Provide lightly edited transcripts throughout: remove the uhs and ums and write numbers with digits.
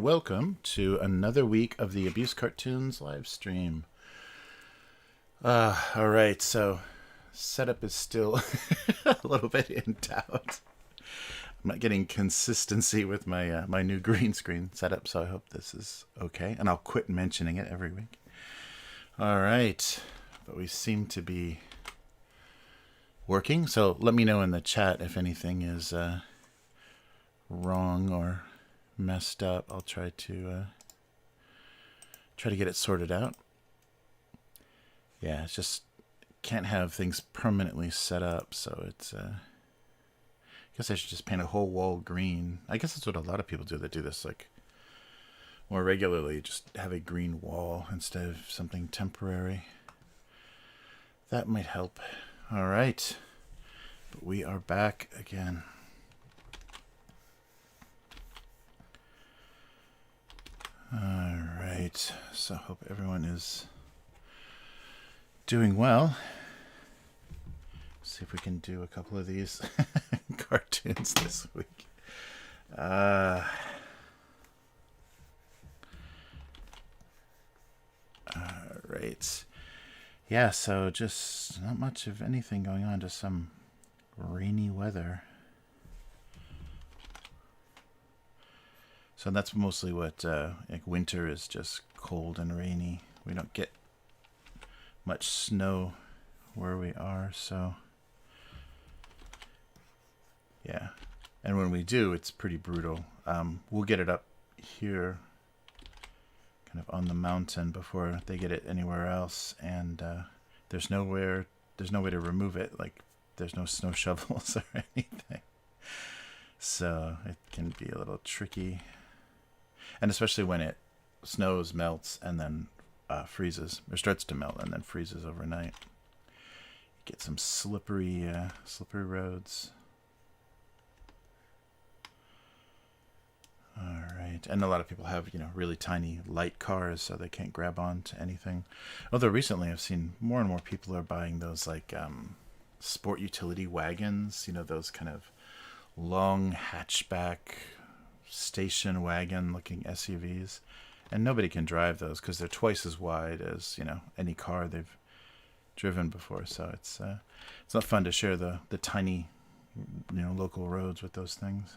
welcome to another week of the Abuse Cartoons live stream. All right, so setup is still a little bit in doubt. I'm not getting consistency with my new green screen setup, so I hope this is okay, and I'll quit mentioning it every week. All right, but we seem to be working, so let me know in the chat if anything is wrong or messed up. I'll try to get it sorted out. Yeah, it's just can't have things permanently set up, so it's I guess I should just paint a whole wall green. I guess that's what a lot of people do that do this like more regularly, just have a green wall instead of something temporary. That might help. All right, but we are back again. All right, so I hope everyone is doing well. See if we can do a couple of these cartoons this week. All right. Yeah, so just not much of anything going on, just some rainy weather. So that's mostly what, like winter is just cold and rainy. We don't get much snow where we are, so yeah. And when we do, it's pretty brutal. We'll get it up here, kind of on the mountain before they get it anywhere else, and there's no way to remove it. Like there's no snow shovels or anything, so it can be a little tricky. And especially when it snows, melts, and then freezes, or starts to melt and then freezes overnight. You get some slippery roads. All right, and a lot of people have really tiny light cars, so they can't grab on to anything. Although recently, I've seen more and more people are buying those like sport utility wagons. Those kind of long hatchback station wagon looking SUVs, and nobody can drive those because they're twice as wide as any car they've driven before. So it's not fun to share the tiny local roads with those things.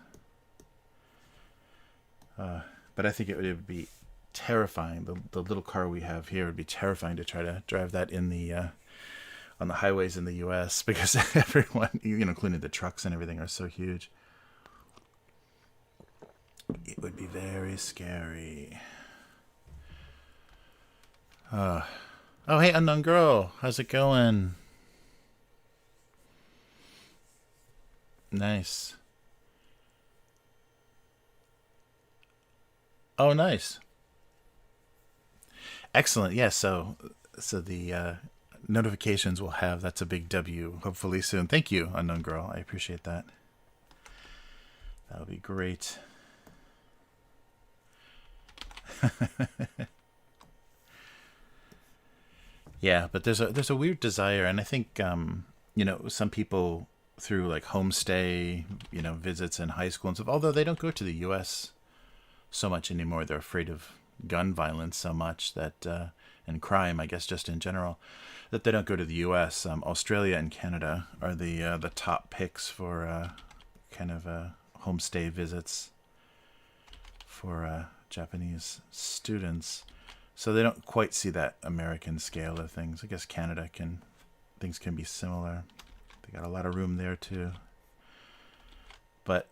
But I think it would be terrifying. The little car we have here would be terrifying to try to drive that in the on the highways in the U.S. because everyone, including the trucks and everything, are so huge. It would be very scary. Oh, hey, unknown girl. How's it going? Nice. Oh, nice. Excellent. Yeah, so the notifications we'll have, that's a big W, hopefully soon. Thank you, unknown girl. I appreciate that. That would be great. Yeah, but there's a weird desire, and I think some people through like homestay visits in high school and stuff, although they don't go to the US so much anymore, they're afraid of gun violence so much that and crime, I guess, just in general, that they don't go to the US. Australia and Canada are the top picks for kind of homestay visits for Japanese students, so they don't quite see that American scale of things. I guess Canada things can be similar. They got a lot of room there too. But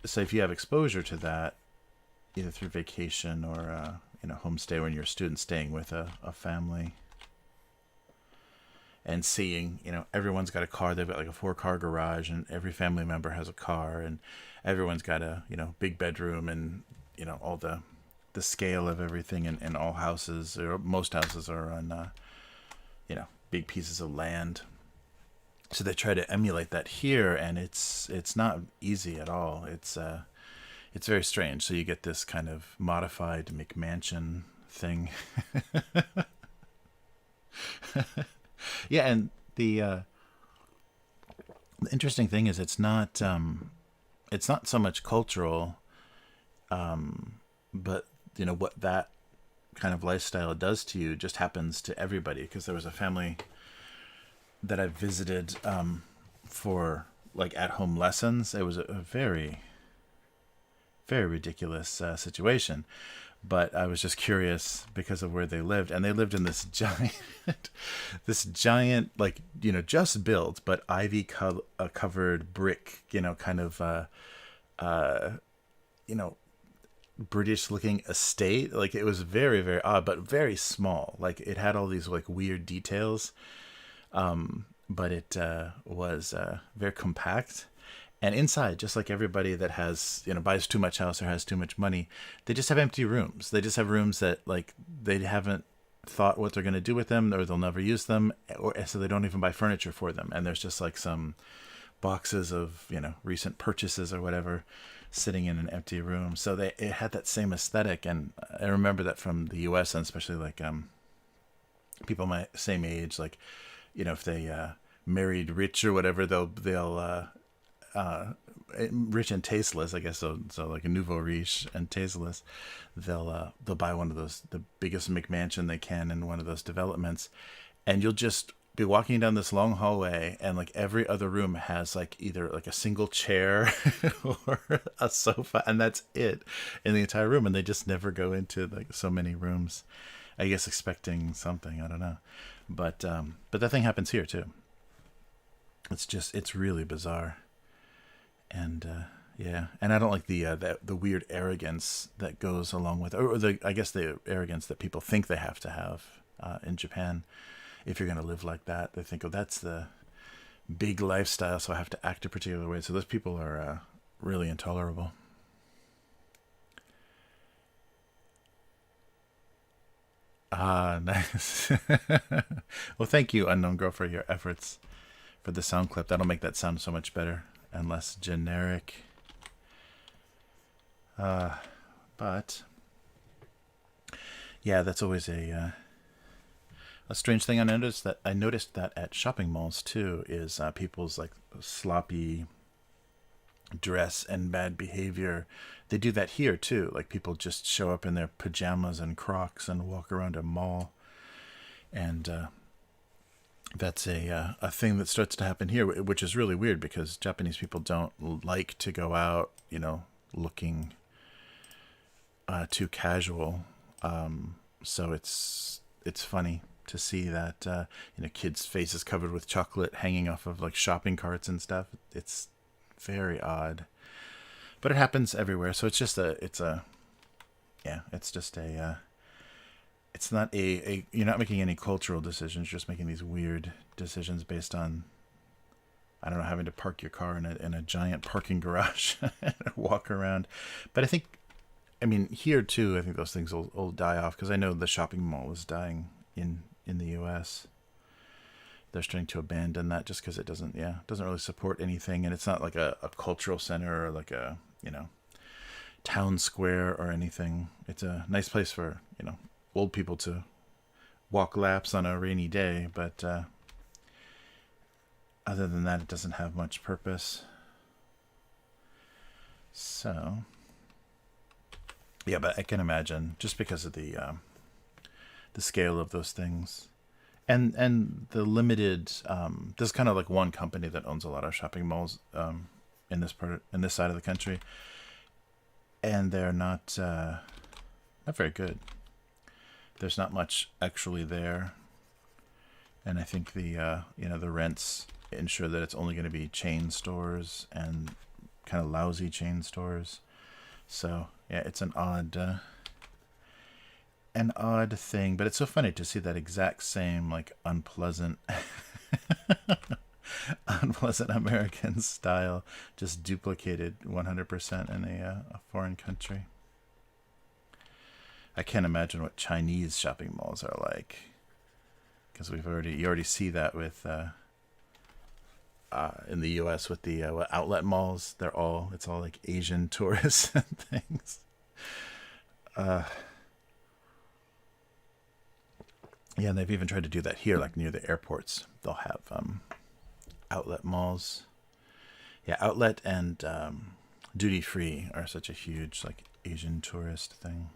so if you have exposure to that, either through vacation or homestay when you're a student staying with a family, and seeing everyone's got a car, they've got like a 4-car garage, and every family member has a car, and everyone's got a big bedroom, and all the scale of everything in all houses, or most houses, are on big pieces of land. So they try to emulate that here, and it's not easy at all. It's very strange. So you get this kind of modified McMansion thing. Yeah, and the interesting thing is it's not so much cultural, but what that kind of lifestyle does to you just happens to everybody. Because there was a family that I visited for like at-home lessons. It was a very, very ridiculous situation. But I was just curious because of where they lived, and they lived in this giant, like just built but ivy covered brick, kind of you know British looking estate. Like it was very, very odd, but very small. Like it had all these like weird details, but it was very compact. And inside, just like everybody that has, buys too much house or has too much money, they just have empty rooms. They just have rooms that like they haven't thought what they're going to do with them, or they'll never use them, or so they don't even buy furniture for them. And there's just like some boxes of recent purchases or whatever sitting in an empty room. So it had that same aesthetic, and I remember that from the U.S. and especially like people my same age, like if they married rich or whatever, they'll rich and tasteless, I guess. So like a nouveau riche and tasteless, they'll buy one of those, the biggest McMansion they can in one of those developments, and you'll just be walking down this long hallway, and like every other room has like either like a single chair or a sofa, and that's it in the entire room. And they just never go into like so many rooms, I guess expecting something, I don't know. But that thing happens here too. It's really bizarre. And yeah, and I don't like the weird arrogance that goes along with, or I guess the arrogance that people think they have to have in Japan. If you're going to live like that, they think, oh, that's the big lifestyle, so I have to act a particular way. So those people are really intolerable. Ah, nice. Well, thank you, Unknown Girl, for your efforts for the sound clip. That'll make that sound so much better and less generic. But yeah, that's always a strange thing. I noticed that at shopping malls too is people's like sloppy dress and bad behavior. They do that here too. Like people just show up in their pajamas and Crocs and walk around a mall, and that's a thing that starts to happen here, which is really weird because Japanese people don't like to go out, looking too casual. So it's funny to see that kids' faces covered with chocolate hanging off of like shopping carts and stuff. It's very odd, but it happens everywhere. So it's just it's not you're not making any cultural decisions. You're just making these weird decisions based on, I don't know, having to park your car in a giant parking garage and walk around. But I mean, here too, I think those things will die off, because I know the shopping mall is dying in the U.S. They're starting to abandon that just because it doesn't really support anything, and it's not like a cultural center or like a town square or anything. It's a nice place for old people to walk laps on a rainy day, but other than that, it doesn't have much purpose. So yeah, but I can imagine, just because of the scale of those things, and the limited. There's kind of like one company that owns a lot of shopping malls in this side of the country, and they're not very good. There's not much actually there, and I think the rents ensure that it's only going to be chain stores and kind of lousy chain stores. So yeah, it's an odd thing, but it's so funny to see that exact same like unpleasant American style just duplicated 100% in a foreign country. I can't imagine what Chinese shopping malls are like, because you already see that with in the U.S. with the outlet malls. It's all like Asian tourists and things. Yeah, and they've even tried to do that here, like near the airports. They'll have outlet malls. Yeah, outlet and duty free are such a huge like Asian tourist thing.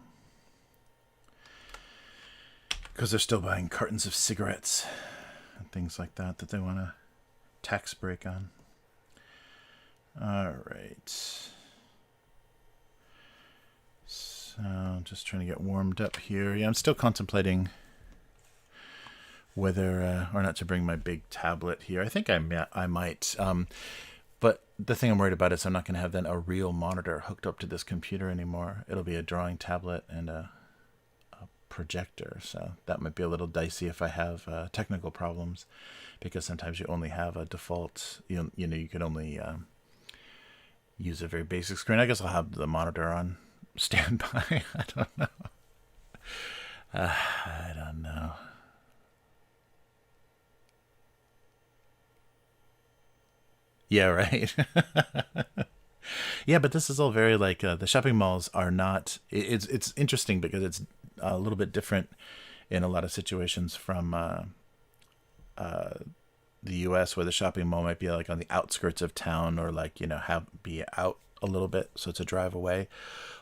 because they're still buying cartons of cigarettes and things like that that they want a tax break on. All right. So I'm just trying to get warmed up here. Yeah, I'm still contemplating whether or not to bring my big tablet here. I think I might. But the thing I'm worried about is I'm not going to have then a real monitor hooked up to this computer anymore. It'll be a drawing tablet and a projector. So that might be a little dicey if I have technical problems, because sometimes you only have a default, you know, you can only use a very basic screen. I guess I'll have the monitor on standby. I don't know. I don't know. Yeah, right. Yeah, but this is all very like the shopping malls are not. It's interesting because it's a little bit different in a lot of situations from the U.S., where the shopping mall might be like on the outskirts of town, or like, you know, have be out a little bit, so it's a drive away.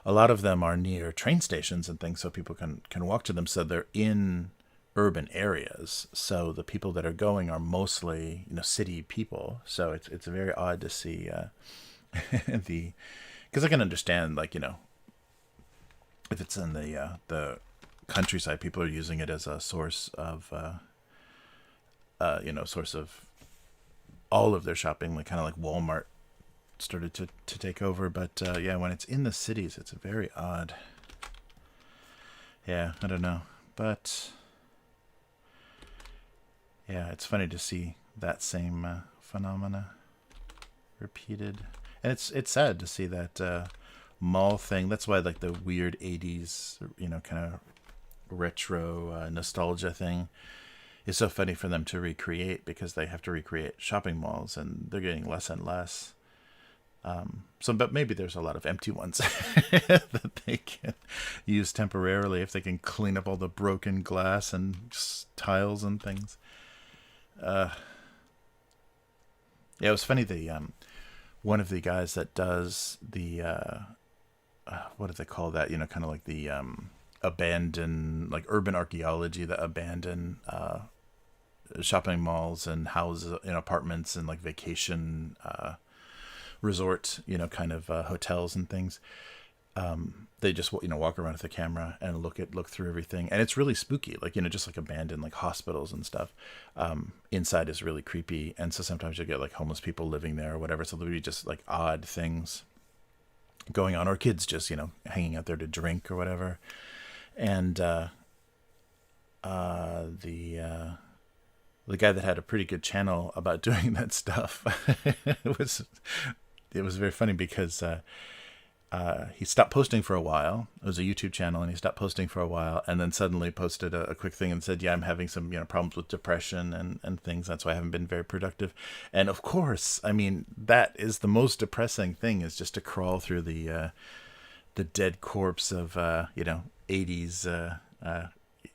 A lot of them are near train stations and things, so people can walk to them. So they're in urban areas. So the people that are going are mostly, you know, city people. So it's very odd to see the, because I can understand, like, you know, if it's in the countryside, people are using it as a source of you know, source of all of their shopping, like kind of like Walmart started to take over. But yeah, when it's in the cities, it's very odd. Yeah, I don't know, but yeah, it's funny to see that same phenomena repeated, and it's sad to see that mall thing. That's why, like, the weird '80s, you know, kind of retro nostalgia thing is so funny for them to recreate, because they have to recreate shopping malls, and they're getting less and less. But maybe there's a lot of empty ones that they can use temporarily if they can clean up all the broken glass and tiles and things. Yeah, it was funny. The one of the guys that does the what do they call that? You know, kind of like the abandoned, like urban archaeology, the abandoned shopping malls and houses and apartments and like vacation resort, you know, kind of hotels and things. They just, you know, walk around with the camera and look through everything, and it's really spooky, like, you know, just like abandoned like hospitals and stuff. Inside is really creepy, and so sometimes you'll get like homeless people living there or whatever, so there'll be just like odd things going on, or kids just, you know, hanging out there to drink or whatever. And the guy that had a pretty good channel about doing that stuff, it was very funny, because he stopped posting for a while. It was a YouTube channel, and he stopped posting for a while, and then suddenly posted a quick thing and said, yeah, I'm having some, you know, problems with depression and things. That's why I haven't been very productive. And of course, I mean, that is the most depressing thing, is just to crawl through the dead corpse of, you know, 80s,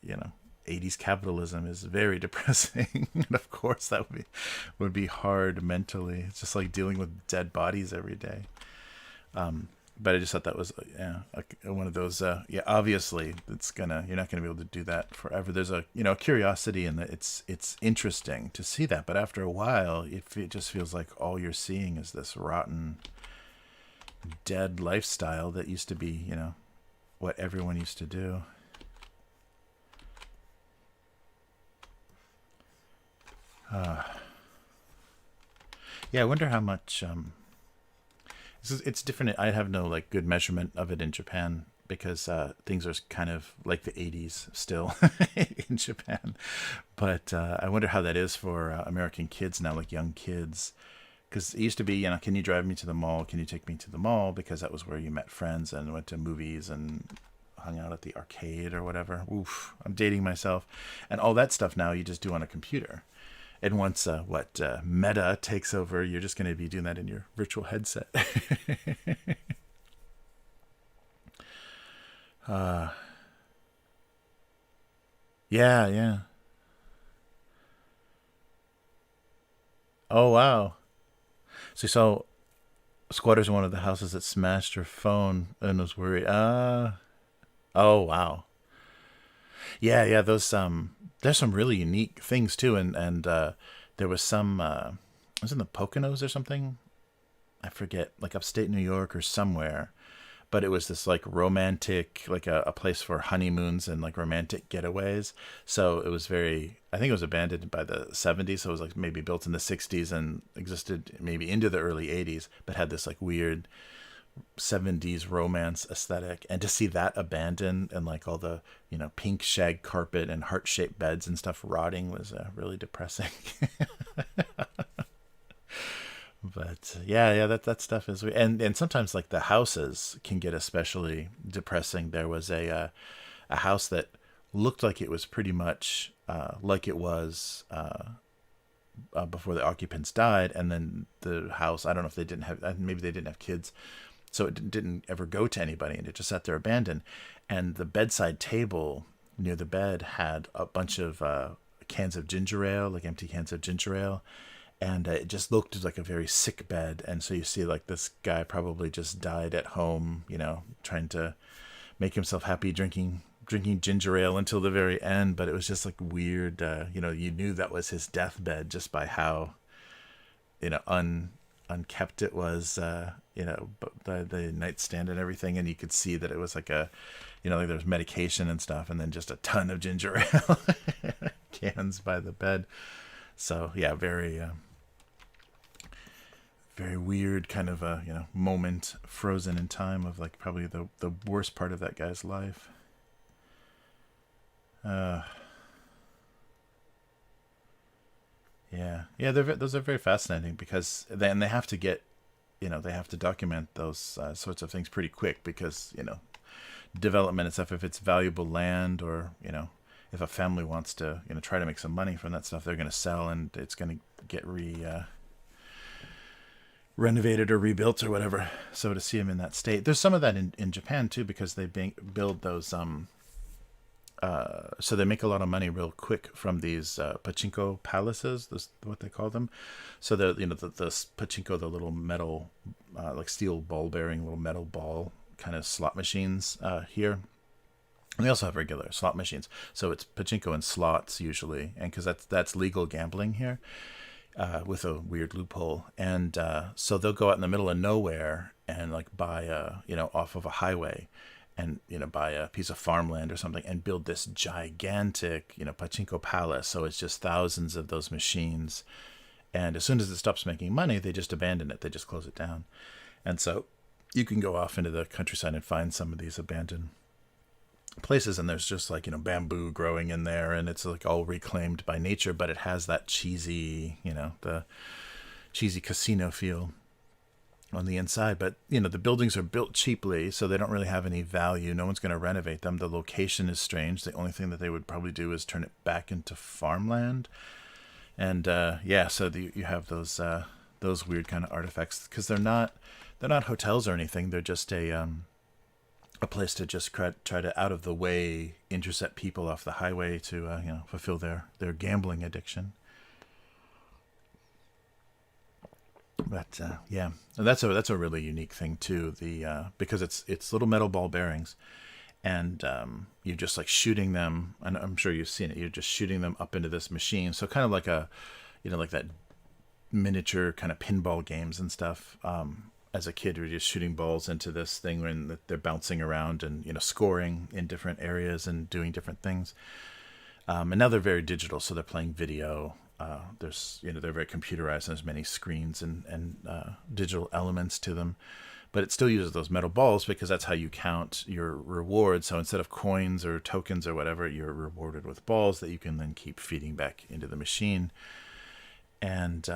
you know, 80s capitalism is very depressing. And of course that would be hard mentally. It's just like dealing with dead bodies every day. But I just thought that was, yeah, one of those, yeah, obviously you're not going to be able to do that forever. There's a, you know, curiosity in that. It's interesting to see that, but after a while, it just feels like all you're seeing is this rotten, dead lifestyle that used to be, you know, what everyone used to do. Yeah, I wonder how much, it's different. I have no like good measurement of it in Japan, because things are kind of like the 80s still in Japan. But I wonder how that is for American kids now, like young kids. Because it used to be, you know, can you drive me to the mall? Can you take me to the mall? Because that was where you met friends and went to movies and hung out at the arcade or whatever. Oof, I'm dating myself. And all that stuff now you just do on a computer. And once Meta takes over, you're just going to be doing that in your virtual headset. Yeah, yeah. Oh, wow. So you saw squatters in one of the houses that smashed her phone and was worried. Oh, wow. Yeah. Those there's some really unique things too, and there was some. It was in the Poconos or something. I forget, like upstate New York or somewhere. But it was this like romantic, like a place for honeymoons and like romantic getaways. So it was very, I think it was abandoned by the 70s. So it was like maybe built in the 60s and existed maybe into the early 80s, but had this like weird 70s romance aesthetic. And to see that abandoned and like all the, pink shag carpet and heart shaped beds and stuff rotting was really depressing. But yeah, that stuff is weird. And sometimes like the houses can get especially depressing. There was a house that looked like it was pretty much like it was before the occupants died, and then the house, I don't know if they didn't have, maybe they didn't have kids, so it didn't ever go to anybody, and it just sat there abandoned. And the bedside table near the bed had a bunch of cans of ginger ale, like empty cans of ginger ale, and it just looked like a very sick bed. And so you see like this guy probably just died at home, trying to make himself happy drinking ginger ale until the very end. But it was just like weird. You knew that was his deathbed just by how unkept it was. But the nightstand and everything, and you could see that it was like like there was medication and stuff, and then just a ton of ginger ale cans by the bed. So yeah, very weird kind of a moment frozen in time of like probably the worst part of that guy's life. Those are very fascinating because they have to get they have to document those sorts of things pretty quick because development and stuff. If it's valuable land, or if a family wants to try to make some money from that stuff, they're going to sell, and it's going to get renovated or rebuilt or whatever. So to see them in that state, there's some of that in Japan too, because they build those so they make a lot of money real quick from these pachinko palaces, this what they call them. So the the pachinko, the little metal like steel ball bearing little metal ball kind of slot machines here. And they also have regular slot machines. So it's pachinko and slots usually, and because that's legal gambling here. With a weird loophole, and so they'll go out in the middle of nowhere and like buy off of a highway, and buy a piece of farmland or something, and build this gigantic pachinko palace. So it's just thousands of those machines, and as soon as it stops making money, they just abandon it. They just close it down, and so you can go off into the countryside and find some of these abandoned places, and there's just like bamboo growing in there, and it's like all reclaimed by nature, but it has that cheesy the cheesy casino feel on the inside. But the buildings are built cheaply, so they don't really have any value. No one's going to renovate them. The location is strange. The only thing that they would probably do is turn it back into farmland. And so you have those weird kind of artifacts, because they're not hotels or anything. They're just a place to just try to out of the way intercept people off the highway to fulfill their gambling addiction. But and that's a really unique thing too. Because it's little metal ball bearings, and you're just like shooting them, and I'm sure you've seen it. You're just shooting them up into this machine. So kind of like like that miniature kind of pinball games and stuff. As a kid, you're just shooting balls into this thing when they're bouncing around and scoring in different areas and doing different things. And now they're very digital, so they're playing video. There's they're very computerized, and there's many screens and digital elements to them. But it still uses those metal balls because that's how you count your reward. So instead of coins or tokens or whatever, you're rewarded with balls that you can then keep feeding back into the machine. And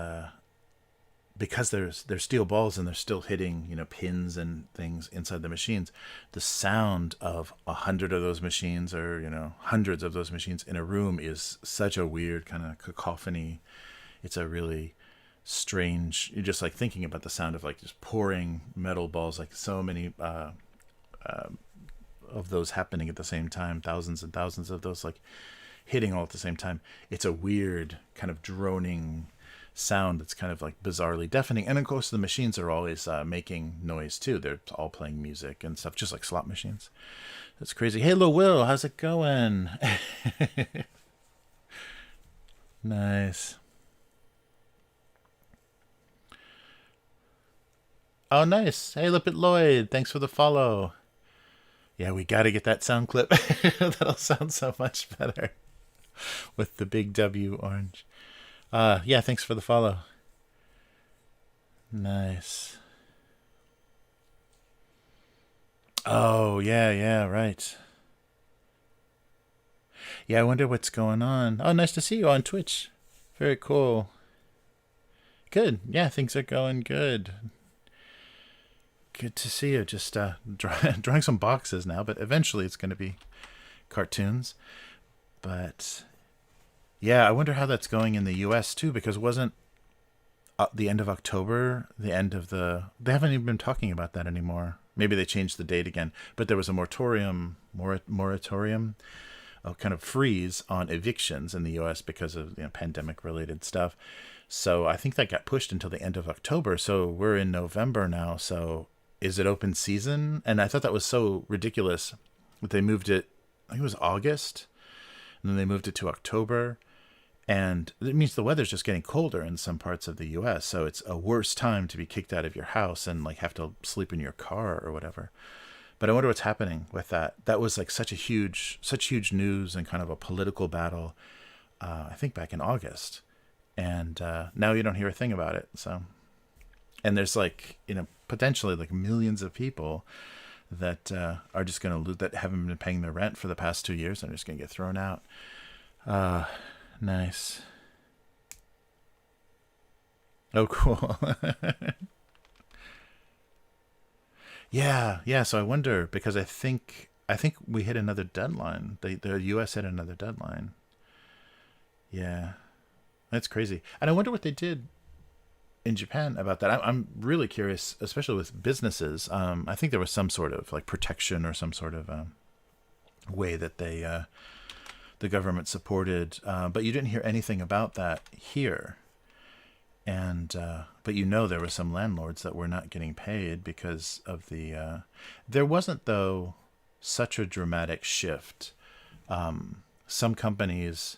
because they're steel balls and they're still hitting pins and things inside the machines, the sound of 100 of those machines, or hundreds of those machines in a room, is such a weird kind of cacophony. It's a really strange, you're just like thinking about the sound of like just pouring metal balls, like so many of those happening at the same time, thousands and thousands of those like hitting all at the same time. It's a weird kind of droning sound that's kind of like bizarrely deafening. And of course, the machines are always making noise too. They're all playing music and stuff, just like slot machines. That's crazy. Hey, Lil Will, how's it going? Nice. Oh, nice. Hey, look at Lloyd. Thanks for the follow. Yeah, we got to get that sound clip. That'll sound so much better with the big W orange. Yeah, thanks for the follow. Nice. Oh, yeah, yeah, right. Yeah, I wonder what's going on. Oh, nice to see you on Twitch. Very cool. Good. Yeah, things are going good. Good to see you. Just drawing some boxes now, but eventually it's going to be cartoons. But yeah, I wonder how that's going in the U.S. too, because wasn't the end of October the end of the? They haven't even been talking about that anymore. Maybe they changed the date again, but there was a moratorium, a kind of freeze on evictions in the U.S. because of pandemic-related stuff. So I think that got pushed until the end of October. So we're in November now. So is it open season? And I thought that was so ridiculous that they moved it. I think it was August, and then they moved it to October. And it means the weather's just getting colder in some parts of the U.S. So it's a worse time to be kicked out of your house and like have to sleep in your car or whatever. But I wonder what's happening with that. That was like such huge news and kind of a political battle. I think back in August, and now you don't hear a thing about it. So, and there's like potentially like millions of people that are just going to lose, that haven't been paying their rent for the past 2 years. And are just going to get thrown out. Nice. Oh, cool. Yeah. So I wonder, because I think we hit another deadline. The U.S. hit another deadline. Yeah, that's crazy. And I wonder what they did in Japan about that. I'm really curious, especially with businesses. I think there was some sort of like protection or some sort of way that the government supported, but you didn't hear anything about that here. And but there were some landlords that were not getting paid because of the. There wasn't though such a dramatic shift. Some companies,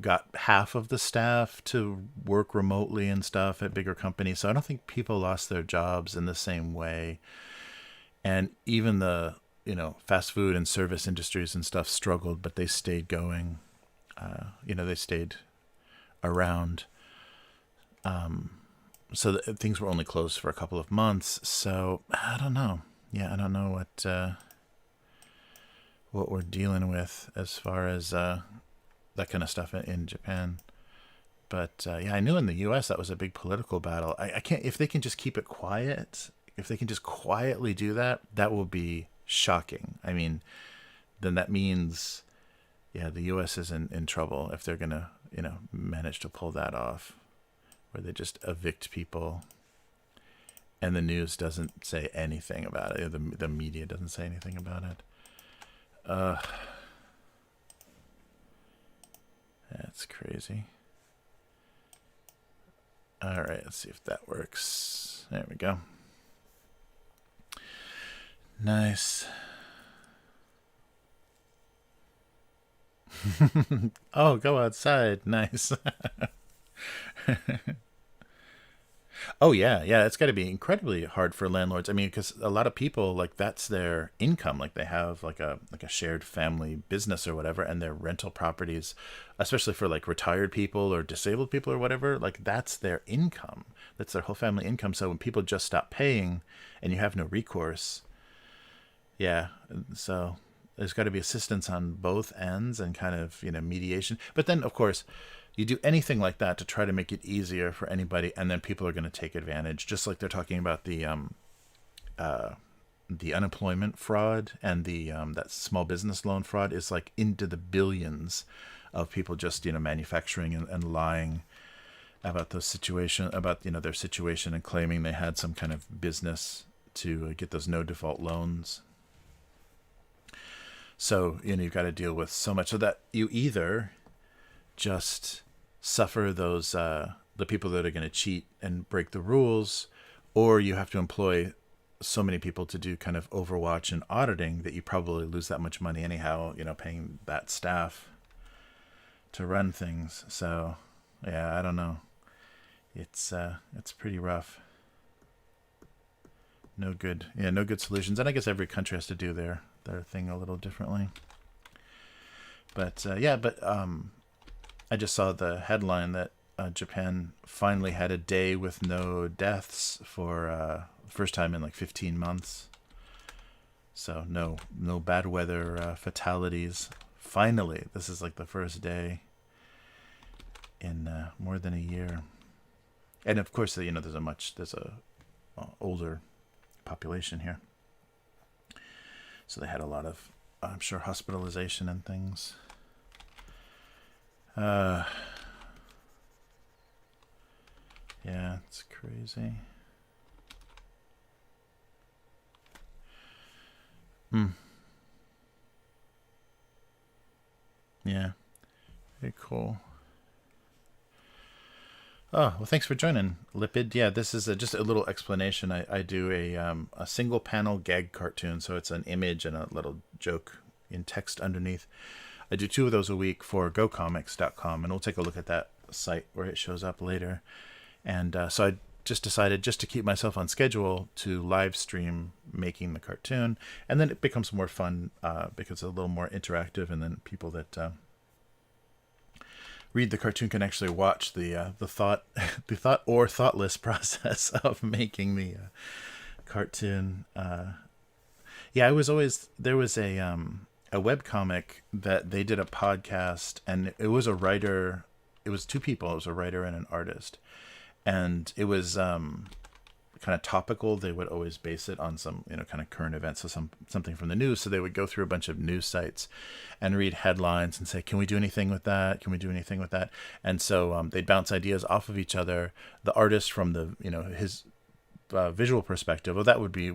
got half of the staff to work remotely and stuff at bigger companies. So I don't think people lost their jobs in the same way. And even the fast food and service industries and stuff struggled, but they stayed going. They stayed around. So things were only closed for a couple of months. So I don't know. Yeah, I don't know what we're dealing with as far as that kind of stuff in Japan. But yeah, I knew in the U.S. that was a big political battle. I can't, if they can just keep it quiet, if they can just quietly do that, that will be shocking. I mean, then that means, yeah, the U.S. is in trouble if they're going to, manage to pull that off, where they just evict people and the news doesn't say anything about it. The media doesn't say anything about it. That's crazy. All right, let's see if that works. There we go. Nice. Oh, go outside. Nice. Oh yeah, it's got to be incredibly hard for landlords. I mean, because a lot of people, like, that's their income. Like, they have like a shared family business or whatever, and their rental properties, especially for like retired people or disabled people or whatever, like that's their income. That's their whole family income. So when people just stop paying and you have no recourse, yeah, so there's got to be assistance on both ends and kind of mediation. But then of course, you do anything like that to try to make it easier for anybody, and then people are going to take advantage. Just like they're talking about the unemployment fraud and the that small business loan fraud is like into the billions of people just manufacturing and lying about their situation, and claiming they had some kind of business to get those no default loans. So you've got to deal with so much, so that you either just suffer those the people that are going to cheat and break the rules, or you have to employ so many people to do kind of overwatch and auditing that you probably lose that much money anyhow, paying that staff to run things. So yeah, I don't know. It's pretty rough. No good solutions. And I guess every country has to do their thing a little differently. But I just saw the headline that Japan finally had a day with no deaths for first time in like 15 months. So no bad weather fatalities. Finally, this is like the first day in more than a year. And of course, there's a older population here, so they had a lot of, I'm sure, hospitalization and things. Yeah, it's crazy. Yeah, very cool. Oh, well, thanks for joining, Lipid. Yeah, this is just a little explanation. I do a single panel gag cartoon, so it's an image and a little joke in text underneath. I do 2 of those a week for gocomics.com, and we'll take a look at that site where it shows up later. And so I just decided, just to keep myself on schedule, to live stream making the cartoon, and then it becomes more fun because it's a little more interactive, and then people that read the cartoon can actually watch the thought or thoughtless process of making the cartoon. Yeah, there was a webcomic that they did a podcast, and it was a writer. It was 2 people. It was a writer and an artist, and it was kind of topical. They would always base it on some kind of current events, so something from the news. So they would go through a bunch of news sites and read headlines and say, can we do anything with that? Can we do anything with that? And so they'd bounce ideas off of each other. The artist from the his visual perspective, that would be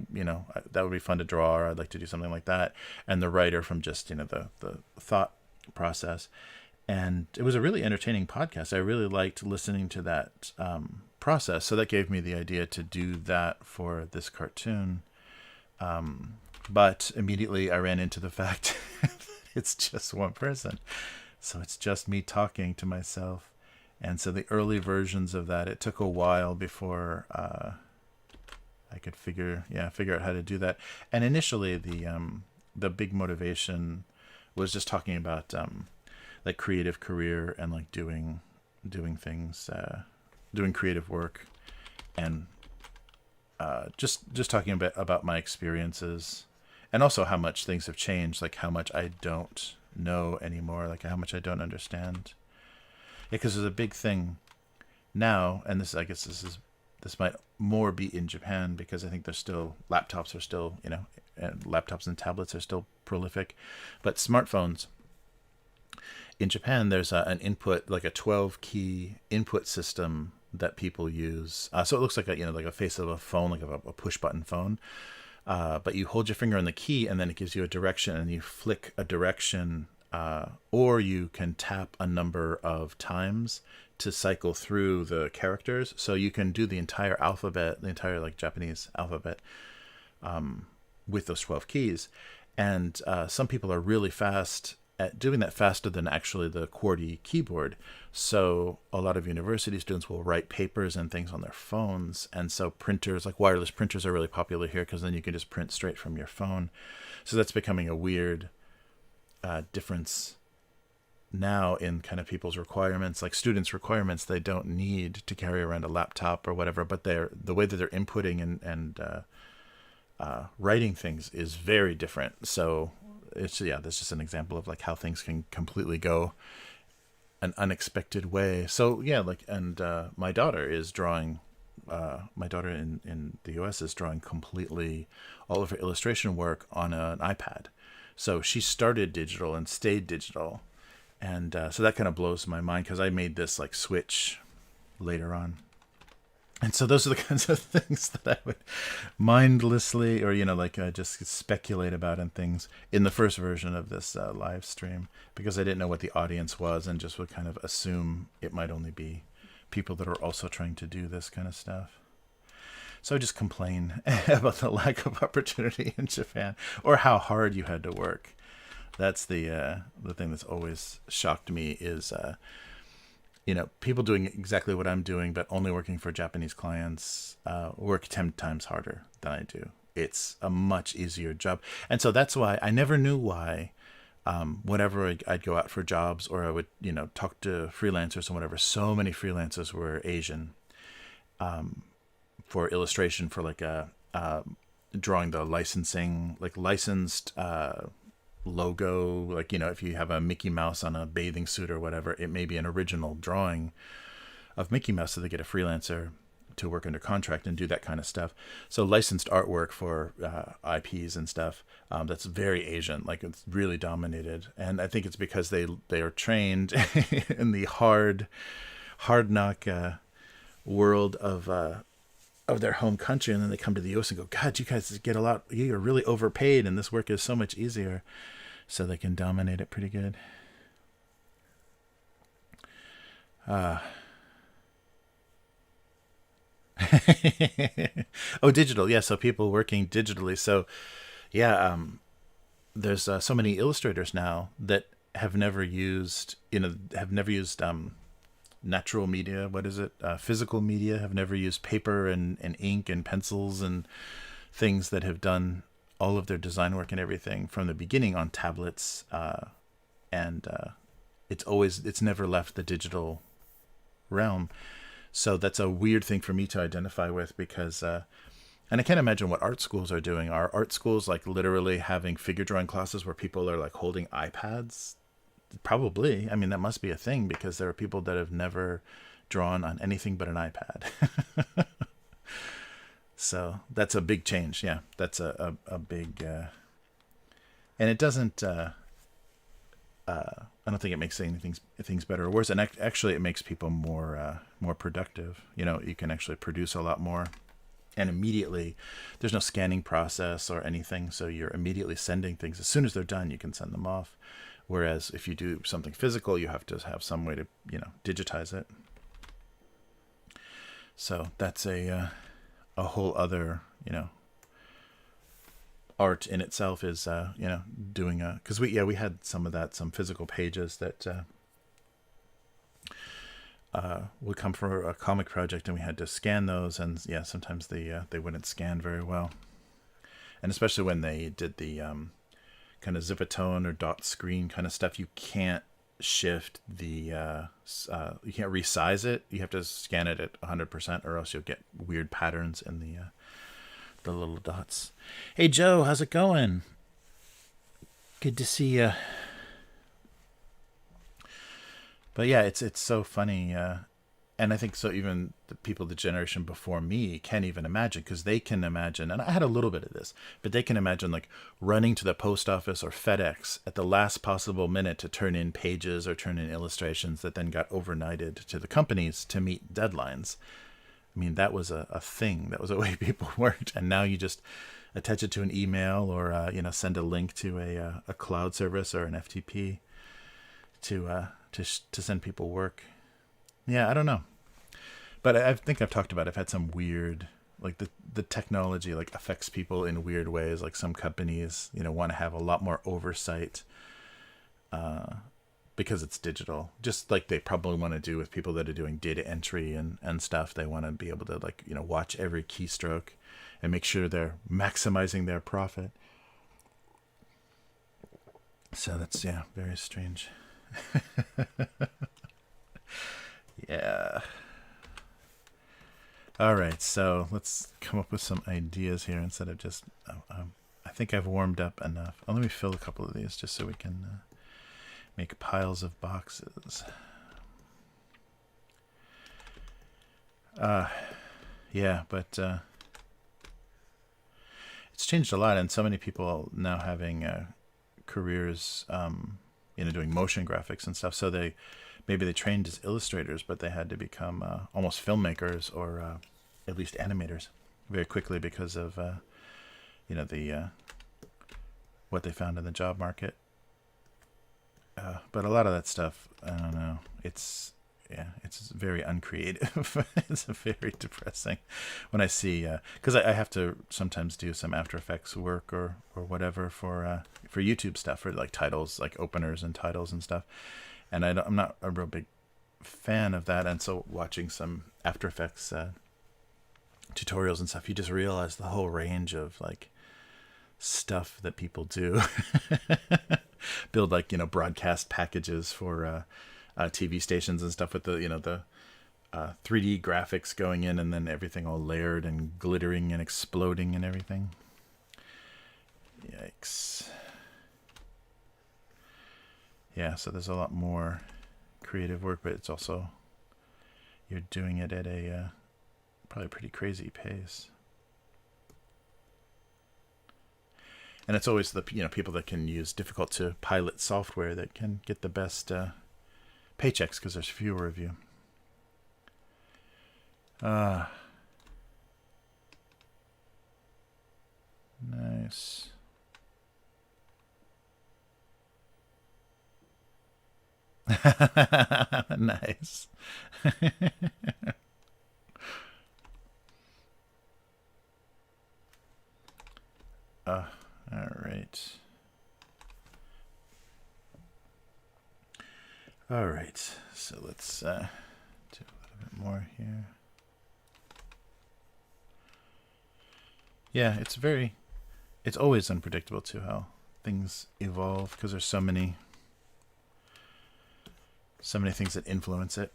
fun to draw, or I'd like to do something like that. And the writer from just the thought process. And it was a really entertaining podcast. I really liked listening to that process. So that gave me the idea to do that for this cartoon. But immediately I ran into the fact that it's just one person. So it's just me talking to myself. And so the early versions of that, it took a while before I could figure out how to do that. And initially the big motivation was just talking about like creative career and like doing things, doing creative work, and just talking a bit about my experiences, and also how much things have changed, like how much I don't know anymore, like how much I don't understand. Yeah, because there's a big thing now, and I guess this might more be in Japan, because I think there's still laptops are still and laptops and tablets are still prolific, but smartphones. In Japan, there's an input, like a 12-key input system that people use. So it looks like a face of a phone, like a push-button phone. But you hold your finger on the key, and then it gives you a direction, and you flick a direction, or you can tap a number of times to cycle through the characters. So you can do the entire alphabet, the entire like Japanese alphabet, with those 12 keys. And some people are really fast at doing that, faster than actually the QWERTY keyboard. So a lot of university students will write papers and things on their phones. And so printers, like wireless printers, are really popular here, because then you can just print straight from your phone. So that's becoming a weird difference now in kind of people's requirements, like students' requirements. They don't need to carry around a laptop or whatever, but the way that they're inputting and writing things is very different. So that's just an example of like how things can completely go an unexpected way. So yeah, and my daughter is drawing. My daughter in the US is drawing completely all of her illustration work on an iPad. So she started digital and stayed digital, and so that kind of blows my mind, because I made this like switch later on. And so those are the kinds of things that I would mindlessly, or just speculate about and things in the first version of this live stream, because I didn't know what the audience was, and just would kind of assume it might only be people that are also trying to do this kind of stuff. So I just complain about the lack of opportunity in Japan, or how hard you had to work. That's the thing that's always shocked me is, people doing exactly what I'm doing, but only working for Japanese clients, work 10 times harder than I do. It's a much easier job. And so that's why I never knew why, whenever I'd go out for jobs, or I would, talk to freelancers and whatever, so many freelancers were Asian, for illustration, for like drawing the licensing, like licensed logo, like, if you have a Mickey Mouse on a bathing suit or whatever, it may be an original drawing of Mickey Mouse, so they get a freelancer to work under contract and do that kind of stuff. So licensed artwork for IPs and stuff, that's very Asian, like it's really dominated. And I think it's because they are trained in the hard knock world of their home country, and then they come to the US and go, God, you guys get you're really overpaid, and this work is so much easier, so they can dominate it pretty good. Oh, digital, yeah. So people working digitally. So yeah, there's so many illustrators now that have never used natural media. What is it? Physical media. Have never used paper and ink and pencils and things, that have done all of their design work and everything from the beginning on tablets. And it's never left the digital realm. So that's a weird thing for me to identify with, because, and I can't imagine what art schools are doing. Are art schools like literally having figure drawing classes where people are like holding iPads? Probably. I mean, that must be a thing, because there are people that have never drawn on anything but an iPad. So that's a big change. Yeah, that's a big, and it doesn't, I don't think it makes things better or worse. And actually it makes people more productive. You can actually produce a lot more, and immediately there's no scanning process or anything. So you're immediately sending things. As soon as they're done, you can send them off. Whereas if you do something physical, you have to have some way to, digitize it. So that's a whole other, art in itself is, doing because we had some physical pages that would come from a comic project, and we had to scan those, and yeah, sometimes they wouldn't scan very well, and especially when they did the kind of zip-a-tone or dot screen kind of stuff, you can't shift the you can't resize it. You have to scan it at 100%, or else you'll get weird patterns in the little dots. Hey Joe, how's it going? Good to see you. But yeah, it's so funny, and I think so even the generation before me can't even imagine, because they can imagine, and I had a little bit of this, but they can imagine like running to the post office or FedEx at the last possible minute to turn in pages or turn in illustrations that then got overnighted to the companies to meet deadlines. I mean, that was a thing. That was a way people worked. And now you just attach it to an email, or send a link to a cloud service or an FTP to send people work. Yeah, I don't know. But I think I've talked about it. I've had some weird, like the technology like affects people in weird ways. Like some companies, want to have a lot more oversight because it's digital. Just like they probably want to do with people that are doing data entry and stuff. They want to be able to watch every keystroke and make sure they're maximizing their profit. So that's, yeah, very strange. Yeah. All right, so let's come up with some ideas here instead of just... I think I've warmed up enough. Let me fill a couple of these just so we can make piles of boxes. Yeah, but it's changed a lot, and so many people now having careers, doing motion graphics and stuff. So maybe they trained as illustrators, but they had to become almost filmmakers, or at least animators very quickly because of what they found in the job market. But a lot of that stuff, I don't know. It's yeah, it's very uncreative. It's very depressing when I see, because I have to sometimes do some After Effects work or whatever for YouTube stuff, for like titles, like openers and titles and stuff. And I'm not a real big fan of that. And so watching some After Effects tutorials and stuff, you just realize the whole range of like stuff that people do. Build like, broadcast packages for TV stations and stuff with the 3D graphics going in, and then everything all layered and glittering and exploding and everything. Yikes. Yeah, so there's a lot more creative work, but it's also, you're doing it at a probably pretty crazy pace. And it's always the people that can use difficult to pilot software that can get the best paychecks, because there's fewer of you. Nice. Nice. All right. All right. So let's do a little bit more here. Yeah, it's always unpredictable too how things evolve, because there's so many things that influence it.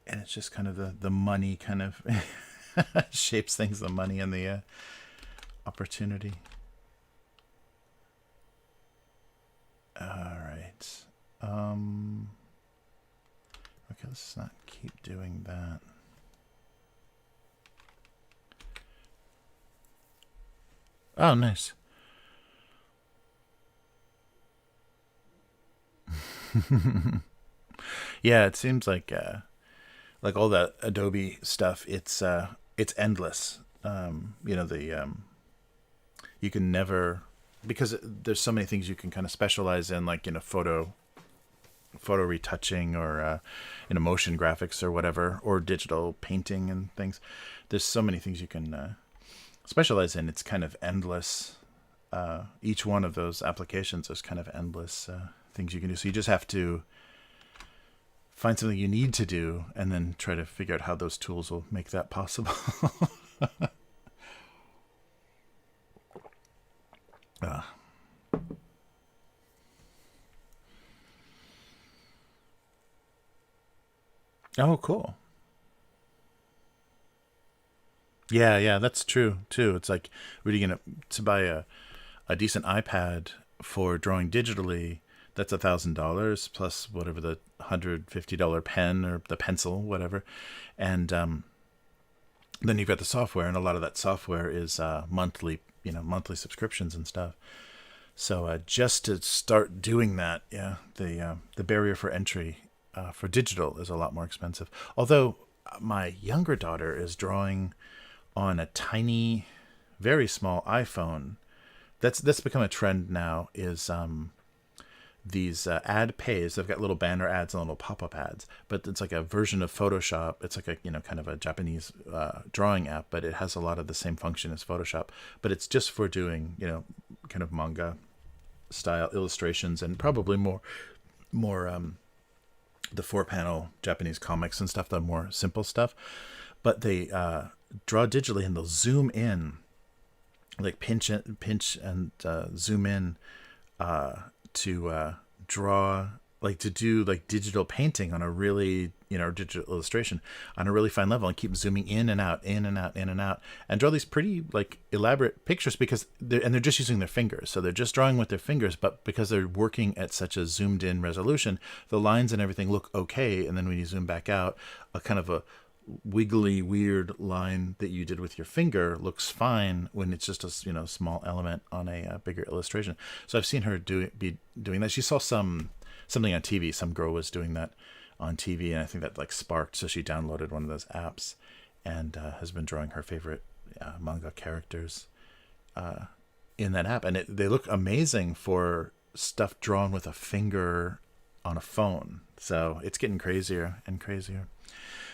And it's just kind of the money kind of shapes things, the money and the opportunity. All right. Okay, let's not keep doing that. Oh, nice. Yeah, it seems like all that Adobe stuff, it's endless. You can never, because there's so many things you can kind of specialize in, like photo retouching, or motion graphics or whatever, or digital painting and things. There's so many things you can specialize in. It's kind of endless. Each one of those applications is kind of endless things you can do. So you just have to find something you need to do, and then try to figure out how those tools will make that possible. Oh, cool. Yeah, that's true too. It's like, really gonna to buy a decent iPad for drawing digitally. That's $1,000 plus whatever the $150 pen or the pencil, whatever, and then you've got the software, and a lot of that software is monthly subscriptions and stuff. So just to start doing that, yeah, the barrier for entry for digital is a lot more expensive. Although my younger daughter is drawing on a tiny, very small iPhone. That's become a trend now. Is these ad pays? They've got little banner ads and little pop-up ads, but it's like a version of Photoshop. It's like a kind of a Japanese drawing app, but it has a lot of the same function as Photoshop. But it's just for doing kind of manga style illustrations, and probably more the 4-panel Japanese comics and stuff, the more simple stuff. But they draw digitally, and they'll zoom in, like pinch and zoom in to draw, like to do like digital painting on a really digital illustration on a really fine level, and keep zooming in and out, in and out, in and out, and draw these pretty like elaborate pictures, because they're just using their fingers. So they're just drawing with their fingers, but because they're working at such a zoomed in resolution, the lines and everything look okay. And then when you zoom back out, a kind of a wiggly weird line that you did with your finger looks fine when it's just a small element on a bigger illustration. So I've seen her be doing that. She saw something on TV. Some girl was doing that on TV, and I think that like sparked, so she downloaded one of those apps and has been drawing her favorite manga characters in that app, and they look amazing for stuff drawn with a finger on a phone. So it's getting crazier and crazier.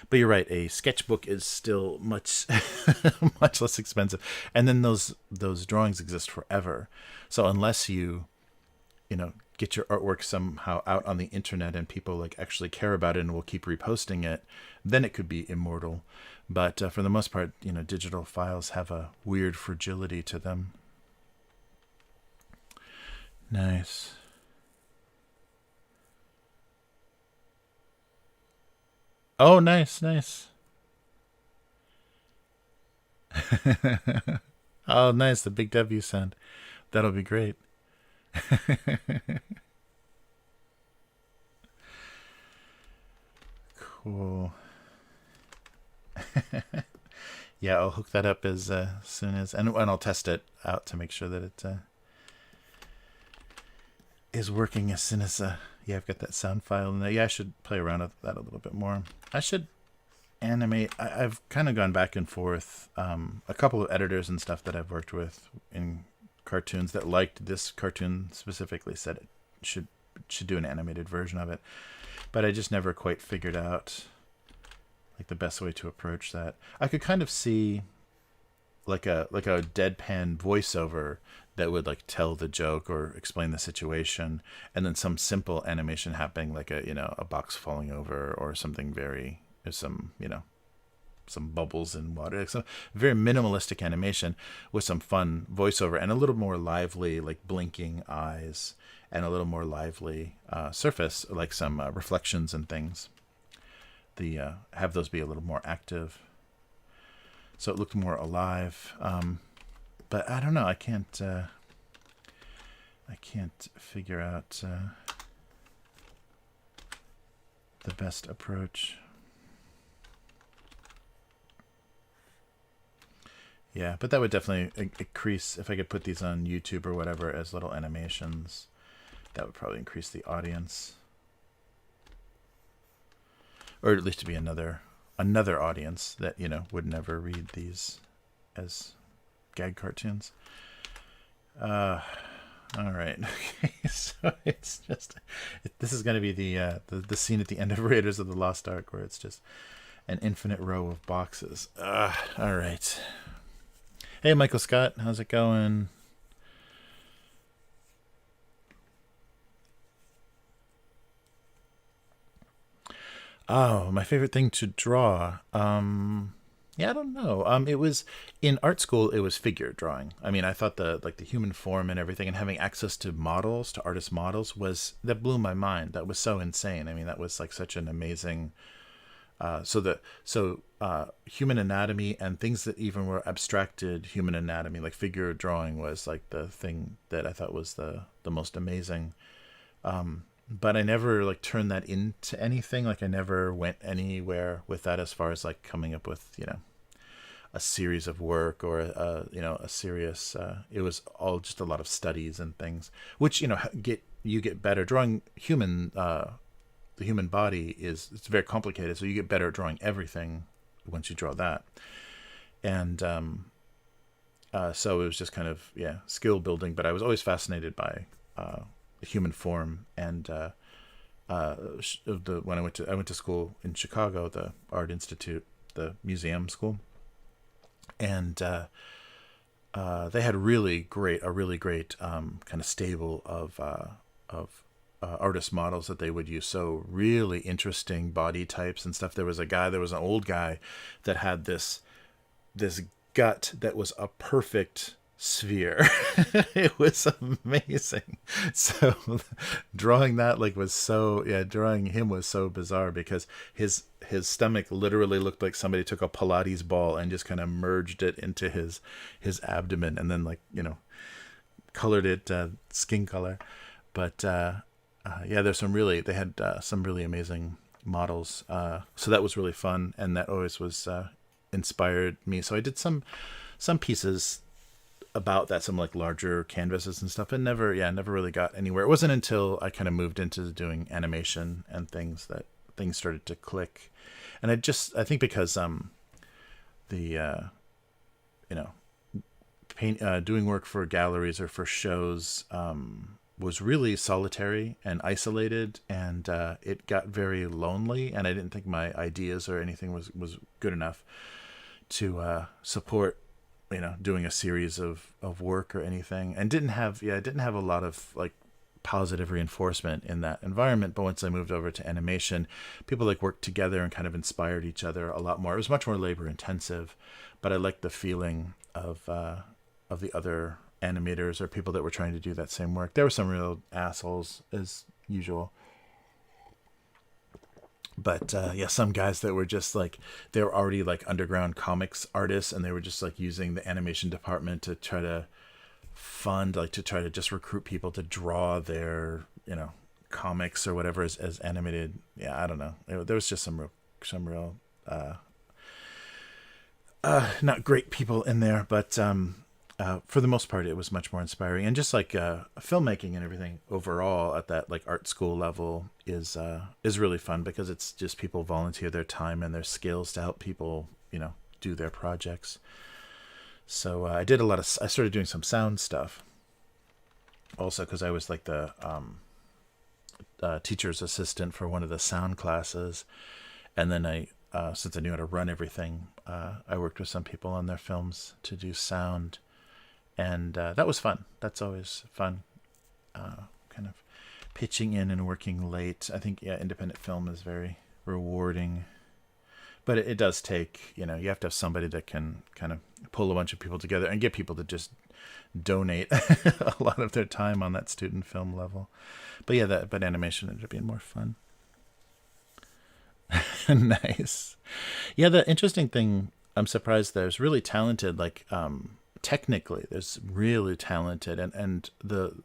But you're right, a sketchbook is still much much less expensive. And then those drawings exist forever. So unless get your artwork somehow out on the internet and people like actually care about it and will keep reposting it, then it could be immortal. But for the most part, digital files have a weird fragility to them. Nice. Oh, nice, nice. Oh, nice, the big W sound. That'll be great. Cool. Yeah, I'll hook that up as soon as, and I'll test it out to make sure that it is working as soon as, yeah, I've got that sound file in there. Yeah, I should play around with that a little bit more. I should animate. I've kind of gone back and forth. A couple of editors and stuff that I've worked with in cartoons that liked this cartoon specifically said it should do an animated version of it, but I just never quite figured out like the best way to approach that. I could kind of see like a deadpan voiceover that would like tell the joke or explain the situation, and then some simple animation happening, like a box falling over or something very, some bubbles in water, like some very minimalistic animation with some fun voiceover and a little more lively, like blinking eyes and a little more lively surface, like some reflections and things. Have those be a little more active, so it looked more alive. But I don't know. I can't figure out the best approach. Yeah, but that would definitely increase, if I could put these on YouTube or whatever as little animations, that would probably increase the audience. Or at least to be another audience that, would never read these as gag cartoons. All right. Okay, so it's just, this is going to be the scene at the end of Raiders of the Lost Ark where it's just an infinite row of boxes. All right. Hey, Michael Scott, how's it going? Oh, my favorite thing to draw. Yeah, I don't know. It was in art school. It was figure drawing. I mean, I thought the human form and everything, and having access to models, to artist models, that blew my mind. That was so insane. I mean, that was like such an amazing. Human anatomy and things that even were abstracted human anatomy, like figure drawing, was like the thing that I thought was the most amazing. But I never like turned that into anything. Like I never went anywhere with that as far as like coming up with, a series of work or a serious, it was all just a lot of studies and things, which, get better drawing the human body it's very complicated. So you get better at drawing everything once you draw that. And, so it was just kind of, skill building, but I was always fascinated by, the human form. And when I went to school in Chicago, the Art Institute, the museum school, and they had a really great kind of stable of artist models that they would use. So really interesting body types and stuff. There was an old guy that had this gut that was a perfect sphere. It was amazing. So drawing that drawing him was so bizarre because his stomach literally looked like somebody took a Pilates ball and just kind of merged it into his abdomen and then colored it skin color. But they had some really amazing models. So that was really fun, and that always was inspired me. So I did some pieces about that, some like larger canvases and stuff, and never really got anywhere. It wasn't until I kind of moved into doing animation and things that things started to click. And I think because doing work for galleries or for shows, was really solitary and isolated, and it got very lonely. And I didn't think my ideas or anything was good enough to support, doing a series of work or anything. And didn't have a lot of like positive reinforcement in that environment. But once I moved over to animation, people like worked together and kind of inspired each other a lot more. It was much more labor intensive, but I liked the feeling of the other animators or people that were trying to do that same work. There were some real assholes as usual, but some guys that were just like, they were already like underground comics artists, and they were just like using the animation department to try to try to just recruit people to draw their comics or whatever as animated. Yeah, I don't know. There was just some real not great people in there, but for the most part, it was much more inspiring. And just like filmmaking and everything overall at that like art school level is really fun, because it's just people volunteer their time and their skills to help people, do their projects. So I started doing some sound stuff also, because I was like the teacher's assistant for one of the sound classes. And then since I knew how to run everything, I worked with some people on their films to do sound. And that was fun. That's always fun. Kind of pitching in and working late. I think, independent film is very rewarding. But it does take, you have to have somebody that can kind of pull a bunch of people together and get people to just donate a lot of their time on that student film level. But but animation ended up being more fun. Nice. Yeah, the interesting thing, I'm surprised there's really talented, like, technically, there's really talented, and the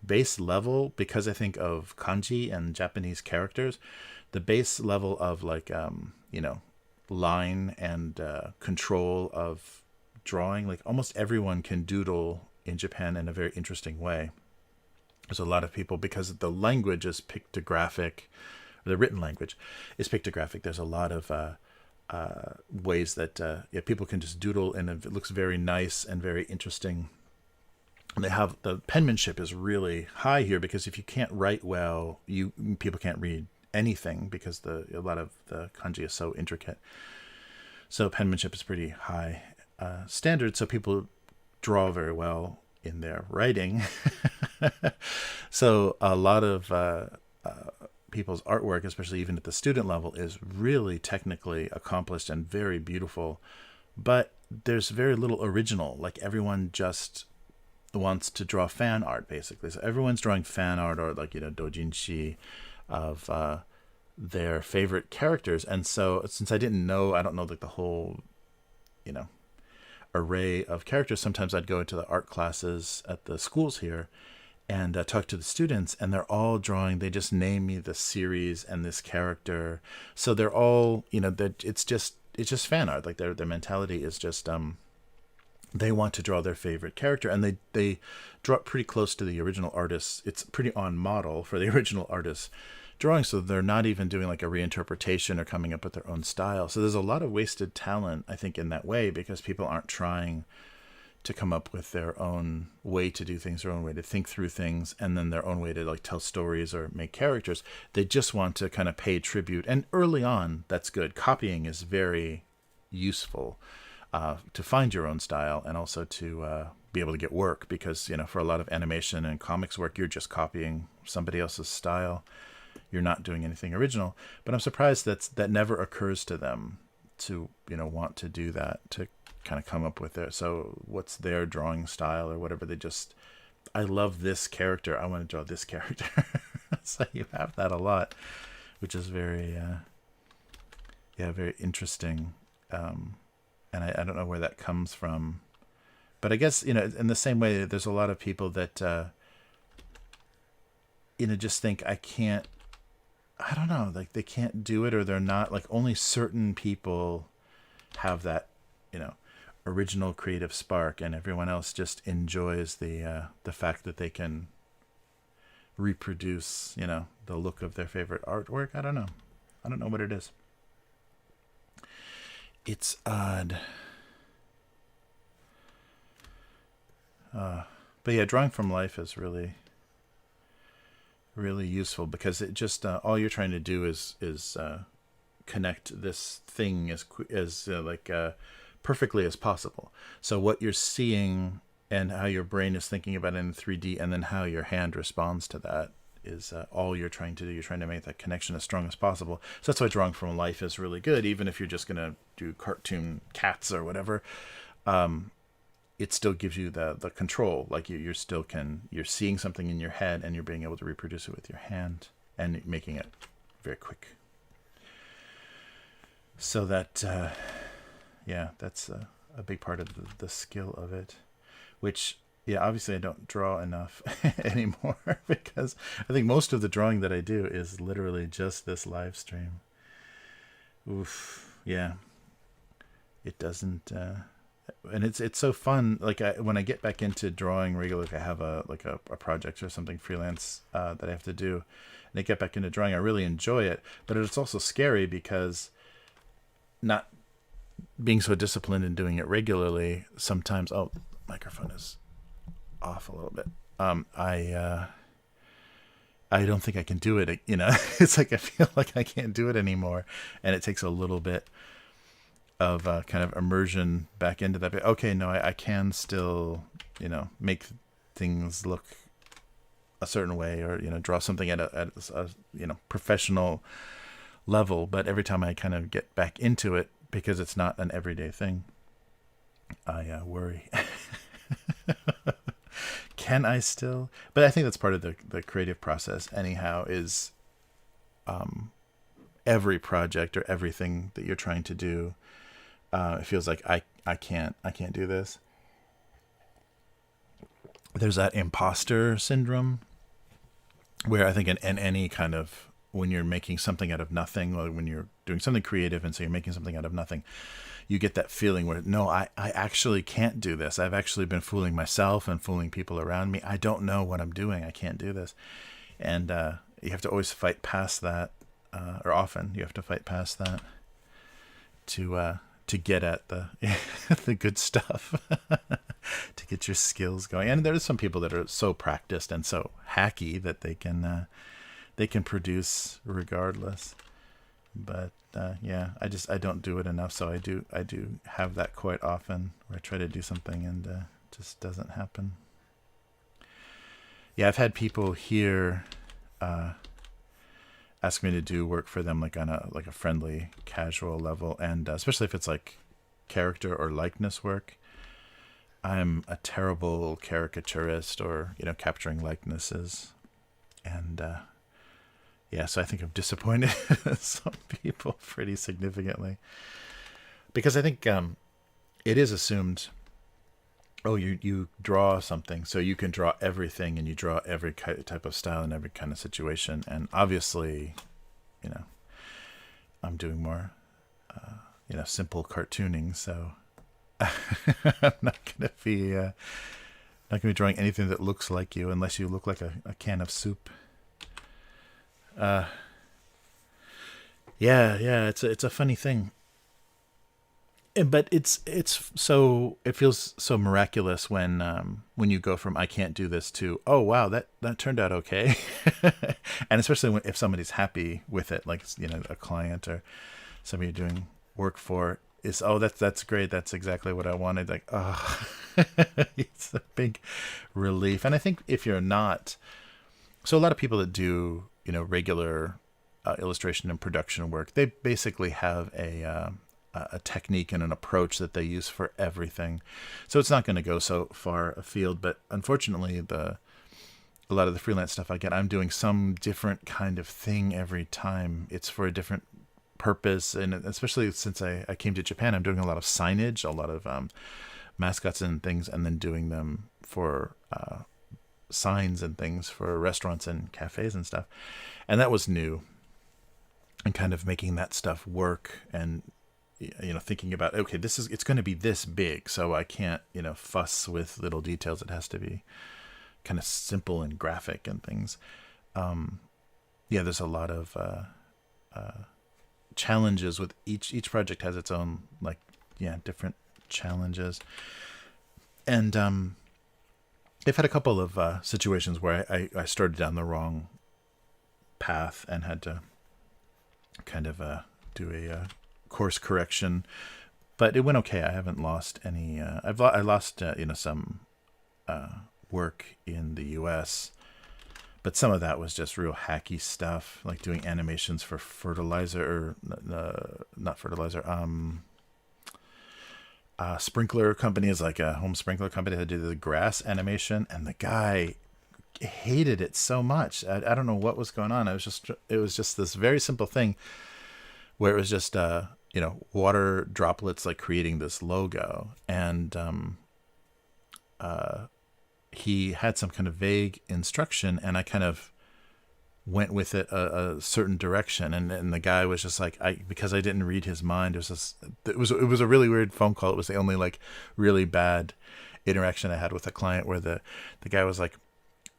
base level, because I think of kanji and Japanese characters, the base level of like, line and control of drawing, like almost everyone can doodle in Japan in a very interesting way. There's a lot of people, because the language is pictographic, the written language is pictographic. There's a lot of ways that people can just doodle, and it looks very nice and very interesting. And the penmanship is really high here, because if you can't write well, people can't read anything, because a lot of the kanji is so intricate. So penmanship is pretty high standard. So people draw very well in their writing. So a lot of people's artwork, especially even at the student level, is really technically accomplished and very beautiful. But there's very little original. Like, everyone just wants to draw fan art, basically. So everyone's drawing fan art, or like, doujinshi of their favorite characters. And so since I don't know like the whole, array of characters, sometimes I'd go into the art classes at the schools here and talk to the students, and they're all drawing. They just name me the series and this character. So they're all, it's just fan art. Like, their mentality is just, they want to draw their favorite character, and they draw it pretty close to the original artist. It's pretty on model for the original artist drawing, so they're not even doing like a reinterpretation or coming up with their own style. So there's a lot of wasted talent, I think, in that way, because people aren't trying to come up with their own way to do things, their own way to think through things, and then their own way to like tell stories or make characters. They just want to kind of pay tribute. And early on, that's good. Copying is very useful to find your own style, and also to be able to get work, because, for a lot of animation and comics work, you're just copying somebody else's style. You're not doing anything original. But I'm surprised that never occurs to them to, want to do that, to kind of come up with what's their drawing style or whatever. I love this character, I want to draw this character. So you have that a lot, which is very, very interesting. And I don't know where that comes from. But I guess, in the same way, there's a lot of people that, just think I don't know, like they can't do it, or they're not, like, only certain people have that, original creative spark, and everyone else just enjoys the fact that they can reproduce, the look of their favorite artwork. I don't know what it is. It's odd. But yeah, drawing from life is really really useful, because it just all you're trying to do is connect this thing as perfectly as possible. So what you're seeing and how your brain is thinking about it in 3D, and then how your hand responds to that, is all you're trying to do. You're trying to make that connection as strong as possible. So that's why drawing from life is really good, even if you're just going to do cartoon cats or whatever. It still gives you the control. Like you're seeing something in your head, and you're being able to reproduce it with your hand, and making it very quick. So that, that's a big part of the skill of it, which, obviously I don't draw enough anymore, because I think most of the drawing that I do is literally just this live stream. Oof. Yeah. It doesn't, and it's so fun. Like when I get back into drawing regularly, if I have a project or something freelance that I have to do, and I get back into drawing, I really enjoy it. But it's also scary, because not being so disciplined in doing it regularly, sometimes microphone is off a little bit. I don't think I can do it. It's like I feel like I can't do it anymore, and it takes a little bit of kind of immersion back into that. But okay, no, I can still, make things look a certain way, or draw something at a professional level. But every time I kind of get back into it, because it's not an everyday thing, I worry. Can I still? But I think that's part of the creative process anyhow, is every project or everything that you're trying to do, it feels like I can't do this. There's that imposter syndrome, where I think in any kind of, when you're making something out of nothing, or when you're doing something creative, and so you're making something out of nothing, you get that feeling where, no, I actually can't do this. I've actually been fooling myself and fooling people around me. I don't know what I'm doing. I can't do this. And you have to always fight past that, or often you have to fight past that to get at the the good stuff, to get your skills going. And there's some people that are so practiced and so hacky that they can produce regardless. But I don't do it enough. So I do have that quite often, where I try to do something and just doesn't happen. Yeah, I've had people here ask me to do work for them, like on a friendly, casual level, and especially if it's like character or likeness work. I'm a terrible caricaturist, or capturing likenesses, and so I think I've disappointed some people pretty significantly, because I think it is assumed, you draw something, so you can draw everything, and you draw every type of style and every kind of situation. And obviously, I'm doing more, simple cartooning, so I'm not gonna be drawing anything that looks like you, unless you look like a can of soup. It's a funny thing. But it's so, it feels so miraculous when you go from I can't do this to, oh wow, that turned out okay. And especially if somebody's happy with it, like a client or somebody you're doing work for is, that's great, that's exactly what I wanted. Like, it's a big relief. And I think if you're not, so a lot of people that do regular illustration and production work, they basically have a technique and an approach that they use for everything. So it's not going to go so far afield. But unfortunately, a lot of the freelance stuff I get, I'm doing some different kind of thing every time. It's for a different purpose. And especially since I came to Japan, I'm doing a lot of signage, a lot of mascots and things, and then doing them for signs and things for restaurants and cafes and stuff. And that was new. And kind of making that stuff work, and thinking about, okay, it's going to be this big, so I can't fuss with little details. It has to be kind of simple and graphic and things. There's a lot of challenges with each project. Has its own different challenges. And I've had a couple of situations where I started down the wrong path and had to kind of do a course correction. But it went okay. I haven't lost any. I lost some work in the U.S., but some of that was just real hacky stuff, like doing animations for fertilizer, or not fertilizer. Sprinkler companies, like a home sprinkler company, that did the grass animation, and the guy hated it so much. I don't know what was going on. It was just this very simple thing where it was just water droplets like creating this logo, and he had some kind of vague instruction, and I kind of went with it a certain direction, and the guy was just like, because I didn't read his mind, it was a really weird phone call. It was the only like really bad interaction I had with a client, where the guy was like,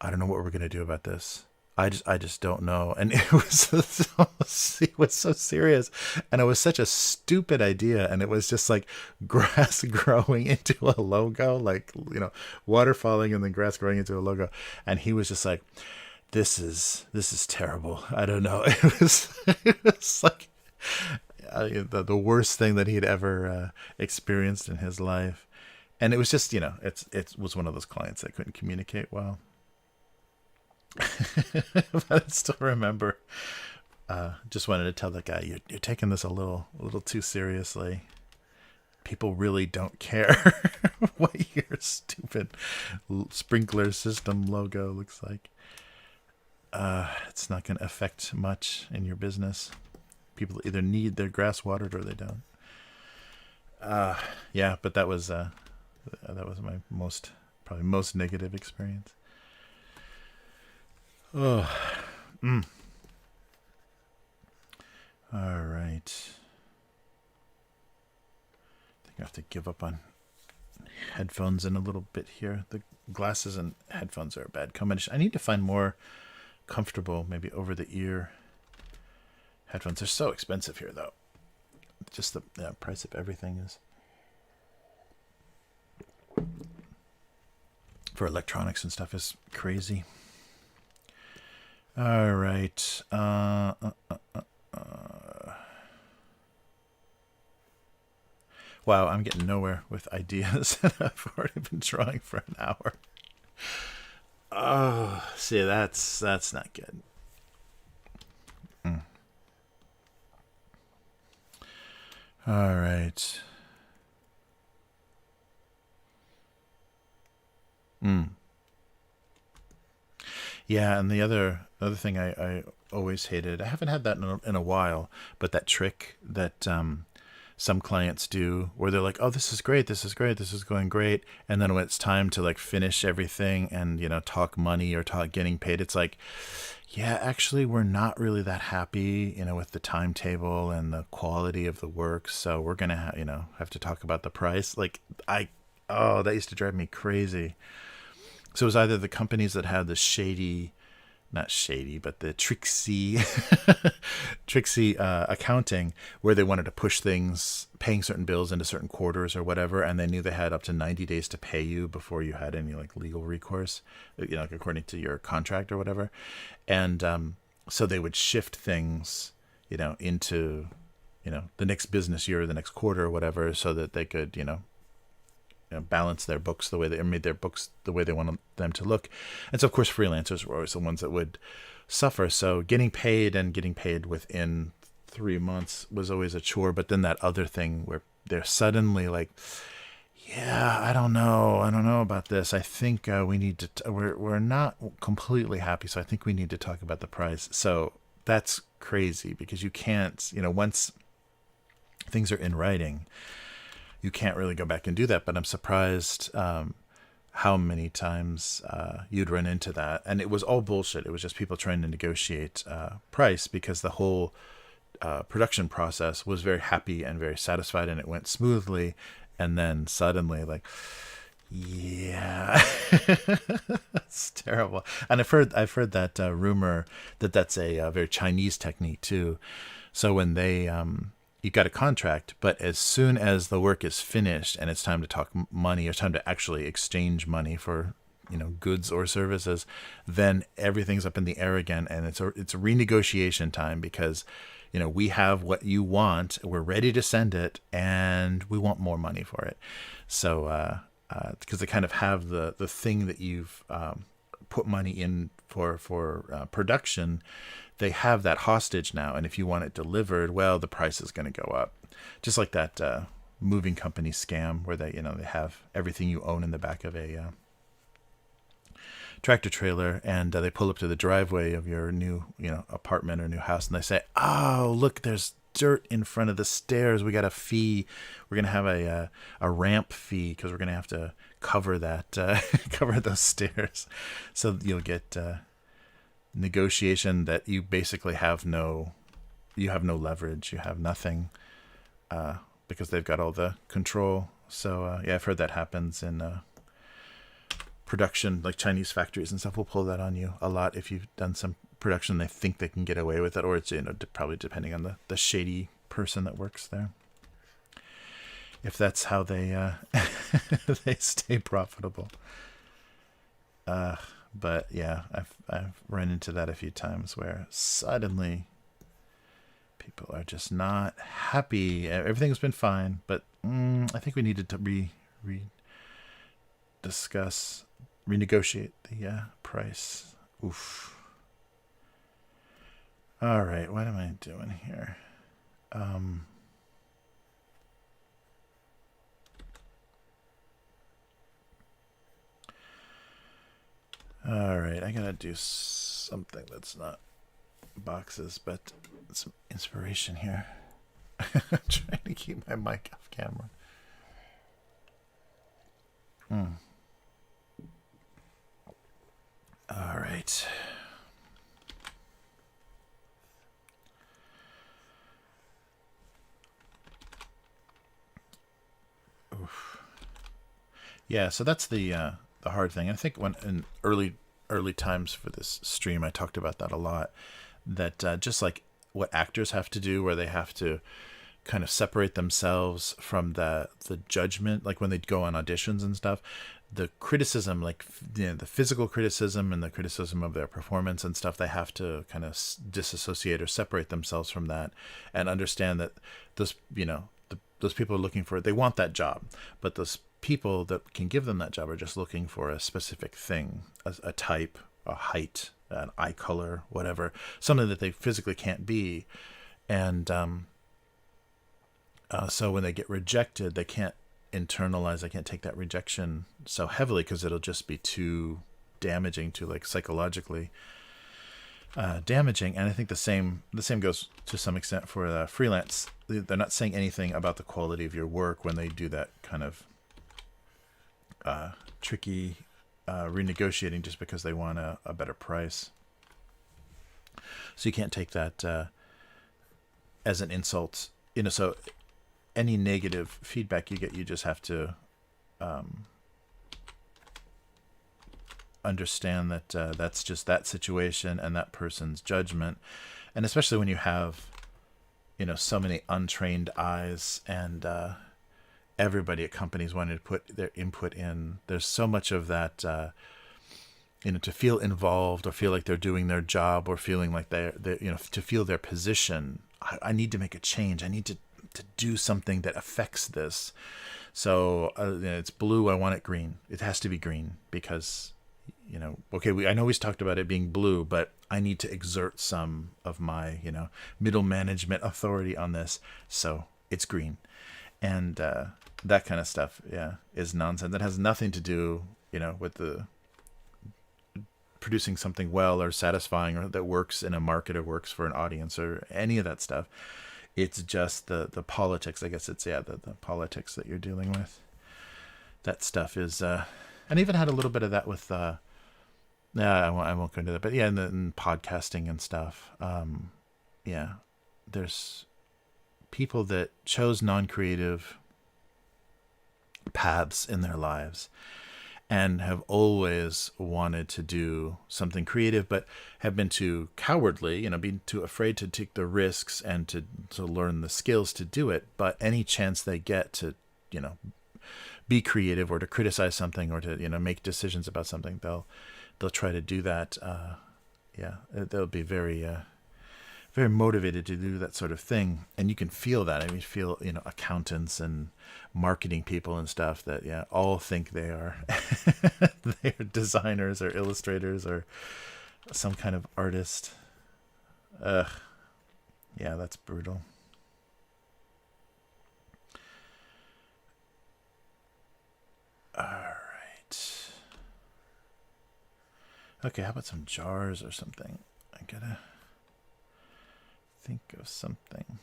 I don't know what we're gonna do about this. I just don't know. And it was so serious, and it was such a stupid idea, and it was just like grass growing into a logo, like water falling and then grass growing into a logo, and he was just like, this is terrible. I don't know. It was like the worst thing that he'd ever experienced in his life, and it was just it was one of those clients that couldn't communicate well. But I still remember. Just wanted to tell that guy, you're taking this a little too seriously. People really don't care what your stupid sprinkler system logo looks like. It's not going to affect much in your business. People either need their grass watered or they don't. Yeah, but that was my probably most negative experience. Oh, All right. I think I have to give up on headphones in a little bit here. The glasses and headphones are a bad combination. I need to find more comfortable, maybe over the ear headphones. They're so expensive here, though. Just the price of everything is, for electronics and stuff, is crazy. All right. Wow, I'm getting nowhere with ideas. I've already been drawing for an hour. Oh, see, that's not good. All right. Yeah, and the other thing I always hated, I haven't had that in a while, but that trick that some clients do, where they're like, oh, this is great, this is going great, and then when it's time to like finish everything and talk money or talk getting paid, it's like, yeah, actually we're not really that happy with the timetable and the quality of the work, so we're gonna have to talk about the price. Like that used to drive me crazy. So it was either the companies that had the not shady, but the tricksy accounting, where they wanted to push things, paying certain bills into certain quarters or whatever, and they knew they had up to 90 days to pay you before you had any like legal recourse, like according to your contract or whatever. And so they would shift things, into, the next business year or the next quarter or whatever, so that they could, balance their books the way they made their books the way they wanted them to look. And so of course freelancers were always the ones that would suffer. So getting paid within 3 months was always a chore. But then that other thing where they're suddenly like, yeah, I don't know about this. I think we need to, we're not completely happy. So I think we need to talk about the price. So that's crazy, because you can't, once things are in writing, you can't really go back and do that. But I'm surprised how many times you'd run into that. And it was all bullshit. It was just people trying to negotiate price, because the whole production process was very happy and very satisfied, and it went smoothly. And then suddenly, like, yeah, that's terrible. And I've heard that rumor that's a very Chinese technique too. So when they you got a contract, but as soon as the work is finished and it's time to talk money, or time to actually exchange money for goods or services, then everything's up in the air again, and it's renegotiation time because we have what you want, we're ready to send it, and we want more money for it. So because they kind of have the thing that you've put money in for production, they have that hostage now, and if you want it delivered, well, the price is going to go up, just like that moving company scam where they they have everything you own in the back of a tractor trailer, and they pull up to the driveway of your new apartment or new house, and they say, "Oh, look, there's dirt in front of the stairs. We got a fee. We're gonna have a ramp fee because we're gonna have to cover that cover those stairs." So you'll get negotiation that you basically have no leverage. You have nothing because they've got all the control. So I've heard that happens in production, like Chinese factories and stuff will pull that on you a lot if you've done some production. They think they can get away with it, or it's probably depending on the shady person that works there, if that's how they they stay profitable. But yeah, I've run into that a few times where suddenly people are just not happy. Everything's been fine, but I think we needed to renegotiate the price. Oof. All right, what am I doing here? All right, I gotta do something that's not boxes, but some inspiration here. I'm trying to keep my mic off camera. All right. Oof. Yeah, so that's the hard thing. I think when in early times for this stream, I talked about that a lot. That just like what actors have to do, where they have to kind of separate themselves from the judgment, like when they go on auditions and stuff, the criticism, like the physical criticism and the criticism of their performance and stuff, they have to kind of disassociate or separate themselves from that and understand that those those people are looking for it. They want that job, but those people that can give them that job are just looking for a specific thing, a type, a height, an eye color, whatever, something that they physically can't be. And so when they get rejected, they can't internalize, they can't take that rejection so heavily because it'll just be too damaging, to like psychologically damaging. And I think the same goes to some extent for freelance. They're not saying anything about the quality of your work when they do that kind of tricky renegotiating just because they want a better price. So you can't take that as an insult, so any negative feedback you get, you just have to understand that that's just that situation and that person's judgment. And especially when you have so many untrained eyes and everybody at companies wanting to put their input in, there's so much of that to feel involved or feel like they're doing their job or feeling like they're to feel their position. I need to make a change. I need to do something that affects this. So it's blue, I want it green. It has to be green because I know we talked about it being blue, but I need to exert some of my middle management authority on this, so it's green. And that kind of stuff is nonsense. It has nothing to do with the producing something well or satisfying or that works in a market or works for an audience or any of that stuff. It's just the politics. I guess it's the politics that you're dealing with. That stuff is and I even had a little bit of that with I won't go into that, but in podcasting and stuff. There's people that chose non-creative paths in their lives and have always wanted to do something creative, but have been too cowardly, been too afraid to take the risks and to learn the skills to do it. But any chance they get to, be creative or to criticize something or to make decisions about something, they'll try to do that. Yeah, they'll be very very motivated to do that sort of thing, and you can feel that. I mean, you feel accountants and marketing people and stuff that all think they are they're designers or illustrators or some kind of artist. Ugh. Yeah, that's brutal. All right. Okay, how about some jars or something? I gotta think of something.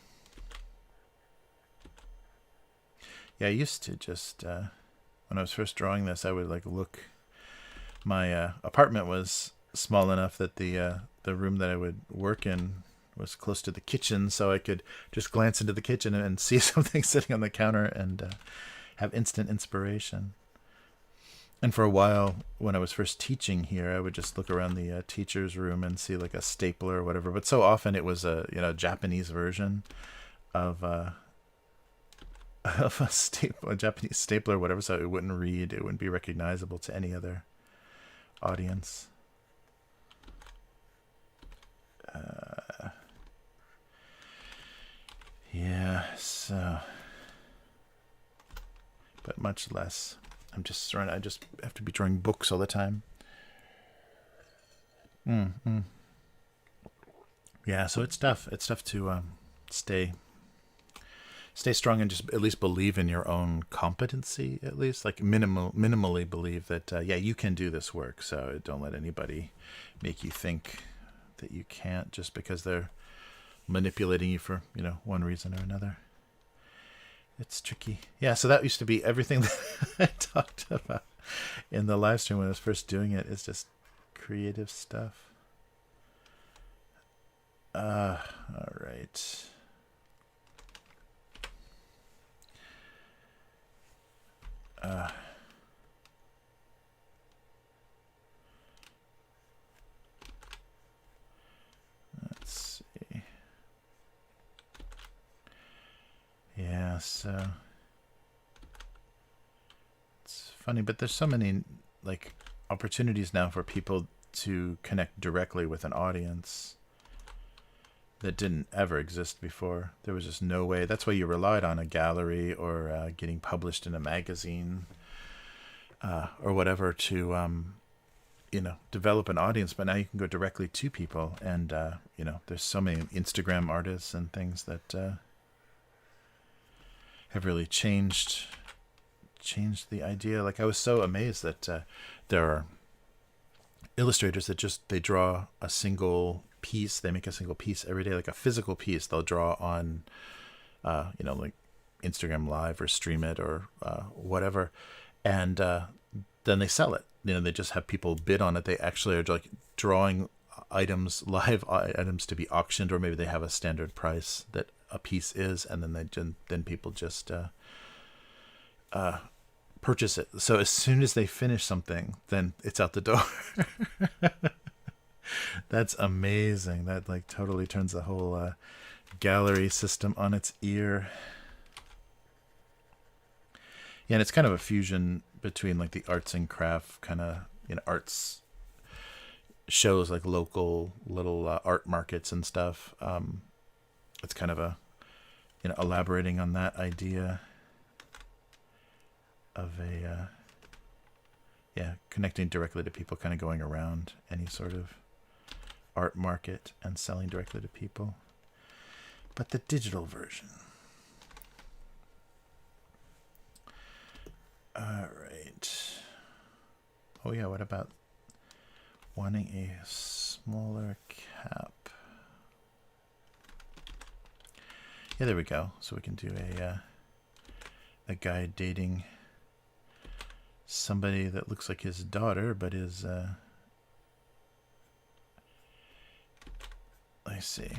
Yeah, I used to just when I was first drawing this, I would look. My apartment was small enough that the room that I would work in was close to the kitchen, so I could just glance into the kitchen and see something sitting on the counter and have instant inspiration. And for a while, when I was first teaching here, I would just look around the teacher's room and see a stapler or whatever. But so often it was a Japanese version of of a Japanese stapler or whatever, so it wouldn't read, it wouldn't be recognizable to any other audience. Yeah, so, but much less. I just have to be drawing books all the time. Yeah, so it's tough. It's tough to stay strong and just at least believe in your own competency, at least minimally believe that you can do this work. So don't let anybody make you think that you can't just because they're manipulating you for one reason or another. It's tricky. Yeah, so that used to be everything that I talked about in the live stream when I was first doing it. Is just creative stuff. All right. Let's see. Yeah, so it's funny, but there's so many opportunities now for people to connect directly with an audience that didn't ever exist before. There was just no way. That's why you relied on a gallery or getting published in a magazine or whatever to develop an audience. But now you can go directly to people, and there's so many Instagram artists and things that have really changed the idea. I was so amazed that there are illustrators that they draw a single piece. They make a single piece every day, a physical piece. They'll draw on, Instagram Live or stream it or whatever, and then they sell it. They just have people bid on it. They actually are drawing live items to be auctioned, or maybe they have a standard price that a piece is, and then people just purchase it. So as soon as they finish something, then it's out the door. That's amazing. That totally turns the whole gallery system on its ear. Yeah, and it's kind of a fusion between the arts and craft kind of arts shows, local little art markets and stuff. It's kind of a elaborating on that idea of a connecting directly to people, kind of going around any sort of art market and selling directly to people. But the digital version. All right. Oh yeah, what about wanting a smaller cap? Yeah, there we go. So we can do a guy dating somebody that looks like his daughter, but is let's see,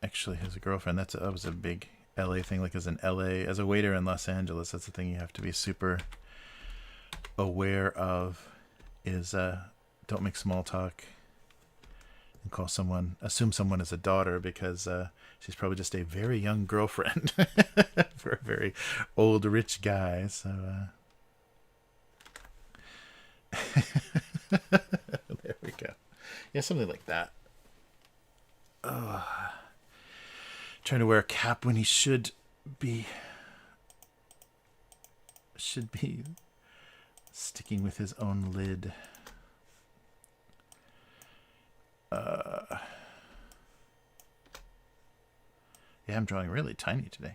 actually has a girlfriend. That was a big LA thing. As a waiter in Los Angeles, that's the thing you have to be super aware of, is don't make small talk and assume someone is a daughter, because she's probably just a very young girlfriend for a very old rich guy. So There we go. Yeah, something like that. Trying to wear a cap when he be should be sticking with his own lid. Yeah, I'm drawing really tiny today.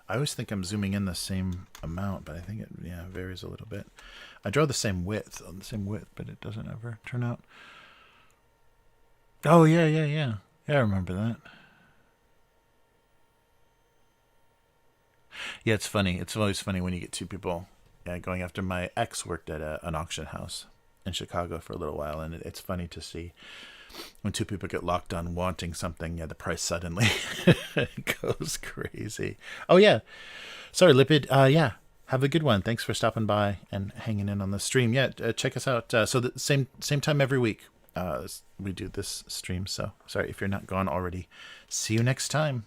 I always think I'm zooming in the same amount, but I think it varies a little bit. I draw the same width, but it doesn't ever turn out. Oh yeah. Yeah, I remember that. Yeah, it's funny. It's always funny when you get two people going after. My ex worked at an auction house in Chicago for a little while, and it's funny to see when two people get locked on wanting something, the price suddenly goes crazy. Oh yeah, sorry, Lipid. Yeah, have a good one. Thanks for stopping by and hanging in on the stream. Yeah, check us out. So the same time every week, we do this stream. So sorry if you're not gone already. See you next time.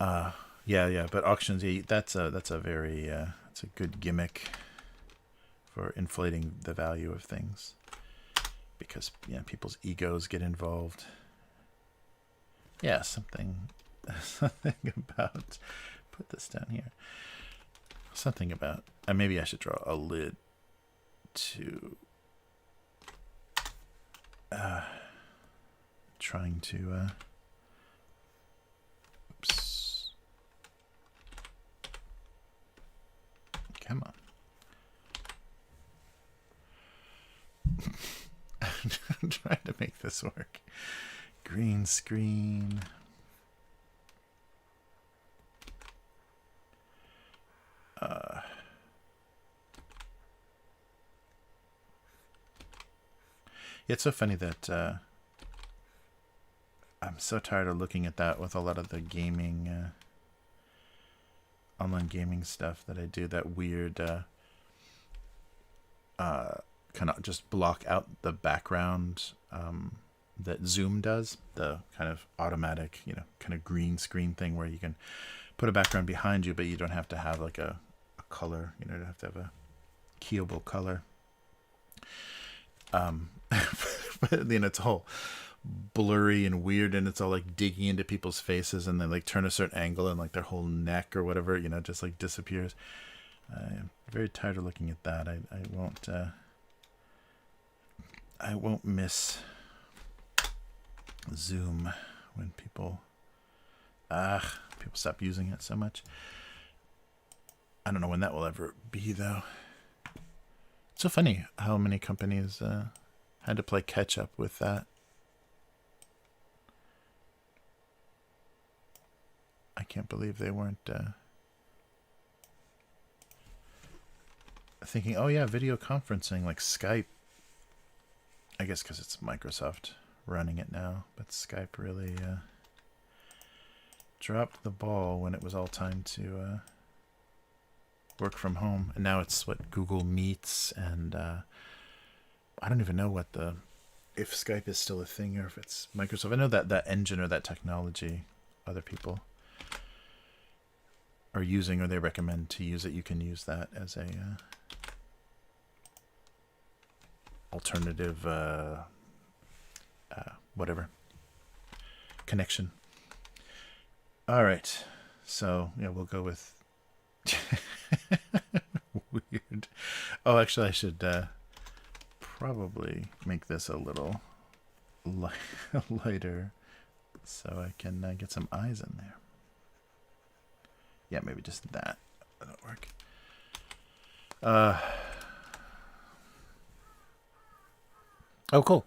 Yeah. But auctions, that's a very it's a good gimmick for inflating the value of things. Because people's egos get involved. Yeah, something about. Put this down here. Something about. Maybe I should draw a lid to. Trying to. Oops. Come on. I'm trying to make this work. Green screen. It's so funny that I'm so tired of looking at that with a lot of the gaming, online gaming stuff that I do. That weird kind of just block out the background that Zoom does, the kind of automatic, kind of green screen thing where you can put a background behind you, but you don't have to have like a color, you don't have to have a keyable color. But it's all blurry and weird, and it's all like digging into people's faces, and then like turn a certain angle and like their whole neck or whatever, just like disappears. I'm very tired of looking at that. I won't miss Zoom when people stop using it so much. I don't know when that will ever be, though. It's so funny how many companies had to play catch up with that. I can't believe they weren't thinking, oh yeah, video conferencing like Skype. I guess because it's Microsoft running it now, but Skype really dropped the ball when it was all time to work from home. And now it's what Google Meets, and I don't even know if Skype is still a thing or if it's Microsoft. I know that engine or that technology other people are using, or they recommend to use it. You can use that as a alternative whatever connection. All right, so we'll go with weird. Oh, actually I should probably make this a little lighter so I can get some eyes in there. Yeah, maybe just that. That'll work. Oh, cool.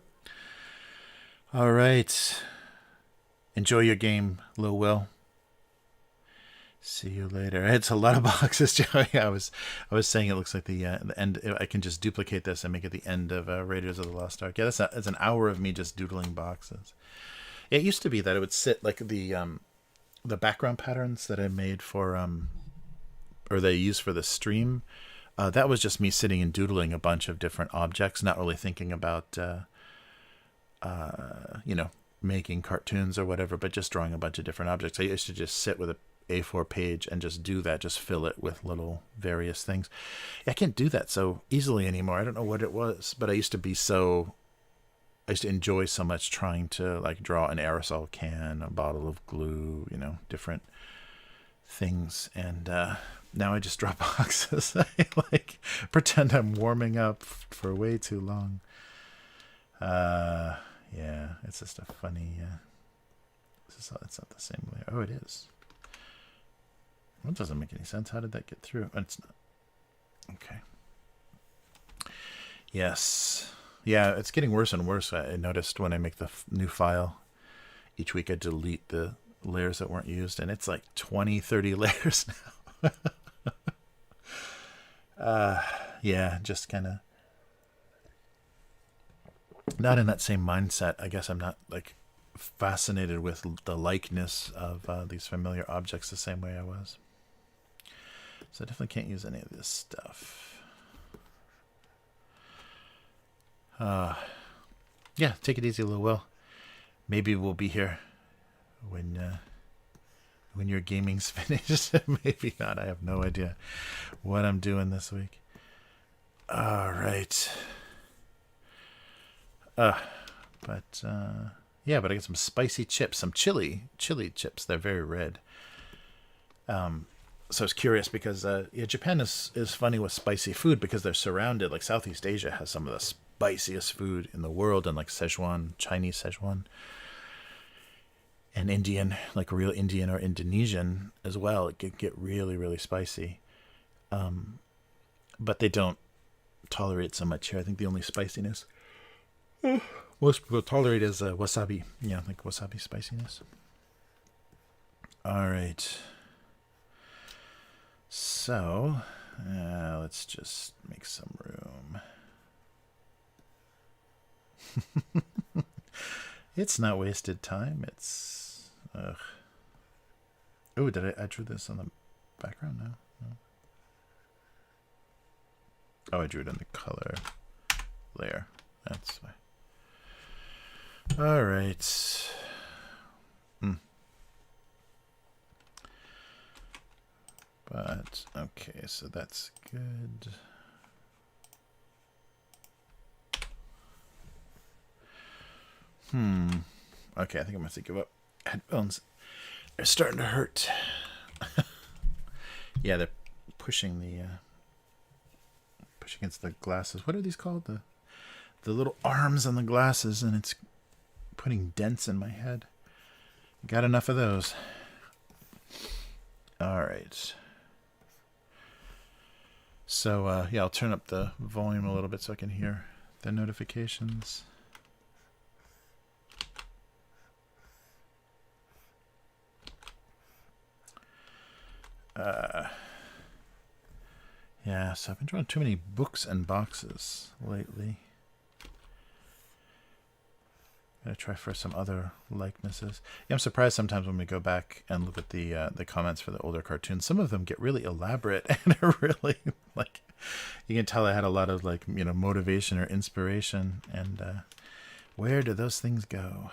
All right. Enjoy your game, Lil Will. See you later. It's a lot of boxes, Joey. I was saying it looks like the end. I can just duplicate this and make it the end of Raiders of the Lost Ark. Yeah, that's an hour of me just doodling boxes. It used to be that it would sit like the background patterns that I made for or they use for the stream. That was just me sitting and doodling a bunch of different objects, not really thinking about making cartoons or whatever, but just drawing a bunch of different objects. I used to just sit with A4 page and just do that, just fill it with little various things. I can't do that so easily anymore. I don't know what it was, but I used to enjoy so much trying to like draw an aerosol can, a bottle of glue, different things. And now I just draw boxes. I like pretend I'm warming up for way too long. Yeah, it's just a funny. It's not the same layer. Oh, it is. That doesn't make any sense. How did that get through? Oh, it's not. Okay. Yes. Yeah, it's getting worse and worse. I noticed when I make the new file, each week I delete the layers that weren't used, and it's like 20, 30 layers now. Yeah, just kind of not in that same mindset. I guess I'm not like fascinated with the likeness of these familiar objects the same way I was. So I definitely can't use any of this stuff. Yeah, take it easy, little Will. Maybe we'll be here when your gaming's finished. Maybe not. I have no idea what I'm doing this week. All right. Yeah, but I get some spicy chips, some chili chips. They're very red. So I was curious because Japan is funny with spicy food because they're surrounded. Like Southeast Asia has some of the spiciest food in the world, and like Szechuan, Chinese Szechuan, and Indian, like real Indian or Indonesian as well. It can get really, really spicy. But they don't tolerate so much here. I think the only spiciness most people tolerate is wasabi. Yeah, like wasabi spiciness. All right. So, let's just make some room. It's not wasted time. It's... Oh, did I drew this on the background? No. Oh, I drew it on the color layer. That's why. All right. But, okay, so that's good. Okay, I think I'm going to give up. Headphones are starting to hurt. Yeah, they're pushing push against the glasses. What are these called? The little arms on the glasses, and it's putting dents in my head. Got enough of those. All right. So, yeah, I'll turn up the volume a little bit so I can hear the notifications. Yeah, so I've been drawing too many books and boxes lately. Gotta try for some other likenesses. Yeah, I'm surprised sometimes when we go back and look at the comments for the older cartoons. Some of them get really elaborate and are really like, you can tell I had a lot of like motivation or inspiration. And where do those things go?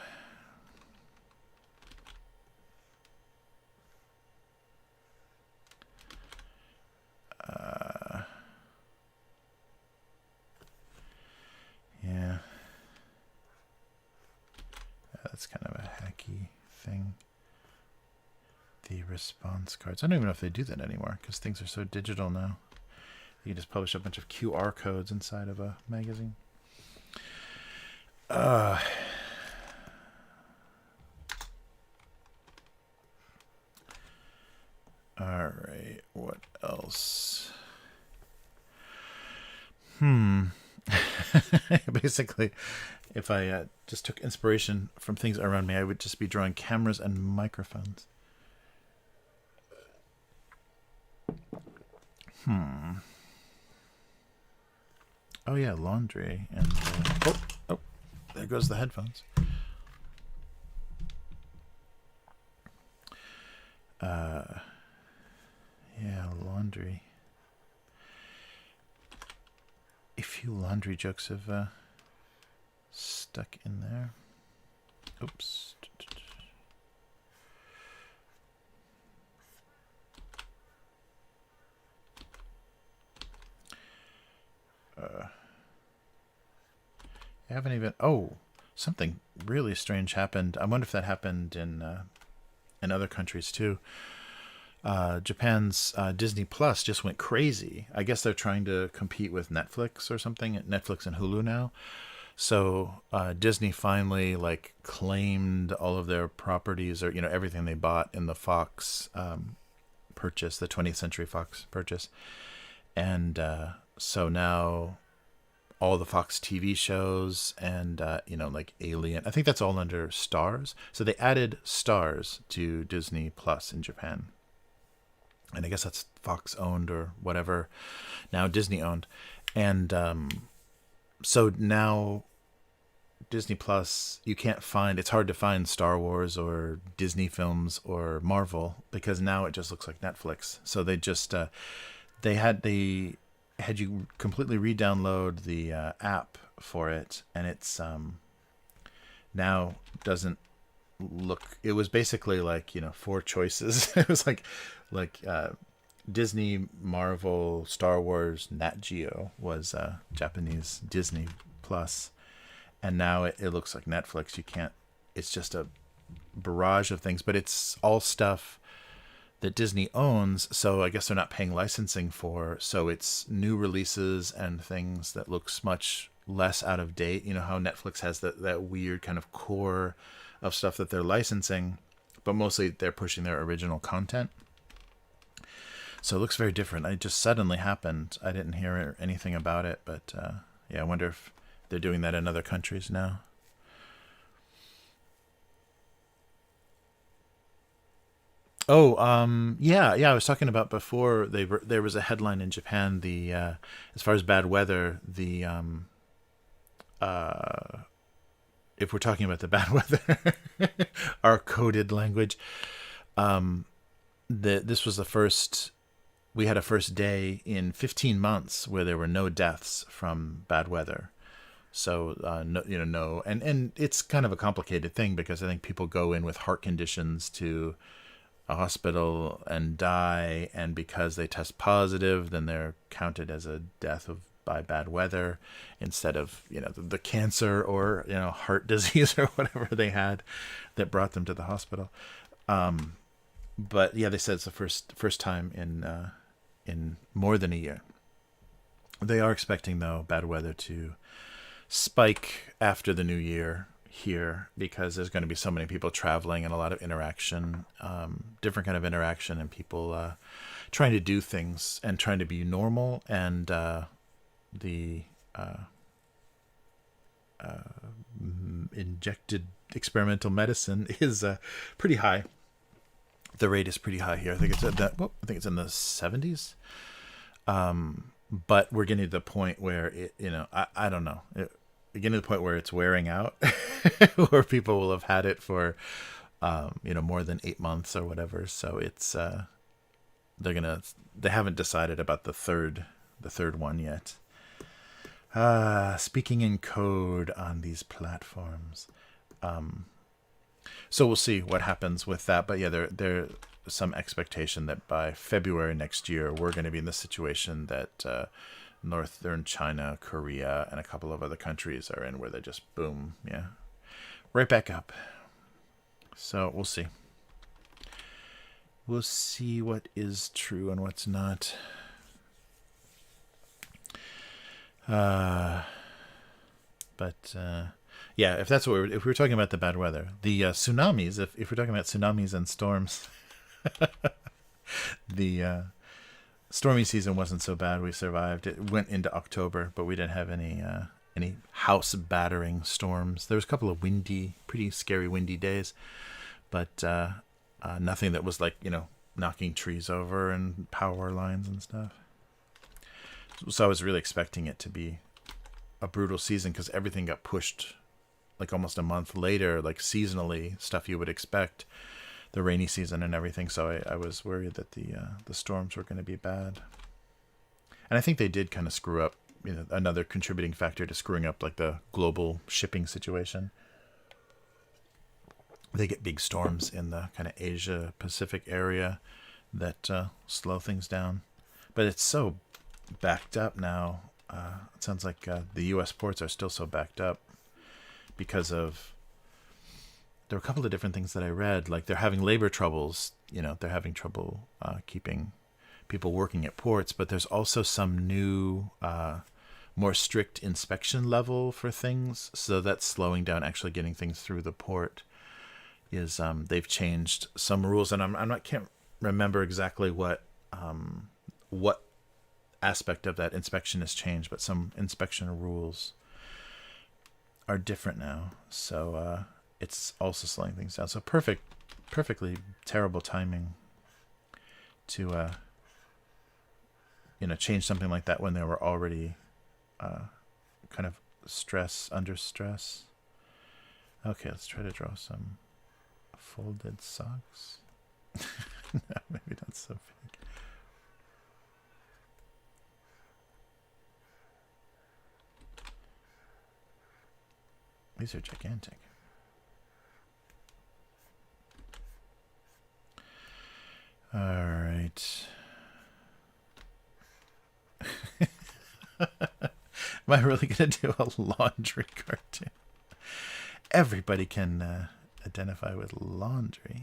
Yeah. That's kind of a hacky thing. The response cards. I don't even know if they do that anymore because things are so digital now. You can just publish a bunch of QR codes inside of a magazine. All right. What else? Basically, if I just took inspiration from things around me, I would just be drawing cameras and microphones. Oh yeah, laundry and oh, there goes the headphones. Yeah, laundry. A few laundry jokes have stuck in there. Oops. they haven't even. Oh, something really strange happened. I wonder if that happened in other countries too. Japan's Disney Plus just went crazy. I guess they're trying to compete with Netflix or something. Netflix and Hulu now. So Disney finally like claimed all of their properties, or everything they bought in the Fox purchase, the 20th Century Fox purchase, and so now all the Fox TV shows and like Alien. I think that's all under Stars. So they added Stars to Disney Plus in Japan. And I guess that's Fox owned or whatever, now Disney owned. And so now Disney Plus, you can't find, it's hard to find Star Wars or Disney films or Marvel, because now it just looks like Netflix. So they just, they had you completely re-download the app for it, and it's now doesn't look. It was basically like 4 choices. It was like Disney, Marvel, Star Wars, Nat Geo was Japanese Disney Plus, and now it looks like Netflix. You can't. It's just a barrage of things, but it's all stuff that Disney owns, so I guess they're not paying licensing for. So it's new releases and things that looks much less out of date. You know how Netflix has that weird kind of core of stuff that they're licensing, but mostly they're pushing their original content. So it looks very different. It just suddenly happened. I didn't hear anything about it, but yeah, I wonder if they're doing that in other countries now. Oh, yeah. I was talking about before. There was a headline in Japan. The as far as bad weather, the if we're talking about the bad weather, our coded language, this was the first. We had a first day in 15 months where there were no deaths from bad weather. So no, and it's kind of a complicated thing, because I think people go in with heart conditions to a hospital and die, and because they test positive, then they're counted as a death by bad weather, instead of the cancer or heart disease or whatever they had that brought them to the hospital. But yeah, they said it's the first time in more than a year. They are expecting, though, bad weather to spike after the new year here, because there's going to be so many people traveling and a lot of interaction, different kind of interaction, and people trying to do things and trying to be normal, and the injected experimental medicine is pretty high. The rate is pretty high here. I think it's at that. Well, I think it's in the 70s. But we're getting to the point where I don't know. We're getting to the point where it's wearing out, where people will have had it for more than 8 months or whatever. So it's they haven't decided about the third one yet. Speaking in code on these platforms. So we'll see what happens with that. But yeah, there's some expectation that by February next year, we're going to be in the situation that Northern China, Korea, and a couple of other countries are in, where they just boom, yeah, right back up. So we'll see. We'll see what is true and what's not. Yeah, if that's what if we're talking about the bad weather, the tsunamis, if we're talking about tsunamis and storms, the stormy season wasn't so bad. We survived. It went into October, but we didn't have any house battering storms. There was a couple of pretty scary windy days, but nothing that was like knocking trees over and power lines and stuff. So I was really expecting it to be a brutal season, because everything got pushed like almost a month later, like seasonally stuff you would expect, the rainy season and everything. So I was worried that the storms were going to be bad. And I think they did kind of screw up, another contributing factor to screwing up like the global shipping situation. They get big storms in the kind of Asia Pacific area that slow things down. But it's so backed up now. It sounds like the U.S. ports are still so backed up. because of, there were a couple of different things that I read, like they're having labor troubles, they're having trouble keeping people working at ports, but there's also some new, more strict inspection level for things, so that's slowing down actually getting things through the port. Is they've changed some rules, and can't remember exactly what aspect of that inspection has changed, but some inspection rules are different now, so it's also slowing things down. So perfectly terrible timing to change something like that when they were already kind of under stress. Okay, let's try to draw some folded socks. No, maybe not so big. These are gigantic. All right. Am I really going to do a laundry cartoon? Everybody can identify with laundry.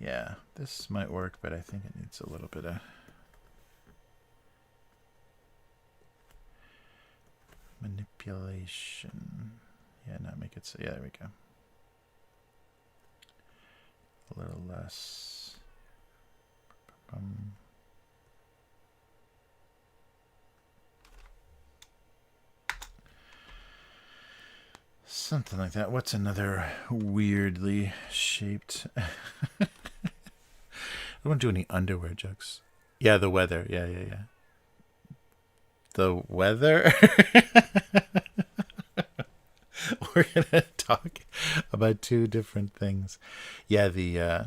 Yeah, this might work, but I think it needs a little bit of manipulation. Yeah, not make it so. Yeah, there we go. A little less. Something like that. What's another weirdly shaped? I don't want to do any underwear jokes. Yeah, the weather. Yeah. The weather? We're going to talk about two different things. Yeah, the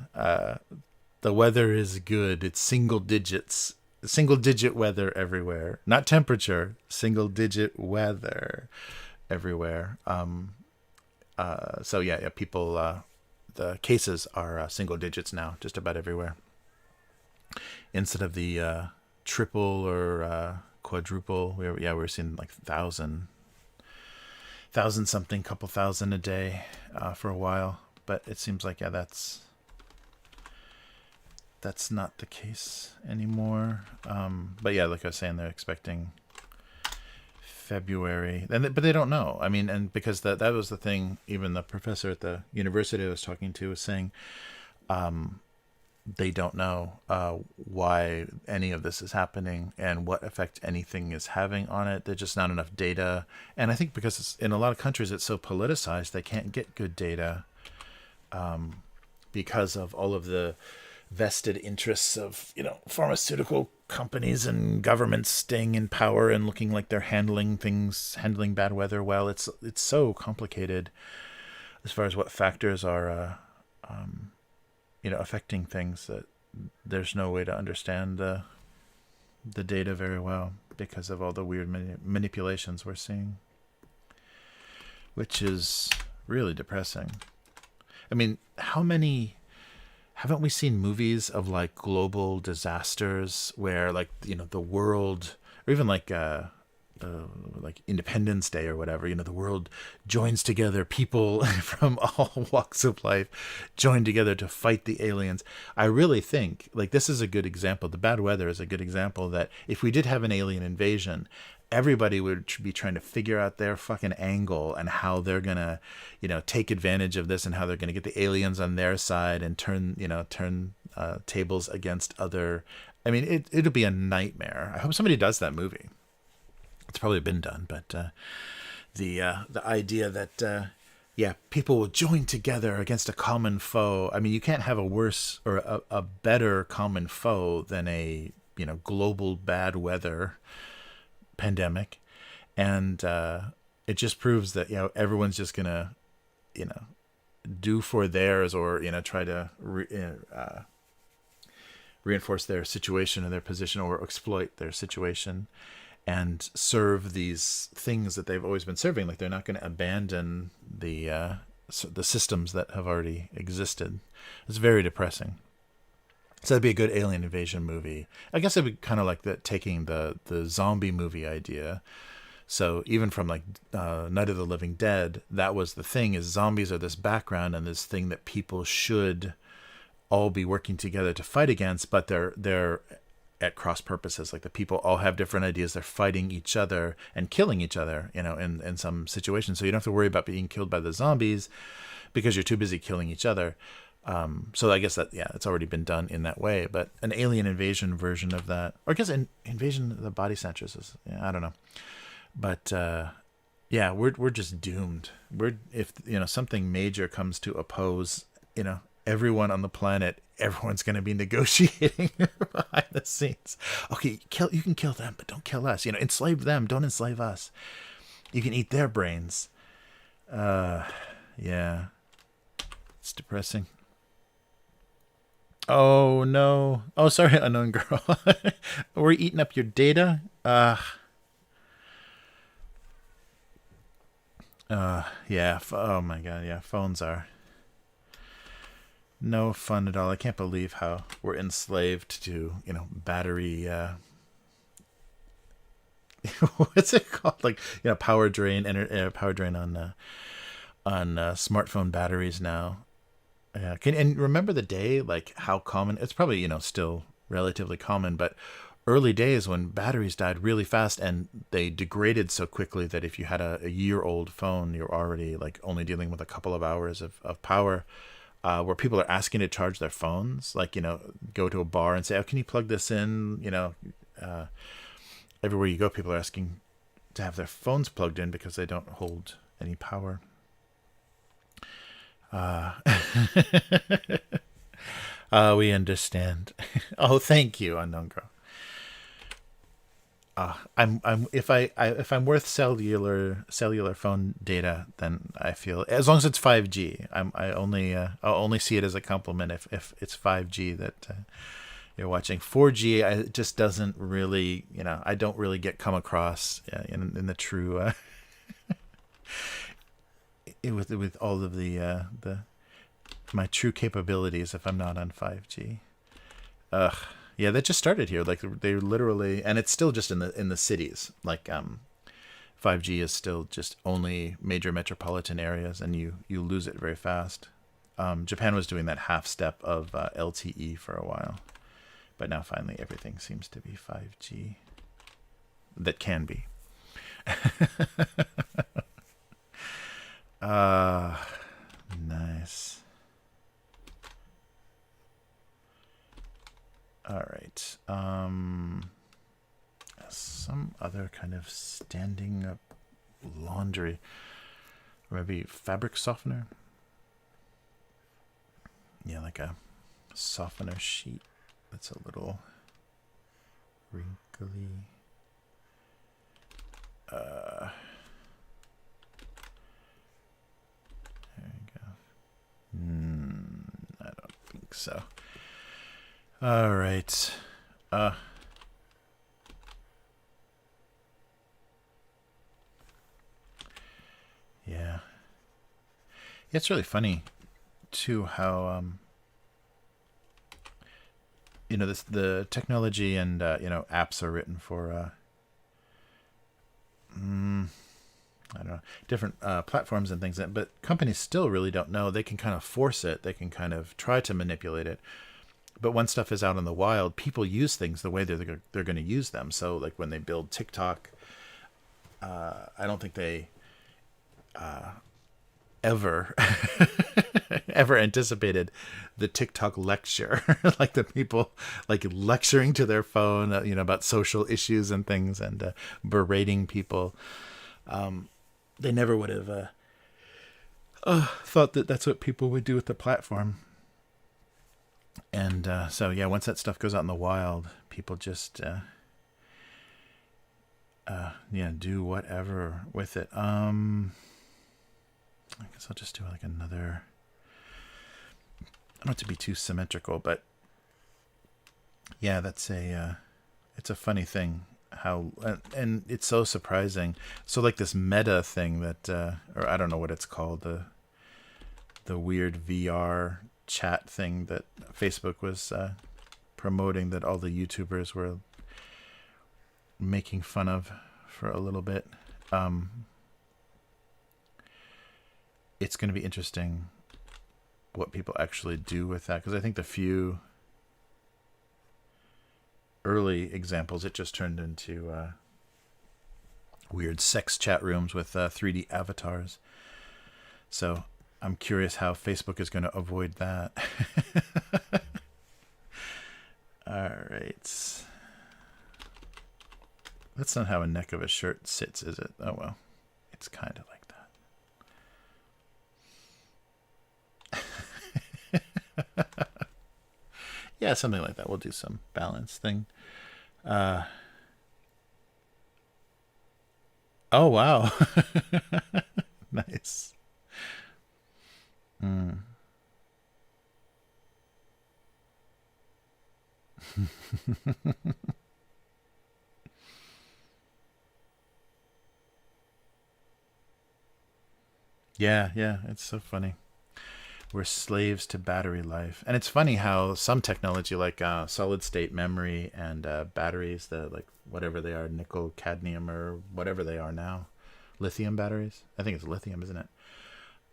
weather is good. It's single digits. Single digit weather everywhere. Not temperature. Single digit weather everywhere. So yeah, people, the cases are single digits now, just about everywhere. Instead of the triple or quadruple, we're seeing like thousand something, couple thousand a day for a while. But it seems like that's not the case anymore. But yeah, like I was saying, they're expecting February, but they don't know. I mean, and because that was the thing, even the professor at the university I was talking to was saying they don't know why any of this is happening and what effect anything is having on it. There's just not enough data. And I think because in a lot of countries it's so politicized, they can't get good data because of all of the vested interests of pharmaceutical companies and governments staying in power and looking like they're handling bad weather well. It's so complicated as far as what factors are affecting things that there's no way to understand the data very well because of all the weird manipulations we're seeing, which is really depressing. I mean, haven't we seen movies of like global disasters where like the world, or even like Independence Day or whatever, the world joins together, people from all walks of life join together to fight the aliens. I really think like this is a good example. The bad weather is a good example that if we did have an alien invasion, everybody would be trying to figure out their fucking angle and how they're gonna, take advantage of this and how they're gonna get the aliens on their side and turn tables against other. I mean, it'll be a nightmare. I hope somebody does that movie. It's probably been done, but the idea that people will join together against a common foe. I mean, you can't have a worse or a better common foe than a global bad weather pandemic, and it just proves that everyone's just gonna do for theirs or try to reinforce their situation or their position or exploit their situation and serve these things that they've always been serving. Like they're not going to abandon the the systems that have already existed. It's very depressing. So that'd be a good alien invasion movie. I guess it'd be kind of like taking the zombie movie idea. So even from like Night of the Living Dead, that was the thing, is zombies are this background and this thing that people should all be working together to fight against, but they're at cross purposes. Like the people all have different ideas. They're fighting each other and killing each other, in some situations. So you don't have to worry about being killed by the zombies because you're too busy killing each other. So I guess that, it's already been done in that way. But an alien invasion version of that, or I guess invasion of the body snatchers is, I don't know. But we're just doomed. If something major comes to oppose, everyone on the planet, everyone's going to be negotiating behind the scenes. Okay, you can kill them, but don't kill us. Enslave them, don't enslave us. You can eat their brains. Yeah, it's depressing. Oh no! Oh, sorry, unknown girl. We're eating up your data. Yeah. Oh my god. Yeah, phones are no fun at all. I can't believe how we're enslaved to, battery. What's it called? Like, power drain, power drain on smartphone batteries now. Yeah. And remember the day, like how common? It's probably still relatively common, but early days when batteries died really fast and they degraded so quickly that if you had a year-old phone, you're already like only dealing with a couple of hours of power. Where people are asking to charge their phones, like, go to a bar and say, oh, can you plug this in? Everywhere you go, people are asking to have their phones plugged in because they don't hold any power. We understand. Oh, thank you, unknown girl. If I'm worth cellular phone data, then I feel, as long as it's 5G, I'll only see it as a compliment if it's 5G that you're watching. 4G, it just doesn't really, I don't really come across in the true with all of the my true capabilities if I'm not on 5G. Ugh. Yeah, that just started here. Like they literally, and it's still just in the cities. Like 5G is still just only major metropolitan areas, and you lose it very fast. Japan was doing that half step of LTE for a while, but now finally everything seems to be 5G. That can be. Nice. All right. Some other kind of standing up laundry, or maybe fabric softener. Yeah, like a softener sheet that's a little wrinkly. There you go. I don't think so. All right. Yeah. It's really funny too how the technology and apps are written for I don't know, different platforms and things, but companies still really don't know. They can kind of force it. They can kind of try to manipulate it. But when stuff is out in the wild, people use things the way they're going to use them. So like when they build TikTok, I don't think they ever ever anticipated the TikTok lecture, like the people like lecturing to their phone, about social issues and things, and berating people. They never would have thought that that's what people would do with the platform. And so, yeah, once that stuff goes out in the wild, people just, do whatever with it. I guess I'll just do like another, I don't want it to be too symmetrical, but yeah, that's it's a funny thing how, and it's so surprising. So like this meta thing that, or I don't know what it's called, the weird VR chat thing that Facebook was promoting, that all the YouTubers were making fun of for a little bit. It's going to be interesting what people actually do with that, because I think the few early examples, it just turned into weird sex chat rooms with 3D avatars. So I'm curious how Facebook is going to avoid that. All right. That's not how a neck of a shirt sits, is it? Oh, well, it's kind of like that. Yeah, something like that. We'll do some balance thing. Oh, wow. Nice. Yeah, it's so funny. We're slaves to battery life. And it's funny how some technology like solid state memory and batteries, the like whatever they are, nickel, cadmium, or whatever they are now, lithium batteries. I think it's lithium, isn't it?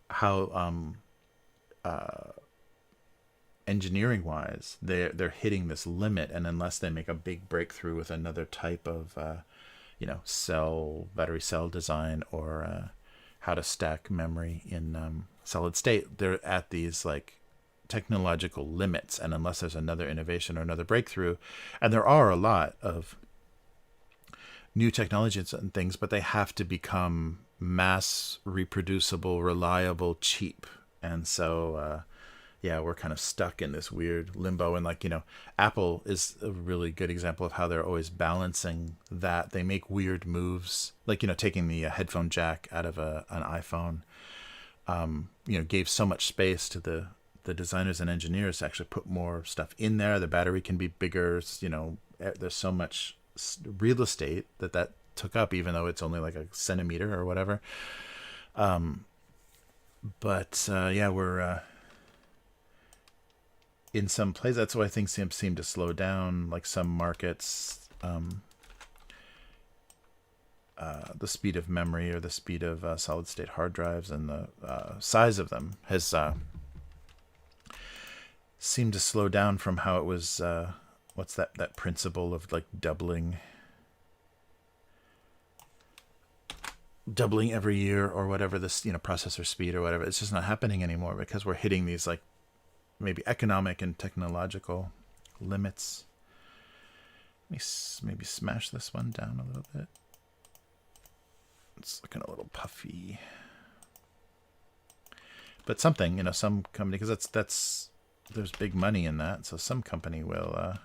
How engineering wise, they're hitting this limit, and unless they make a big breakthrough with another type of battery cell design, or how to stack memory in solid state, they're at these like technological limits, and unless there's another innovation or another breakthrough, and there are a lot of new technologies and things, but they have to become mass reproducible, reliable, cheap. And so we're kind of stuck in this weird limbo. And like, Apple is a really good example of how they're always balancing that. They make weird moves, like, taking the headphone jack out of an iPhone, gave so much space to the designers and engineers to actually put more stuff in there. The battery can be bigger. There's so much real estate that took up, even though it's only like a centimeter or whatever. We're in some places. That's why things seem to slow down. Like some markets, the speed of memory or the speed of solid state hard drives and the size of them has seemed to slow down from how it was. What's that principle of like doubling every year or whatever, this processor speed or whatever. It's just not happening anymore because we're hitting these like maybe economic and technological limits. Let me maybe smash this one down a little bit. It's looking a little puffy, but something, some company, because that's there's big money in that, so some company will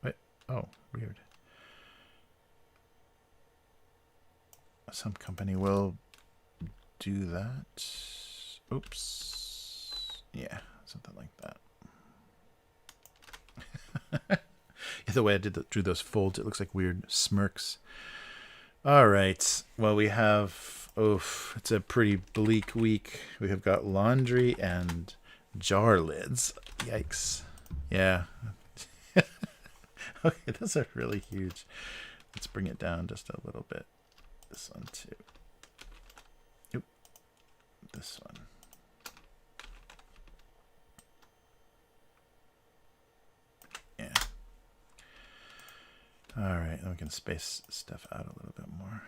wait, oh, weird. Some company will do that. Oops. Yeah, something like that. The way I drew those folds, it looks like weird smirks. All right. Well, we have, it's a pretty bleak week. We have got laundry and jar lids. Yikes. Yeah. Okay, those are really huge. Let's bring it down just a little bit. This one too. Oop. This one. Yeah. All right, then we can space stuff out a little bit more.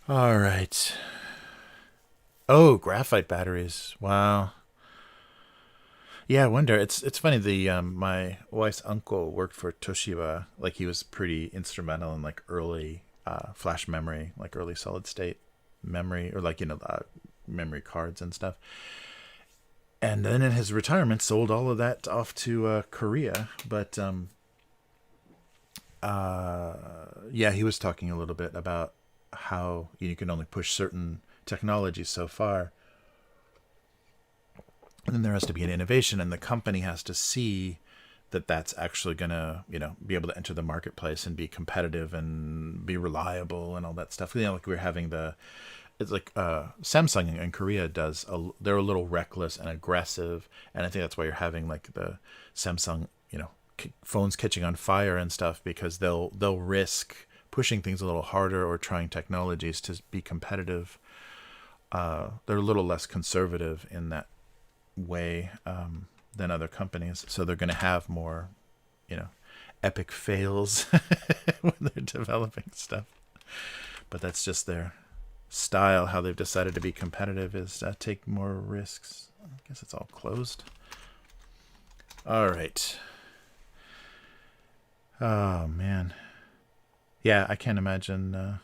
All right. Oh, graphite batteries. Wow. Yeah, I wonder. It's funny. The my wife's uncle worked for Toshiba. Like he was pretty instrumental in like early flash memory, like early solid state memory, or like memory cards and stuff. And then in his retirement, sold all of that off to Korea. But he was talking a little bit about how you can only push certain technology so far, and then there has to be an innovation, and the company has to see that's actually going to, be able to enter the marketplace and be competitive and be reliable and all that stuff. Like we're having it's like Samsung in Korea they're a little reckless and aggressive. And I think that's why you're having like the Samsung, phones catching on fire and stuff, because they'll risk pushing things a little harder or trying technologies to be competitive. They're a little less conservative in that way than other companies, so they're going to have more, epic fails when they're developing stuff. But that's just their style. How they've decided to be competitive is take more risks. I guess it's all closed. All right. Oh man, yeah, I can't imagine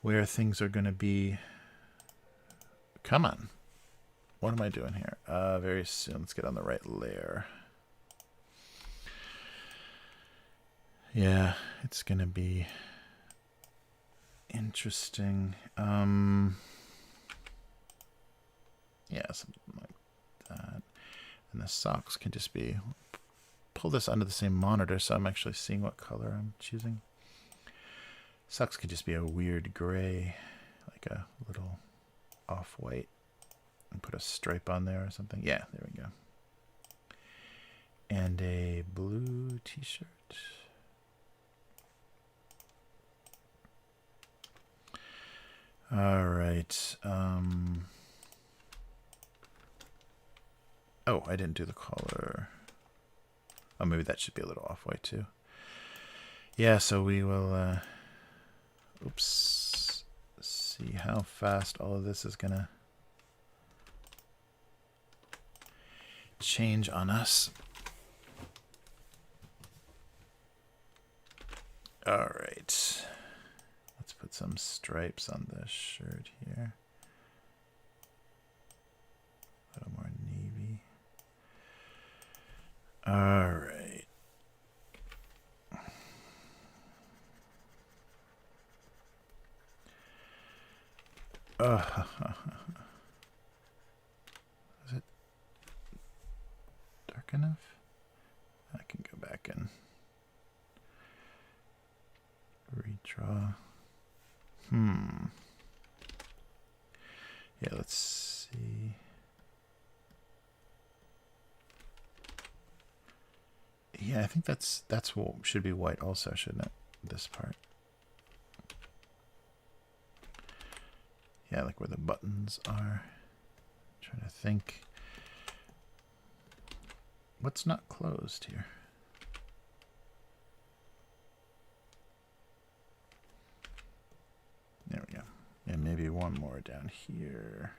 where things are going to be. Come on. What am I doing here? Very soon. Let's get on the right layer. Yeah, it's going to be interesting. Yeah, something like that. And the socks can just be... Pull this under the same monitor so I'm actually seeing what color I'm choosing. Socks could just be a weird gray, like a little off-white. And put a stripe on there or something. Yeah, there we go. And a blue t-shirt. All right. Oh, I didn't do the collar. Oh, maybe that should be a little off-white too. Yeah, so we will see how fast all of this is gonna change on us. All right. Let's put some stripes on the shirt here. A little more navy. All right. Is it dark enough? I can go back and redraw. Yeah, let's see. Yeah, I think that's what should be white also, shouldn't it? This part. Yeah, like where the buttons are. I'm trying to think. What's not closed here? There we go. And maybe one more down here.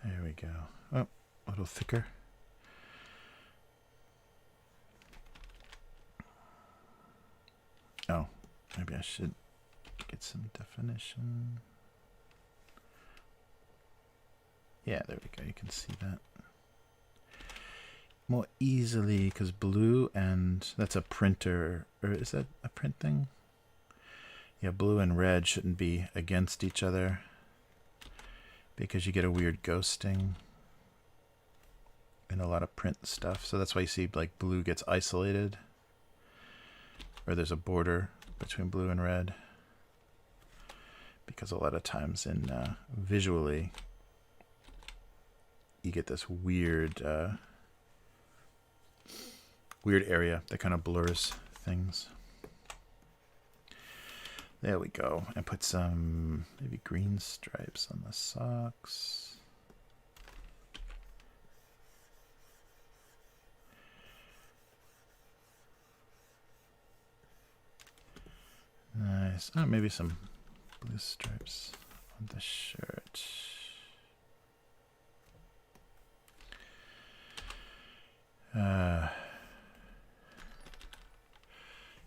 There we go. Oh, a little thicker. Oh, maybe I should get some definition. Yeah, there we go. You can see that more easily because blue and that's a printer, or is that a print thing? Yeah, blue and red shouldn't be against each other because you get a weird ghosting in a lot of print stuff. So that's why you see like blue gets isolated, or there's a border between blue and red, because a lot of times in visually you get this weird weird area that kind of blurs things. There we go. And put some maybe green stripes on the socks. Nice. Oh, maybe some blue stripes on the shirt.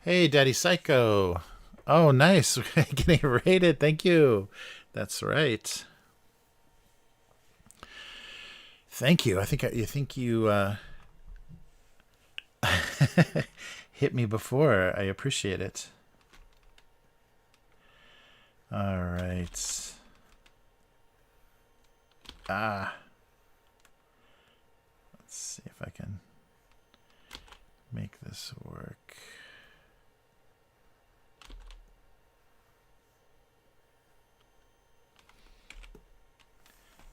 Hey, Daddy Psycho. Oh, nice. Getting rated. Thank you. That's right. Thank you. I think you hit me before. I appreciate it. All right. see if I can make this work.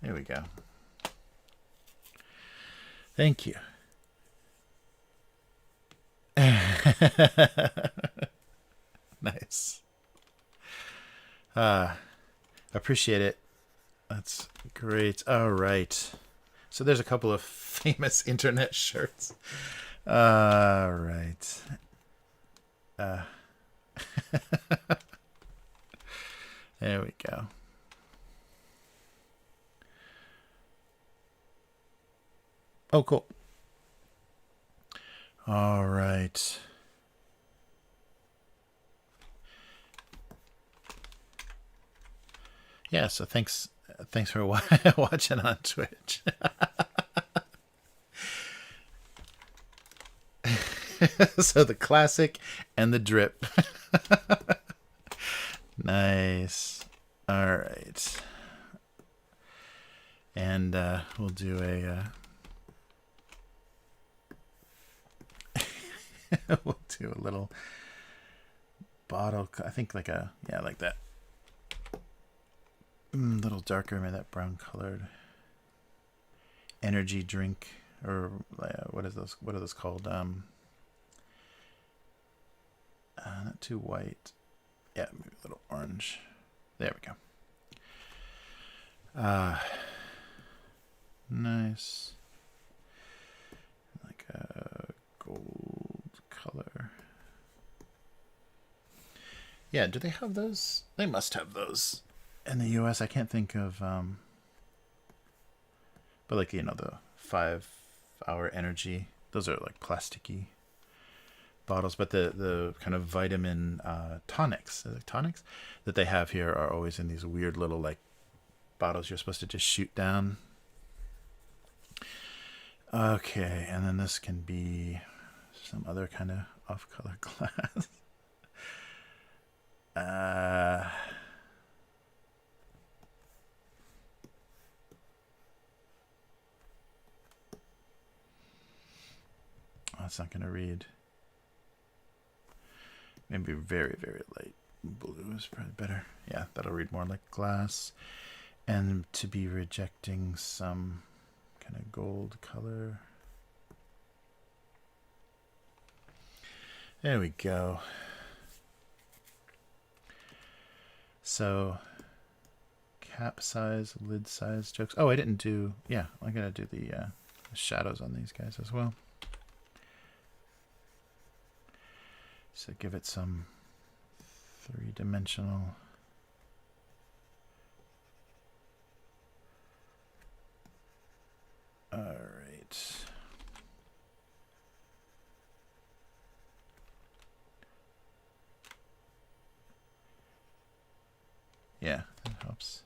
There we go. Thank you. Nice. Appreciate it. That's great. All right. So there's a couple of famous internet shirts. All right. There we go. Oh, cool. All right. Yeah, so thanks for watching on Twitch. So the classic and the drip. Nice. All right. And we'll do a we'll do a little bottle. I think like a, yeah, like that. A little darker, maybe that brown colored energy drink, or what is those? What are those called? Not too white. Yeah, maybe a little orange. There we go. Nice. Like a gold color. Yeah, do they have those? They must have those in the US. I can't think of but like, you know, the 5-hour energy, those are like plasticky bottles, but the kind of vitamin tonics that they have here are always in these weird little like bottles you're supposed to just shoot down. Okay, and then this can be some other kind of off-color glass. Oh, it's not going to read. Maybe very, very light blue is probably better. Yeah, that'll read more like glass. And to be rejecting some kind of gold color. There we go. So cap size, lid size jokes. Oh, I didn't do, yeah, I'm going to do the shadows on these guys as well. So give it some three-dimensional. All right. Yeah, that helps.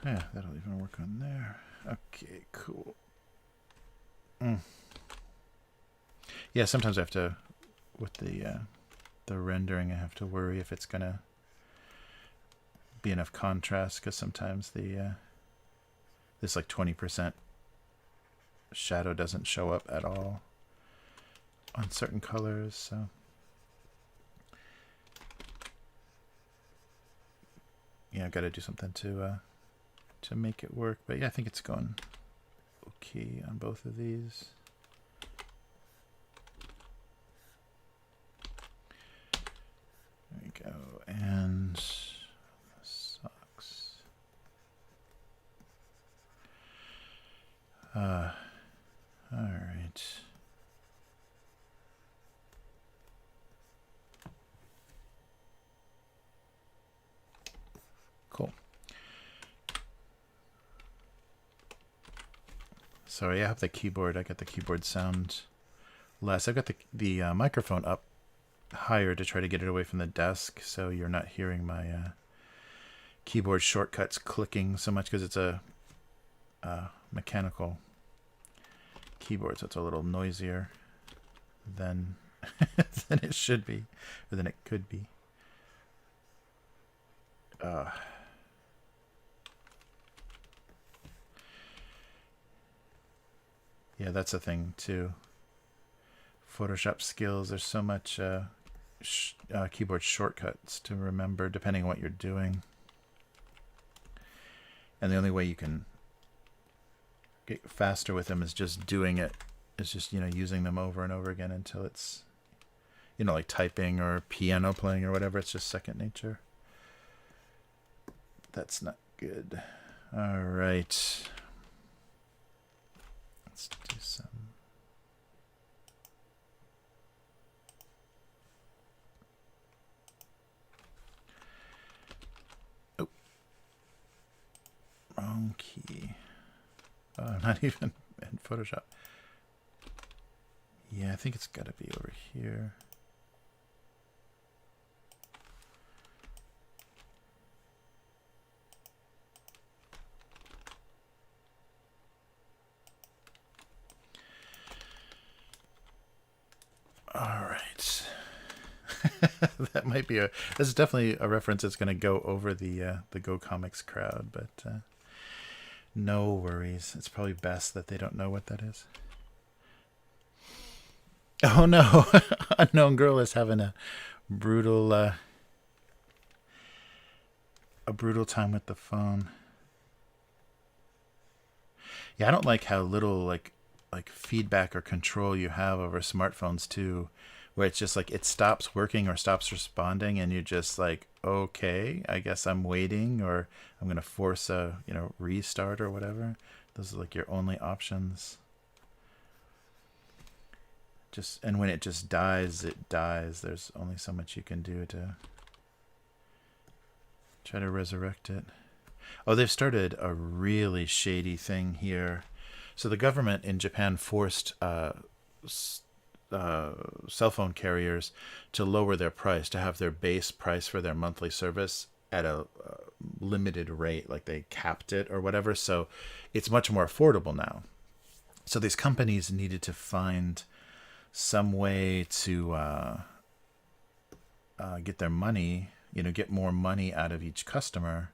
Yeah, that'll even work on there. Okay, cool. Yeah, sometimes I have to, with the rendering, I have to worry if it's gonna be enough contrast, because sometimes the this like 20% shadow doesn't show up at all on certain colors, so yeah, I've got to do something to make it work. But yeah, I think it's going okay on both of these. There we go. And socks. All right. Cool. Sorry, I have the keyboard. I got the keyboard sound less. I've got the microphone up higher to try to get it away from the desk, so you're not hearing my keyboard shortcuts clicking so much, because it's a mechanical keyboard, so it's a little noisier than than it should be, or than it could be. Yeah, that's a thing too. Photoshop skills. There's so much keyboard shortcuts to remember depending on what you're doing. And the only way you can get faster with them is just doing it. It's just, using them over and over again until it's, like typing or piano playing or whatever. It's just second nature. That's not good. All right. Let's do some. Oh. Wrong key. Oh, not even in Photoshop. Yeah, I think it's got to be over here. All right. That might be this is definitely a reference that's going to go over the Go Comics crowd, but no worries. It's probably best that they don't know what that is. Oh no, Unknown Girl is having a brutal time with the phone. Yeah, I don't like how little like feedback or control you have over smartphones too, where it's just like it stops working or stops responding and you're just like, okay, I guess I'm waiting, or I'm going to force a, restart or whatever. Those are like your only options. And when it just dies, it dies. There's only so much you can do to try to resurrect it. Oh, they've started a really shady thing here. So the government in Japan forced cell phone carriers to lower their price, to have their base price for their monthly service at a limited rate, like they capped it or whatever. So it's much more affordable now. So these companies needed to find some way to get their money, get more money out of each customer.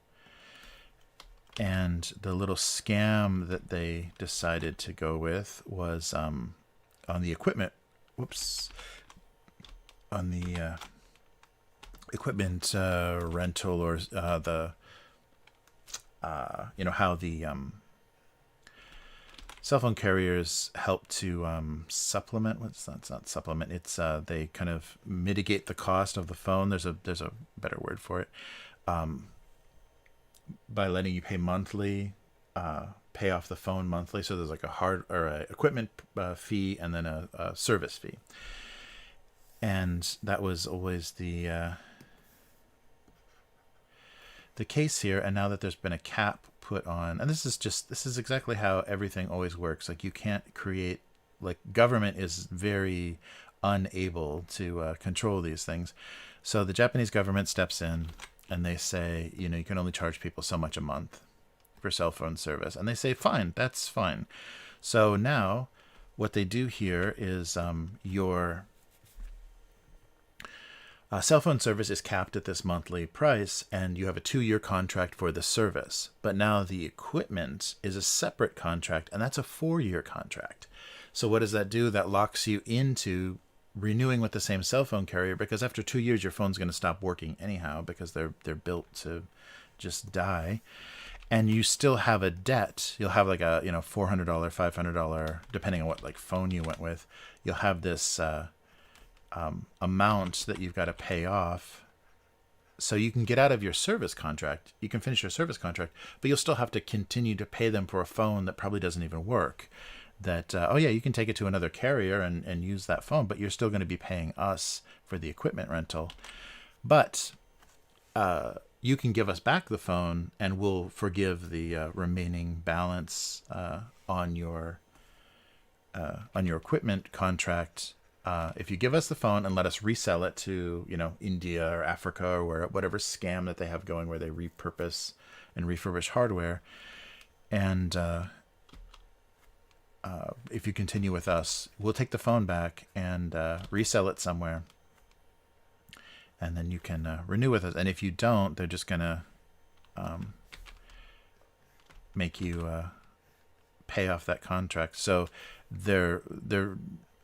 And the little scam that they decided to go with was on the equipment. On the equipment rental, or the how the cell phone carriers help to supplement. It's not supplement. It's they kind of mitigate the cost of the phone. There's a better word for it. By letting you pay monthly, pay off the phone monthly. So there's like a equipment fee and then a service fee. And that was always the case here. And now that there's been a cap put on, and this is exactly how everything always works. Like you can't create, like government is very unable to control these things. So the Japanese government steps in and they say, you can only charge people so much a month for cell phone service. And they say, fine, that's fine. So now what they do here is your cell phone service is capped at this monthly price, and you have a 2-year contract for the service. But now the equipment is a separate contract, and that's a 4-year contract. So what does that do? That locks you into renewing with the same cell phone carrier, because after 2 years your phone's going to stop working anyhow, because they're built to just die. And you still have a debt. You'll have like a $400, $500, depending on what like phone you went with. You'll have this amount that you've got to pay off, so you can get out of your service contract. You can finish your service contract, but you'll still have to continue to pay them for a phone that probably doesn't even work. That you can take it to another carrier and use that phone, but you're still going to be paying us for the equipment rental. But you can give us back the phone, and we'll forgive the remaining balance on your equipment contract. If you give us the phone and let us resell it to India or Africa or whatever scam that they have going, where they repurpose and refurbish hardware, and if you continue with us, we'll take the phone back and resell it somewhere, and then you can renew with us. And if you don't, they're just gonna make you pay off that contract. So they're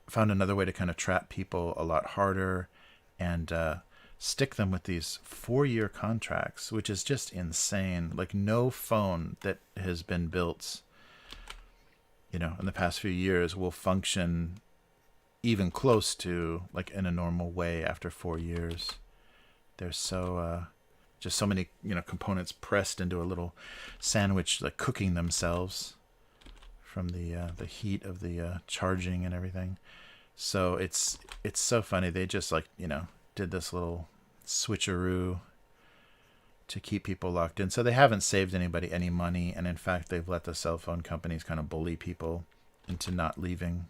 found another way to kind of trap people a lot harder and stick them with these 4-year contracts, which is just insane. Like no phone that has been built, in the past few years will function even close to like in a normal way after 4 years. There's just so many, components pressed into a little sandwich, like cooking themselves from the heat of the charging and everything. So it's so funny. They just did this little switcheroo to keep people locked in. So they haven't saved anybody any money, and in fact, they've let the cell phone companies kind of bully people into not leaving.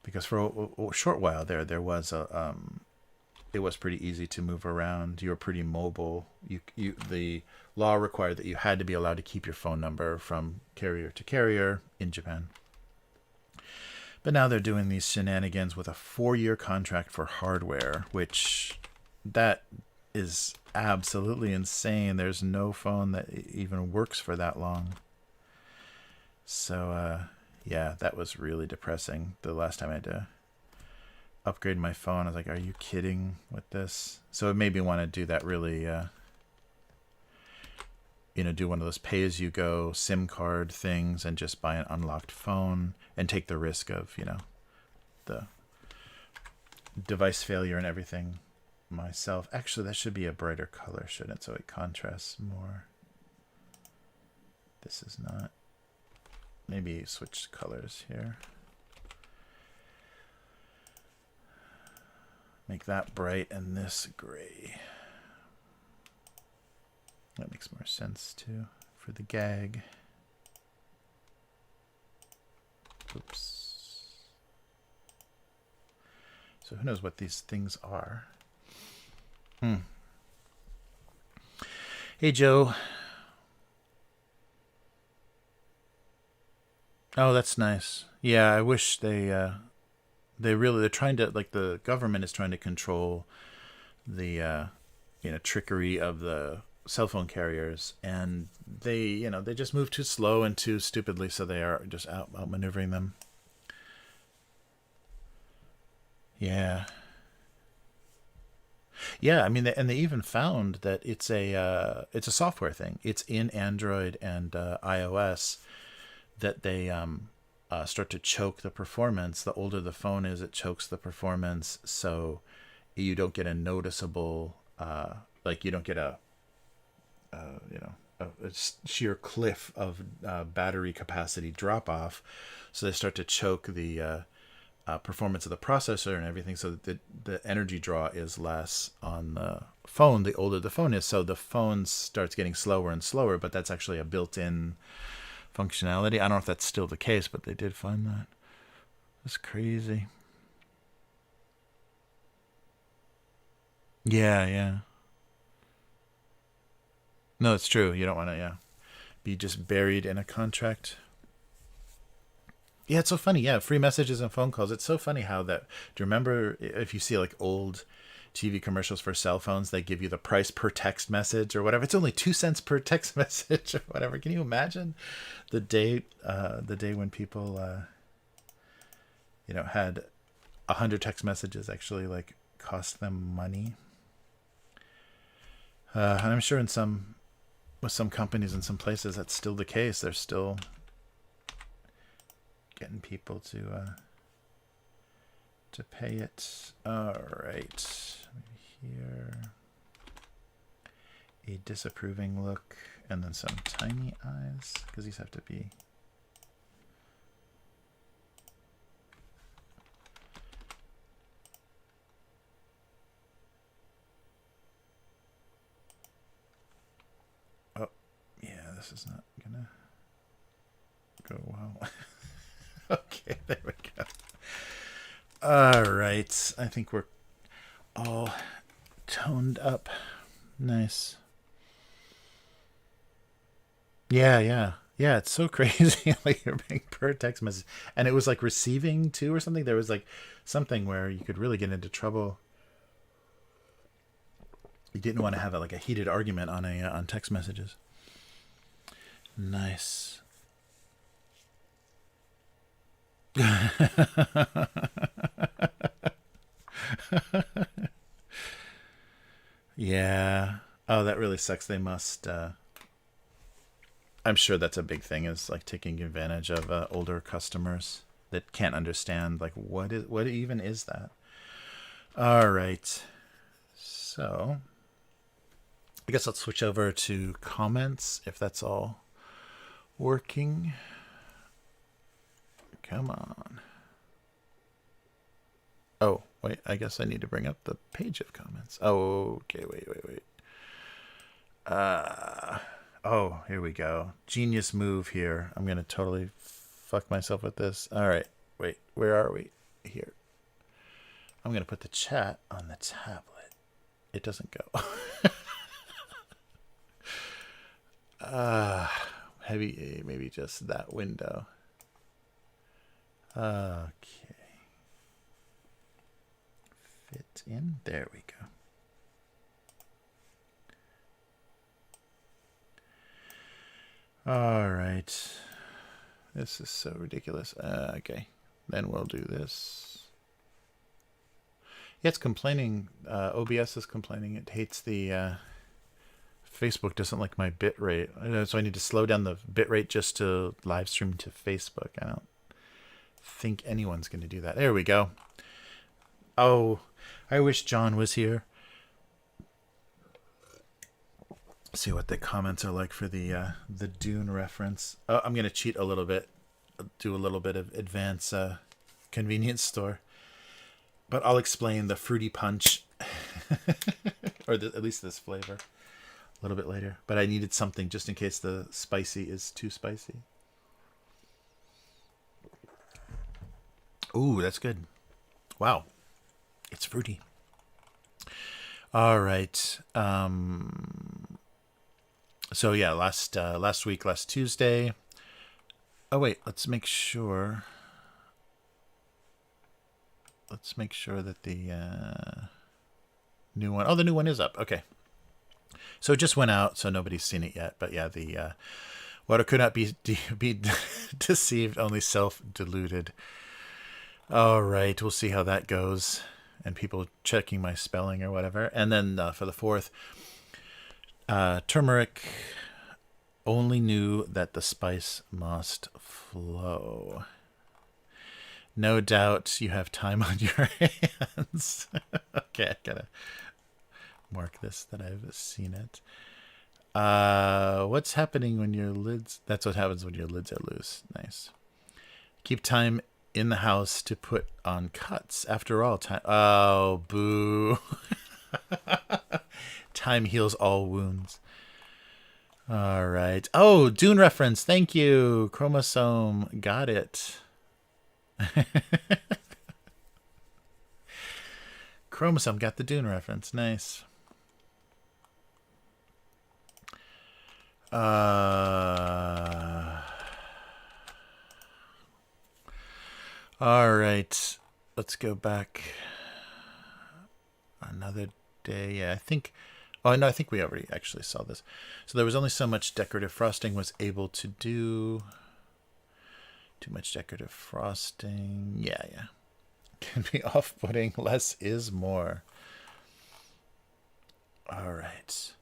Because for a short while there was it was pretty easy to move around. You were pretty mobile. The law required that you had to be allowed to keep your phone number from carrier to carrier in Japan. But now they're doing these shenanigans with a 4-year contract for hardware, which that is absolutely insane. There's no phone that even works for that long. So, yeah, that was really depressing. The last time I had to upgrade my phone, I was like, are you kidding with this? So it made me want to do that really, do one of those pay-as-you-go SIM card things and just buy an unlocked phone and take the risk of, the device failure and everything myself. Actually, that should be a brighter color, shouldn't it? So it contrasts more. This is not. Maybe switch colors here. Make that bright and this gray. That makes more sense too for the gag. Oops. So who knows what these things are? Hey, Joe. Oh, that's nice. Yeah, I wish they're trying to, like, the government is trying to control the trickery of the cell phone carriers, and they just move too slow and too stupidly, so they are just outmaneuvering them. Yeah. Yeah, I mean, and they even found that it's a software thing. It's in Android and iOS that they start to choke the performance. The older the phone is, it chokes the performance, so you don't get a noticeable, you don't get a sheer cliff of battery capacity drop off. So they start to choke the performance of the processor and everything, so that the energy draw is less on the phone the older the phone is. So the phone starts getting slower and slower, but that's actually a built-in functionality. I don't know if that's still the case, but they did find that. That's crazy. Yeah. No, it's true. You don't want to, be just buried in a contract. Yeah, it's so funny. Yeah, free messages and phone calls. It's so funny how that. Do you remember if you see like old TV commercials for cell phones, they give you the price per text message or whatever. It's only 2 cents per text message or whatever. Can you imagine the day when people, had 100 text messages actually like cost them money? And I'm sure with some companies in some places, that's still the case. They're still getting people to pay it. All right. Here, a disapproving look, and then some tiny eyes, because these have to be. Oh, yeah, this is not gonna go well. Okay, there we go. All right, I think we're all toned up. Nice. Yeah. It's so crazy. Like you're paying per text message, and it was like receiving too or something. There was like something where you could really get into trouble. You didn't want to have like a heated argument on on text messages. Nice. Yeah. Oh, that really sucks. They must. I'm sure that's a big thing, is like taking advantage of older customers that can't understand like what even is that. All right. So I guess let's switch over to comments if that's all working. Come on. Oh, wait, I guess I need to bring up the page of comments. Oh, okay, wait. Oh, here we go. Genius move here. I'm going to totally fuck myself with this. All right, wait, where are we? Here. I'm going to put the chat on the tablet. It doesn't go. Heavy, maybe just that window. Okay. Fit in. There we go. All right. This is so ridiculous. Okay. Then we'll do this. Yeah, it's complaining. OBS is complaining. It hates the... Facebook doesn't like my bit rate. So I need to slow down the bit rate just to live stream to Facebook. I don't think anyone's going to do that. There we go. Oh, I wish John was here. See what the comments are like for the Dune reference. Oh, I'm going to cheat a little bit. Do a little bit of advanced convenience store. But I'll explain the fruity punch. Or at least this flavor. A little bit later. But I needed something just in case the spicy is too spicy. Ooh, that's good. Wow. It's fruity. All right. So yeah, last Tuesday. Oh wait, let's make sure. Let's make sure that the new one. Oh, the new one is up. Okay. So it just went out, so nobody's seen it yet. But yeah, the water could not be deceived, only self-deluded. All right, we'll see how that goes. And people checking my spelling or whatever. And then for the 4th, turmeric only knew that the spice must flow. No doubt you have time on your hands. Okay, I gotta mark this that I've seen it. What's happening when your lids... That's what happens when your lids are loose. Nice. Keep time in the house to put on cuts. After all, time... Oh, boo. Time heals all wounds. All right. Oh, Dune reference. Thank you. Chromosome. Got it. Chromosome got the Dune reference. Nice. All right. Let's go back another day. Yeah, I think... Oh, no, I think we already actually saw this. So there was only so much decorative frosting was able to do. Too much decorative frosting. Yeah. Can be off-putting. Less is more. All right.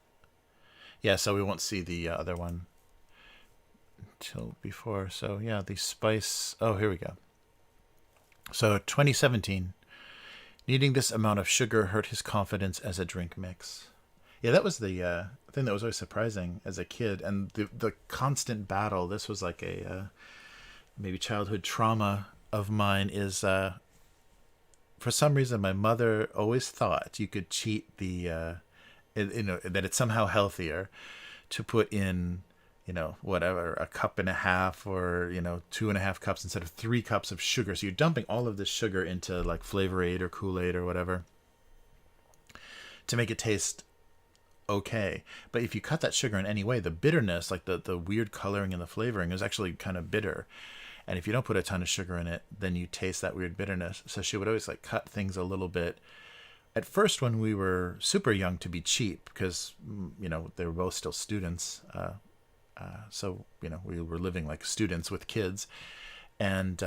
Yeah, so we won't see the other one until before. So, yeah, the spice. Oh, here we go. So, 2017. Needing this amount of sugar hurt his confidence as a drink mix. Yeah, that was the thing that was always surprising as a kid. And the constant battle, this was like a maybe childhood trauma of mine, is for some reason my mother always thought you could cheat that it's somehow healthier to put in, whatever, a cup and a half or, 2.5 cups instead of 3 cups of sugar. So you're dumping all of this sugar into like Flavor Aid or Kool-Aid or whatever to make it taste okay. But if you cut that sugar in any way, the bitterness, like the weird coloring and the flavoring, is actually kind of bitter. And if you don't put a ton of sugar in it, then you taste that weird bitterness. So she would always like cut things a little bit at first when we were super young to be cheap because, they were both still students. So, we were living like students with kids. And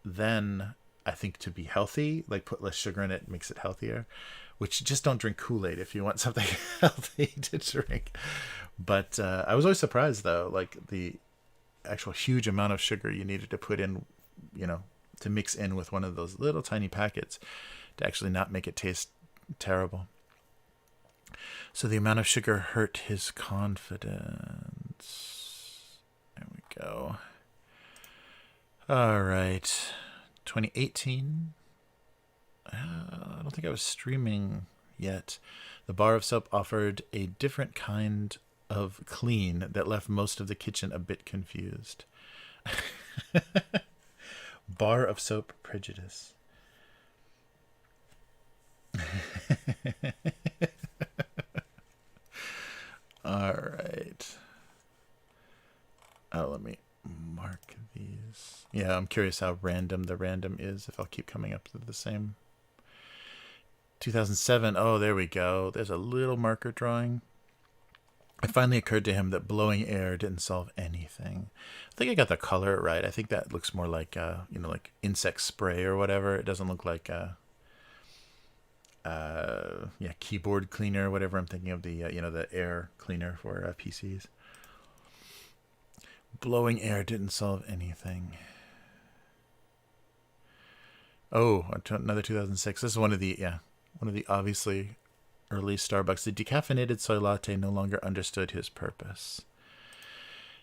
then I think to be healthy, like put less sugar in it makes it healthier, which just don't drink Kool-Aid if you want something healthy to drink. But I was always surprised, though, like the actual huge amount of sugar you needed to put in, to mix in with one of those little tiny packets to actually not make it taste terrible. So the amount of sugar hurt his confidence. There we go. All right. 2018. I don't think I was streaming yet. The bar of soap offered a different kind of clean that left most of the kitchen a bit confused. Bar of soap prejudice. All right. Oh, let me mark these. Yeah, I'm curious how random the random is, if I'll keep coming up to the same. 2007. Oh, there we go. There's a little marker drawing. It finally occurred to him that blowing air didn't solve anything. I think I got the color right. I think that looks more like, like insect spray or whatever. It doesn't look like, keyboard cleaner or whatever. I'm thinking of the, the air cleaner for PCs. Blowing air didn't solve anything. Oh, another 2006. This is one of the obviously early Starbucks. The decaffeinated soy latte no longer understood his purpose.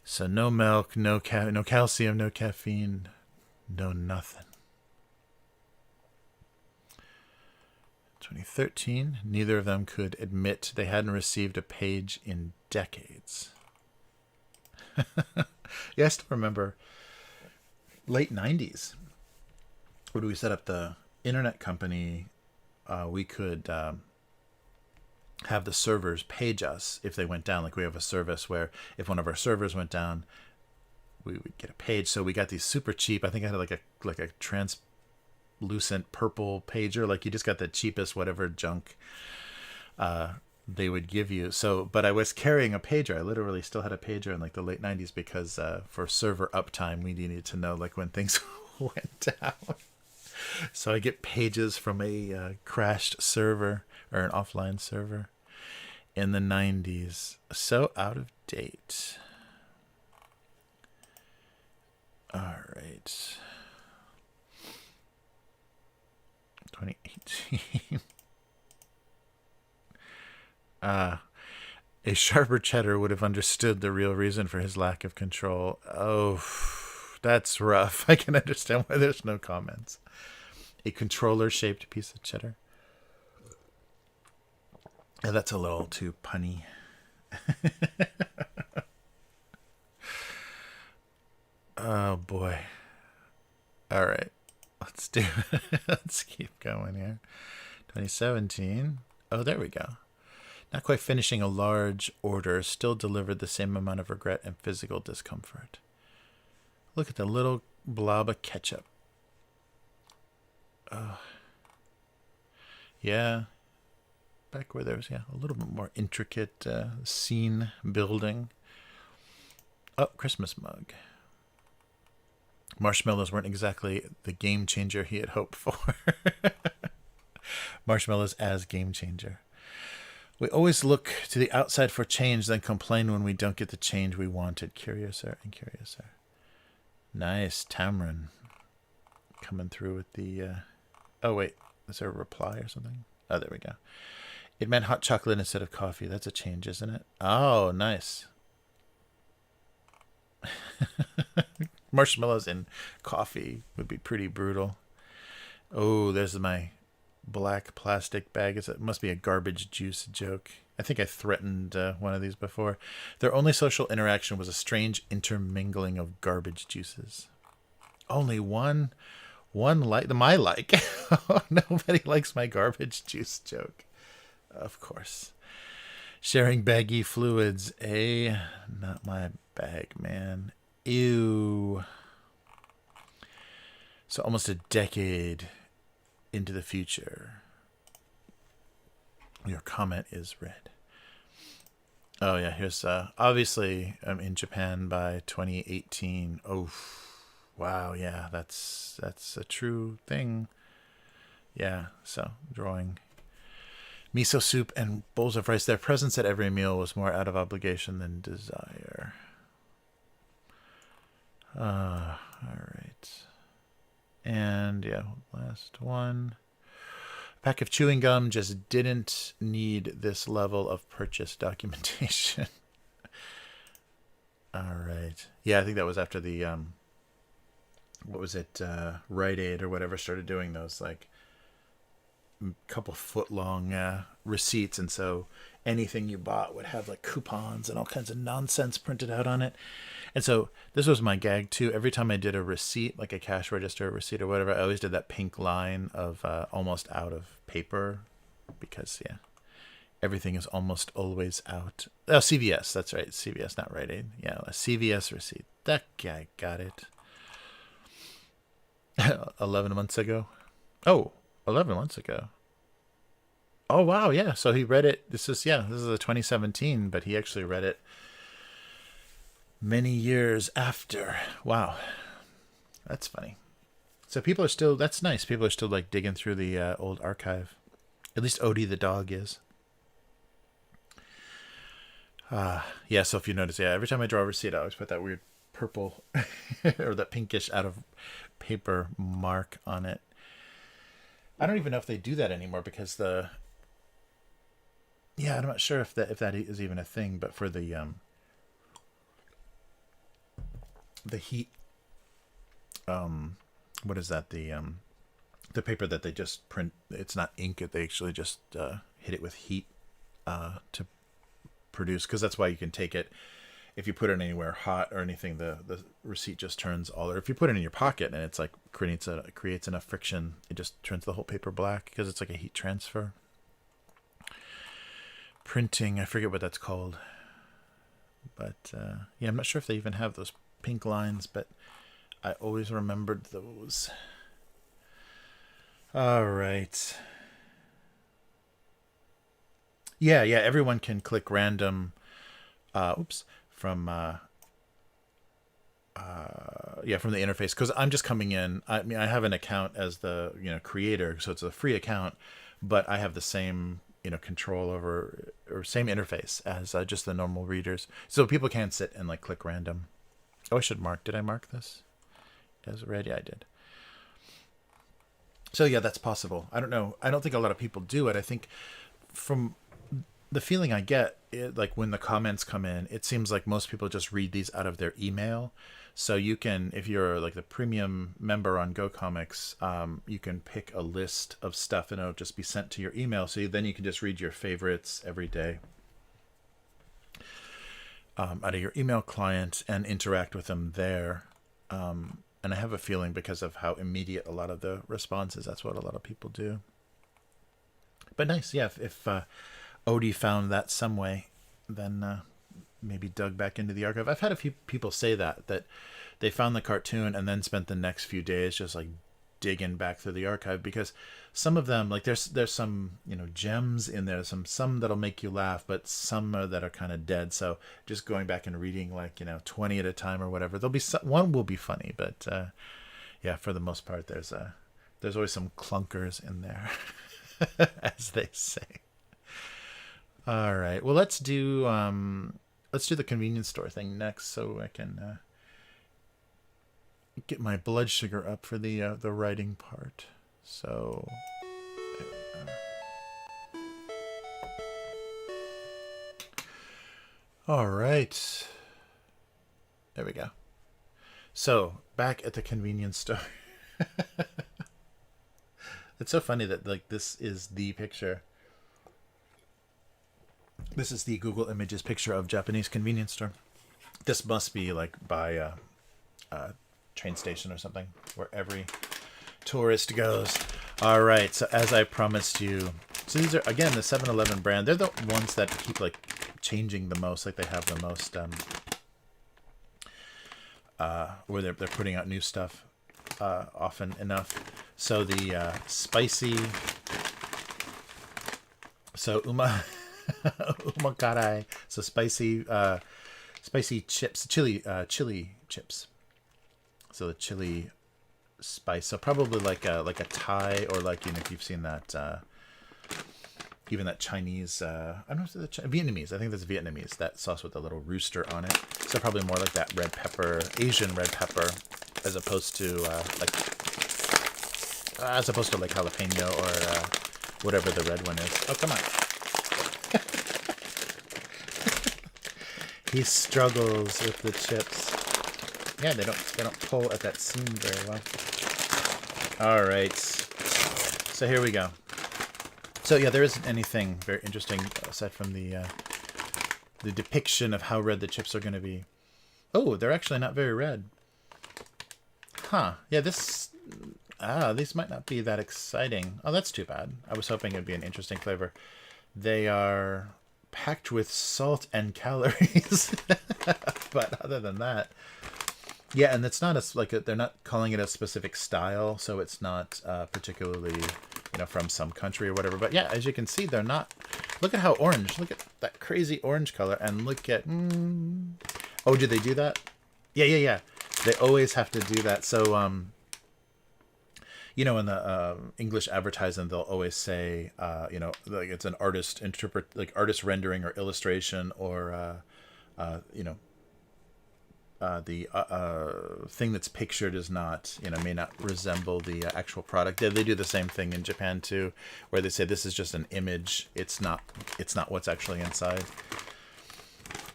So no milk, no calcium, no caffeine, no nothing. 2013. Neither of them could admit they hadn't received a page in decades. Yeah, I still remember late 90s. When we set up the internet company, we could have the servers page us if they went down. Like we have a service where if one of our servers went down, we would get a page. So we got these super cheap. I think I had like a translucent purple pager. Like you just got the cheapest whatever junk they would give you. So, but I was carrying a pager. I literally still had a pager in like the late 90s because for server uptime, we needed to know like when things went down. So I get pages from a crashed server or an offline server in the 90s. So out of date. All right. 2018. A sharper cheddar would have understood the real reason for his lack of control. Oh, that's rough. I can understand why there's no comments. A controller-shaped piece of cheddar. Yeah, that's a little too punny. Oh, boy. All right. Let's keep going here. 2017. Oh, there we go. Not quite finishing a large order, still delivered the same amount of regret and physical discomfort. Look at the little blob of ketchup. Yeah. Back where there was, a little bit more intricate scene building. Oh, Christmas mug. Marshmallows weren't exactly the game changer he had hoped for. Marshmallows as game changer. We always look to the outside for change, then complain when we don't get the change we wanted. Curiouser and curiouser. Nice. Tamron. Coming through with the... Oh, wait. Is there a reply or something? Oh, there we go. It meant hot chocolate instead of coffee. That's a change, isn't it? Oh, nice. Marshmallows and coffee would be pretty brutal. Oh, there's my black plastic bag. It must be a garbage juice joke. I think I threatened one of these before. Their only social interaction was a strange intermingling of garbage juices. Only one my like. Nobody likes my garbage juice joke. Of course. Sharing baggy fluids. Not my bag, man. Ew. So almost a decade into the future. Your comment is read. Oh yeah, here's obviously I'm in Japan by 2018. Oh, wow, yeah, that's a true thing. Yeah, so drawing miso soup and bowls of rice. Their presence at every meal was more out of obligation than desire. All right. And yeah, last one. A pack of chewing gum just didn't need this level of purchase documentation. All right. Yeah, I think that was after the what was it? Rite Aid or whatever started doing those like couple foot long receipts, and so anything you bought would have like coupons and all kinds of nonsense printed out on it. And so this was my gag too. Every time I did a receipt, like a cash register receipt or whatever, I always did that pink line of almost out of paper, because yeah, everything is almost always out. Oh, CVS, that's right, CVS, not Rite Aid. Yeah, a CVS receipt. That guy got it. 11 months ago. Oh, 11 months ago. Oh, wow, yeah. So he read it. This is a 2017, but he actually read it many years after. Wow. That's funny. So people are still, that's nice. People are still like digging through the old archive. At least Odie the dog is. Yeah, so if you notice, yeah, every time I draw a receipt, I always put that weird purple or that pinkish out of paper mark on it. I don't even know if they do that anymore, because I'm not sure if that is even a thing, but for the heat, what is that? The paper that they just print, it's not ink, they actually just hit it with heat to produce, because that's why you can take it. If you put it anywhere hot or anything, the receipt just turns all. Or if you put it in your pocket and it's like creates enough friction, it just turns the whole paper black, because it's like a heat transfer. Printing, I forget what that's called. But yeah, I'm not sure if they even have those pink lines, but I always remembered those. All right. Yeah, everyone can click random. From from the interface, because I'm just coming in. I mean, I have an account as the creator, so it's a free account, but I have the same control over, or same interface as just the normal readers, so people can sit and like click random. Oh, I should mark. Did I mark this as red? Yeah, I did. So yeah, that's possible. I don't know. I don't think a lot of people do it. I think from the feeling I get, like when the comments come in, it seems like most people just read these out of their email. So you can, if you're like the premium member on GoComics, you can pick a list of stuff and it'll just be sent to your email. So then you can just read your favorites every day out of your email client and interact with them there. And I have a feeling, because of how immediate a lot of the response is, that's what a lot of people do. But nice, yeah. If Odie found that some way, then maybe dug back into the archive. I've had a few people say that they found the cartoon and then spent the next few days just like digging back through the archive, because some of them, like there's some gems in there, some that'll make you laugh, but some that are kind of dead. So just going back and reading like 20 at a time or whatever, there'll be one will be funny, but yeah, for the most part, there's always some clunkers in there, as they say. All right. Well, let's do the convenience store thing next, so I can get my blood sugar up for the writing part. So there we are. All right. There we go. So back at the convenience store. It's so funny that like this is the picture. This is the Google Images picture of Japanese convenience store. This must be like by a train station or something, where every tourist goes. All right, so as I promised you, so these are again the 7-Eleven brand. They're the ones that keep like changing the most. Like they have the most, where they're putting out new stuff often enough. So the spicy So umakarai, so spicy chips, chili chips. So the chili spice. So probably like a Thai, or like, if you've seen that even that Chinese, I don't know if it's Vietnamese. I think that's Vietnamese. That sauce with the little rooster on it. So probably more like that red pepper, Asian red pepper, as opposed to like jalapeno or whatever the red one is. Oh, come on. He struggles with the chips. Yeah, they don't pull at that seam very well. All right. So here we go. So yeah, there isn't anything very interesting aside from the depiction of how red the chips are going to be. Oh, they're actually not very red. Huh. Yeah, these might not be that exciting. Oh, that's too bad. I was hoping it'd be an interesting flavor. They are packed with salt and calories. But other than that, yeah, and it's not they're not calling it a specific style, so it's not particularly, from some country or whatever. But yeah, as you can see, they're not. Look at how orange. Look at that crazy orange color, and look at. Oh, do they do that? Yeah. They always have to do that. So in the English advertising, they'll always say, like it's an artist artist rendering or illustration, or the thing that's pictured is not, may not resemble the actual product. They do the same thing in Japan too, where they say this is just an image. It's not what's actually inside.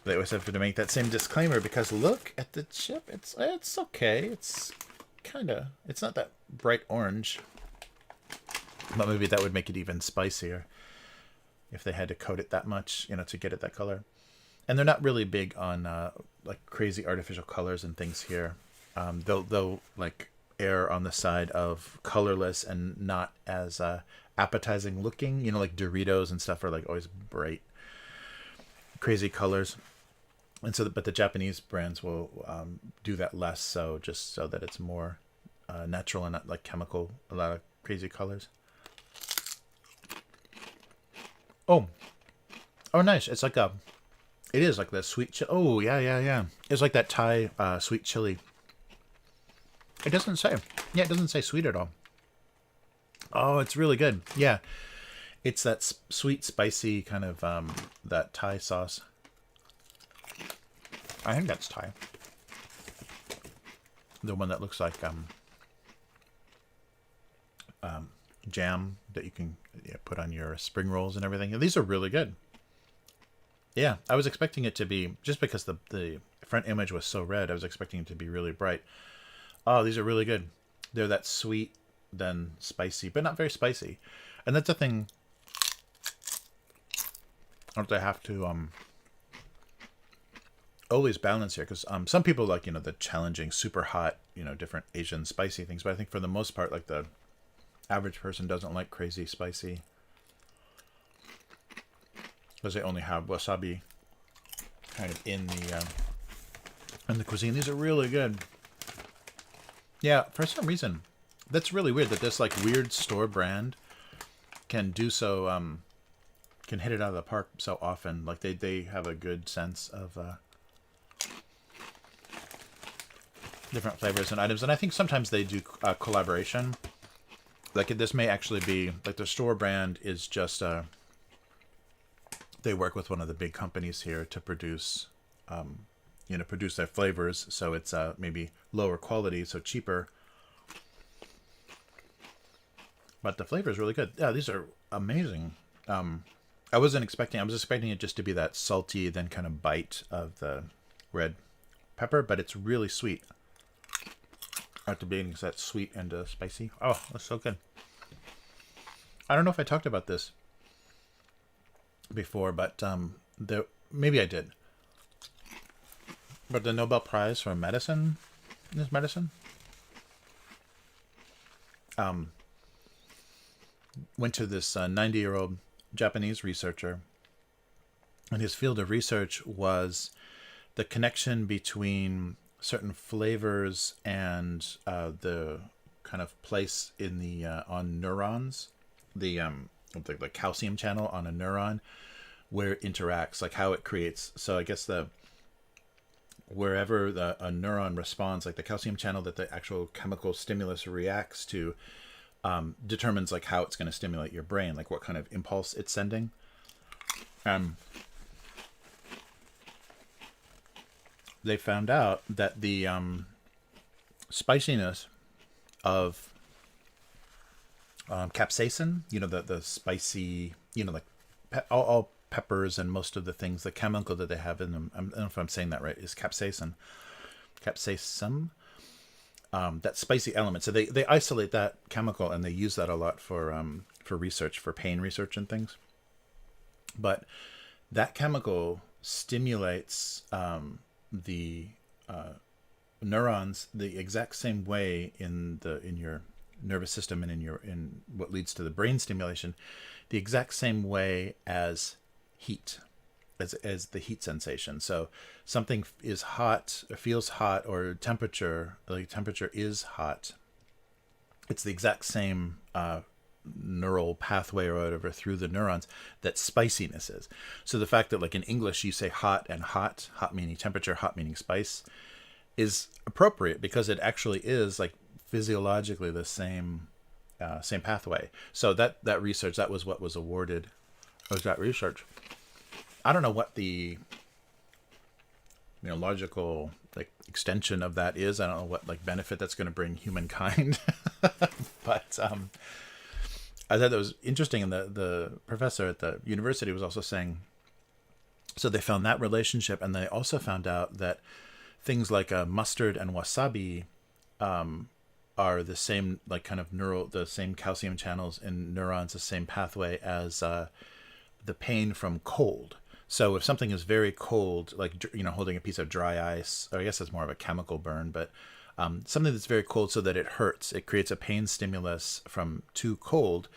They always have to make that same disclaimer because look at the chip. It's okay. It's not that bright orange, but maybe that would make it even spicier if they had to coat it that much, to get it that color. And they're not really big on like crazy artificial colors and things here. They'll like err on the side of colorless and not as appetizing looking. Like Doritos and stuff are like always bright, crazy colors. And so, but the Japanese brands will do that less, so just so that it's more natural and not like chemical. A lot of crazy colors. Oh, nice! It's like it is like the sweet chili. Oh, yeah. It's like that Thai sweet chili. It doesn't say. Yeah, it doesn't say sweet at all. Oh, it's really good. Yeah. It's that sweet, spicy kind of, that Thai sauce. I think that's Thai. The one that looks like jam that you can put on your spring rolls and everything. And these are really good. Yeah, I was expecting it to be, just because the front image was so red, I was expecting it to be really bright. Oh, these are really good. They're that sweet, then spicy, but not very spicy. And that's the thing that I have to always balance here, because some people like, the challenging, super hot, different Asian spicy things. But I think for the most part, like the average person doesn't like crazy spicy, because they only have wasabi kind of in the cuisine. These are really good. Yeah, for some reason, that's really weird that this like weird store brand can do so, can hit it out of the park so often. Like they have a good sense of different flavors and items. And I think sometimes they do collaboration. Like this may actually be like the store brand is just they work with one of the big companies here to produce produce their flavors, so it's maybe lower quality, so cheaper, but the flavor is really good. Yeah, these are amazing. I was expecting it just to be that salty, then kind of bite of the red pepper, but it's really sweet. At the beginning, it's that sweet and spicy. Oh, that's so good. I don't know if I talked about this before, but maybe I did. But the Nobel Prize for medicine, went to this 90-year-old Japanese researcher, and his field of research was the connection between certain flavors and the kind of place in the on neurons, the the calcium channel on a neuron, where it interacts, like how it creates. So I guess wherever a neuron responds, like the calcium channel that the actual chemical stimulus reacts to, determines like how it's going to stimulate your brain, like what kind of impulse it's sending. They found out that the spiciness of capsaicin, the spicy, like all peppers and most of the things, the chemical that they have in them, I don't know if I'm saying that right, is capsaicin. That spicy element. So they isolate that chemical and they use that a lot for research, for pain research and things. But that chemical stimulates the neurons the exact same way in your nervous system and in what leads to the brain stimulation, the exact same way as heat, as the heat sensation. So something is hot, or feels hot, or temperature is hot. It's the exact same neural pathway or whatever through the neurons that spiciness is. So the fact that like in English you say hot and hot meaning temperature, hot meaning spice, is appropriate because it actually is like physiologically the same pathway. So that research, that was what was awarded, was that research. I don't know what the logical like extension of that is. I don't know what like benefit that's going to bring humankind. But I thought that was interesting, and the professor at the university was also saying, so they found that relationship, and they also found out that things like mustard and wasabi are the same, like kind of the same calcium channels in neurons, the same pathway as the pain from cold. So if something is very cold, like holding a piece of dry ice, or I guess that's more of a chemical burn, but something that's very cold so that it hurts, it creates a pain stimulus from too cold,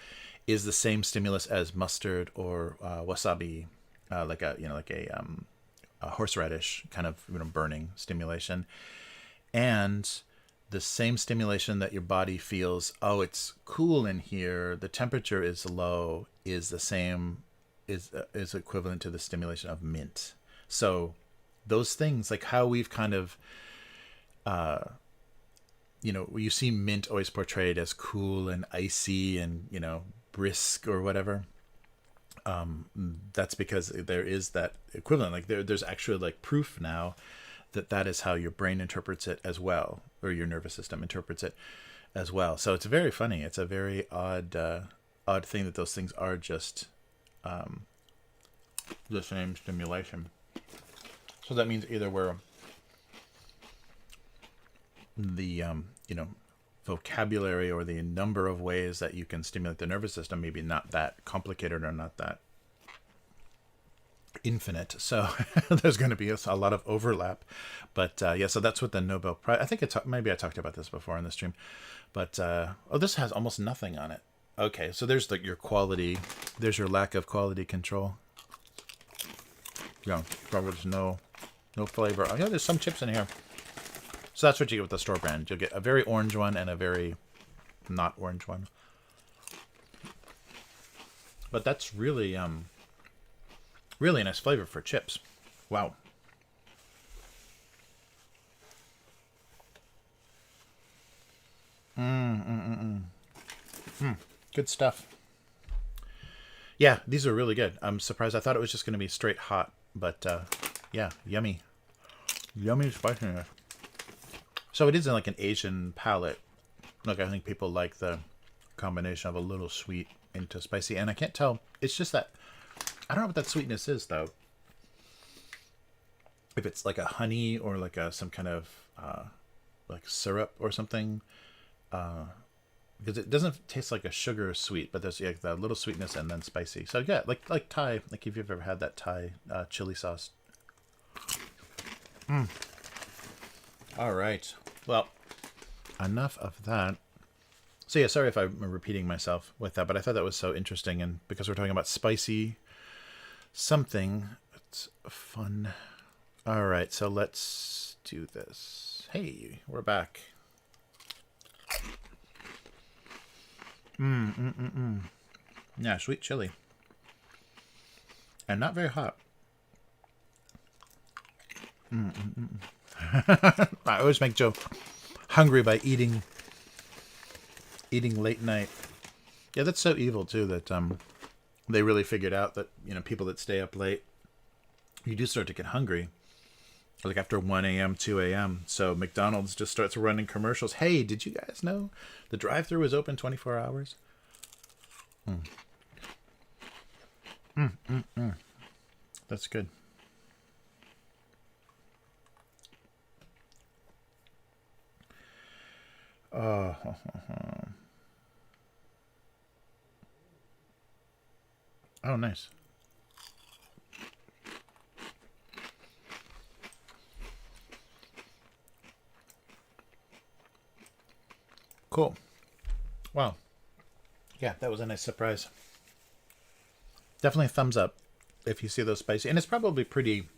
is the same stimulus as mustard or wasabi, like a horseradish kind of burning stimulation, and the same stimulation that your body feels. Oh, it's cool in here. The temperature is low. Is the same. Is equivalent to the stimulation of mint. So those things, like how we've kind of, you see mint always portrayed as cool and icy and, brisk or whatever. That's because there is that equivalent. Like there's actually like proof now that is how your brain interprets it as well, or your nervous system interprets it as well. So it's very funny. It's a very odd thing that those things are just the same stimulation. So that means either we're the vocabulary or the number of ways that you can stimulate the nervous system maybe not that complicated or not that infinite. So there's going to be a lot of overlap. But so that's what the Nobel Prize, I think maybe I talked about this before in the stream, but this has almost nothing on it. Okay, so there's like your quality, there's your lack of quality control. Probably just no flavor. Oh yeah, there's some chips in here. So that's what you get with the store brand. You'll get a very orange one and a very not orange one. But that's really really nice flavor for chips. Wow. Good stuff. Yeah, these are really good. I'm surprised. I thought it was just going to be straight hot, but yeah, yummy. Yummy spiciness. So it is in like an Asian palate. Look, I think people like the combination of a little sweet into spicy, and I can't tell. It's just that I don't know what that sweetness is though. If it's like a honey or like some kind of like syrup or something, because it doesn't taste like a sugar sweet, but there's like that little sweetness and then spicy. So yeah, like Thai, like if you've ever had that Thai chili sauce. All right. Well, enough of that. So yeah, sorry if I'm repeating myself with that, but I thought that was so interesting, and because we're talking about spicy something, it's fun. All right, so let's do this. Hey, we're back. Yeah, sweet chili. And not very hot. I always make Joe hungry by eating late night. Yeah, that's so evil too that they really figured out that, you know, people that stay up late, you do start to get hungry. Like after 1 a.m., 2 a.m. So McDonald's just starts running commercials. Hey, did you guys know the drive-thru is open 24 hours? That's good. Oh, oh, nice. Cool. Wow. Yeah, that was a nice surprise. Definitely a thumbs up if you see those spicy. And it's probably pretty,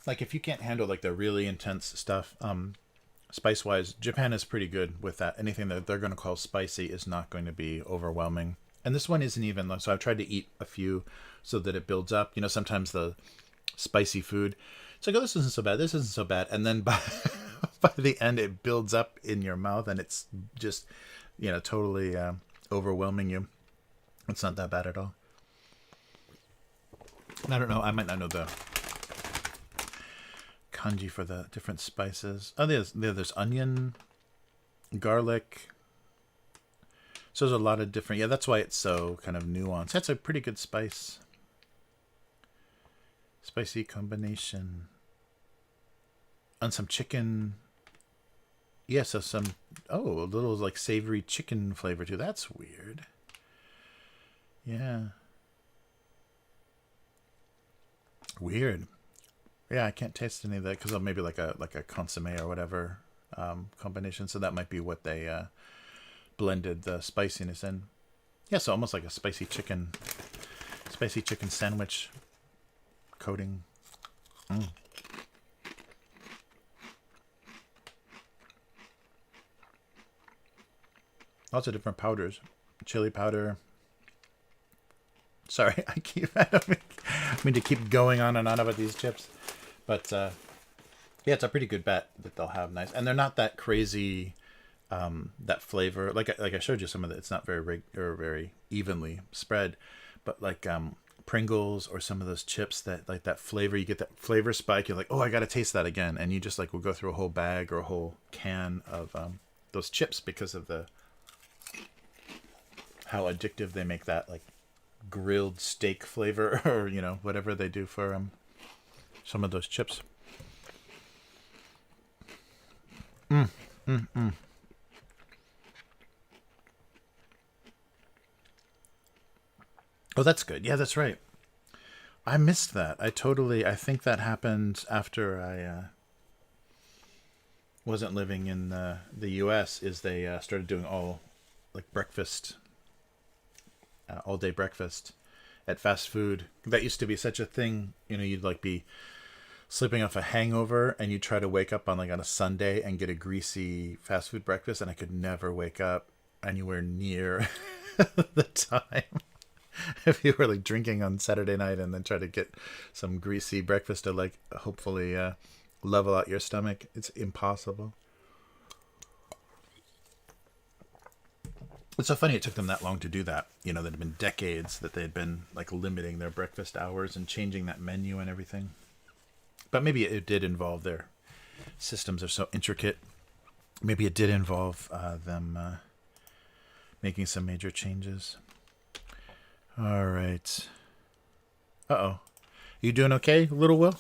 like, if you can't handle like the really intense stuff, spice wise, Japan is pretty good with that. Anything that they're going to call spicy is not going to be overwhelming. And this one isn't even, so I've tried to eat a few so that it builds up. You know, sometimes the spicy food, it's like, oh, this isn't so bad, this isn't so bad. And then by the end, it builds up in your mouth and it's just, you know, totally overwhelming you. It's not that bad at all. And I don't know, I might not know the kanji for the different spices. Oh, there's onion, garlic. So there's a lot of different, yeah, that's why it's so kind of nuanced. That's a pretty good spicy combination. And some chicken. Yeah, so a little like savory chicken flavor too. That's weird. Yeah. Weird. Yeah, I can't taste any of that because maybe like a consomme or whatever combination. So that might be what they blended the spiciness in. Yeah, so almost like a spicy chicken sandwich coating. Lots of different powders. Chili powder. Sorry, I mean to keep going on and on about these chips. But yeah, it's a pretty good bet that they'll have nice. And they're not that crazy, that flavor. Like I showed you some of it. It's not very evenly spread. But like Pringles or some of those chips that like that flavor, you get that flavor spike. You're like, oh, I got to taste that again. And you just like will go through a whole bag or a whole can of those chips because of how addictive they make that like grilled steak flavor or, you know, whatever they do for some of those chips. Oh, that's good. Yeah, that's right. I missed that. I think that happened after I wasn't living in the US, is they started doing all like breakfast, all day breakfast at fast food. That used to be such a thing. You know, you'd like be sleeping off a hangover and you try to wake up on a Sunday and get a greasy fast food breakfast, and I could never wake up anywhere near the time. If you were like drinking on Saturday night and then try to get some greasy breakfast to like hopefully level out your stomach, it's impossible. It's so funny it took them that long to do that. You know, that had been decades that they had been like limiting their breakfast hours and changing that menu and everything. But maybe it did involve their systems are so intricate. Maybe it did involve them making some major changes. All right. Uh-oh. You doing okay, little Will?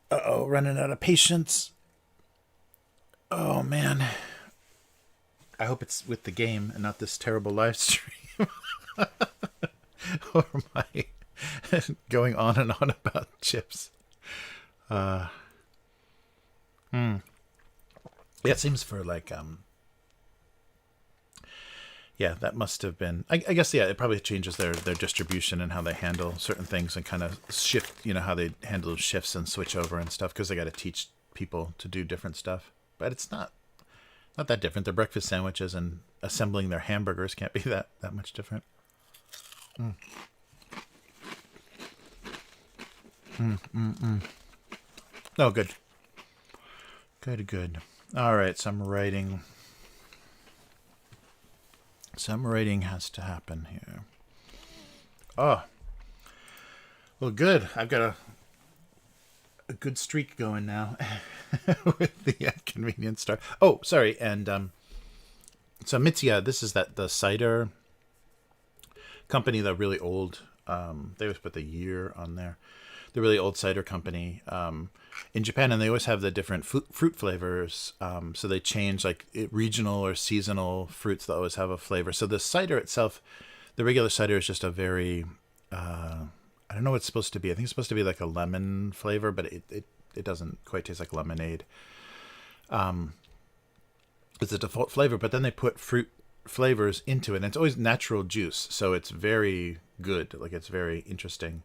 Uh-oh, running out of patience. Oh, man. I hope it's with the game and not this terrible live stream. Or my going on and on about chips. Yeah, it seems for like yeah, that must have been I guess yeah, it probably changes their distribution and how they handle certain things and kind of shift, you know, how they handle shifts and switch over and stuff, because they got to teach people to do different stuff. But it's not Not that different. Their breakfast sandwiches and assembling their hamburgers can't be that much different. Oh, good. Good. All right, some writing. Some writing has to happen here. Oh. Well, good. I've got a good streak going now with the convenience store. Oh, sorry. And so Mitsuya, this is the cider company, the really old. They always put the year on there. The really old cider company in Japan, and they always have the different fruit flavors. So they change regional or seasonal fruits that always have a flavor. So the cider itself, the regular cider is just a very I don't know what it's supposed to be. I think it's supposed to be like a lemon flavor, but it doesn't quite taste like lemonade. It's a default flavor, but then they put fruit flavors into it, and it's always natural juice, so it's very good. Like, it's very interesting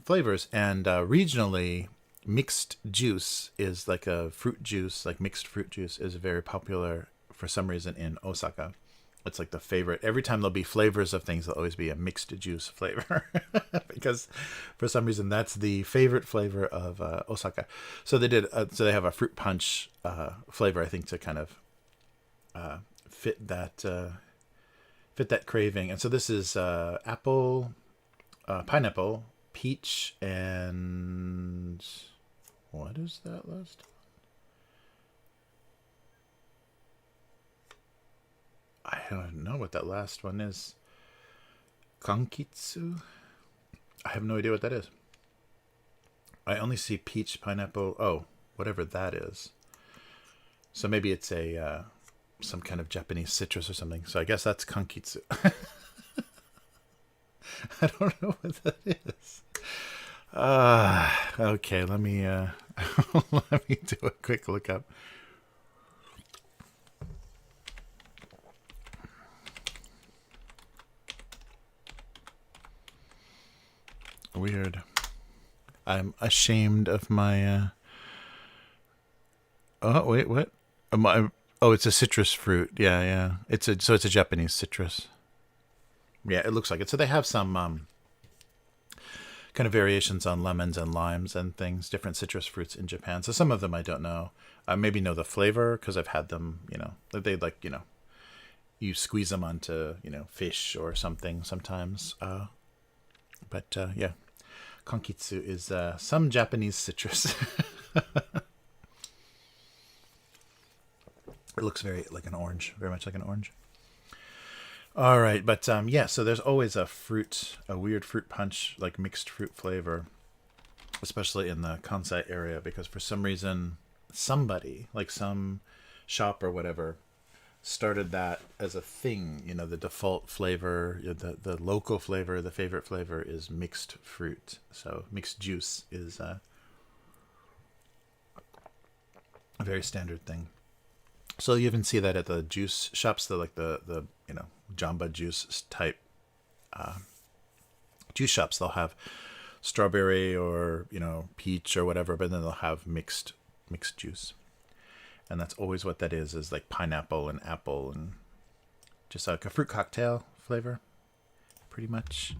flavors. And regionally, mixed juice is like a fruit juice, like mixed fruit juice is very popular for some reason in Osaka. It's like the favorite. Every time there'll be flavors of things, there'll always be a mixed juice flavor because for some reason that's the favorite flavor of Osaka. So they did. So they have a fruit punch flavor, I think, to kind of fit that craving. And so this is apple, pineapple, peach, and what is that last? I don't know what that last one is. Kankitsu? I have no idea what that is. I only see peach, pineapple. Oh, whatever that is. So maybe it's a some kind of Japanese citrus or something. So I guess that's kankitsu. I don't know what that is. Okay, let me let me do a quick look up. Weird. I'm ashamed of my. Oh wait, what? Oh, it's a citrus fruit. Yeah. It's a Japanese citrus. Yeah, it looks like it. So they have some kind of variations on lemons and limes and things, different citrus fruits in Japan. So some of them I don't know. I maybe know the flavor because I've had them. They you squeeze them onto fish or something sometimes. But yeah. Kankitsu is some Japanese citrus. It looks very like an orange, very much like an orange. All right, but yeah, so there's always a weird fruit punch, like mixed fruit flavor, especially in the Kansai area, because for some reason, somebody, like some shop or whatever, started that as a thing. The default flavor, the local flavor, the favorite flavor is mixed fruit. So mixed juice is a very standard thing. So you even see that at the juice shops, the Jamba Juice type juice shops. They'll have strawberry or peach or whatever, but then they'll have mixed juice. And that's always what that is like pineapple and apple and just like a fruit cocktail flavor, pretty much.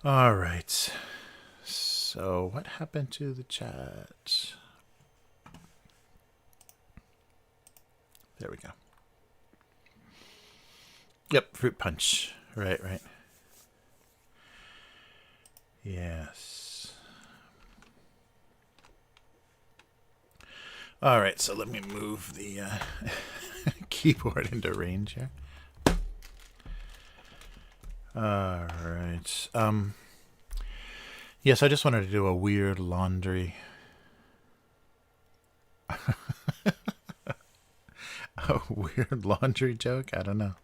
All right. So what happened to the chat? There we go. Yep, fruit punch. Right. Yes. All right, so let me move the keyboard into range here. All right. Yes, I just wanted to do a weird laundry. A weird laundry joke? I don't know.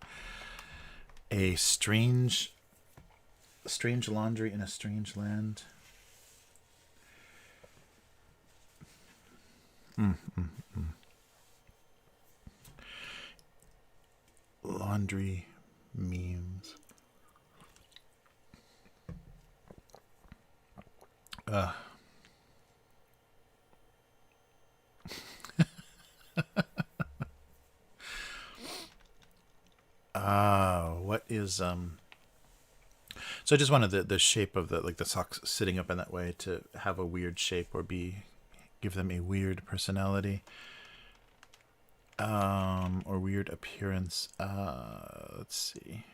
A strange laundry in a strange land. Laundry memes. What is So I just wanted the shape of the socks sitting up in that way to have a weird shape or give them a weird personality. Or weird appearance. Let's see.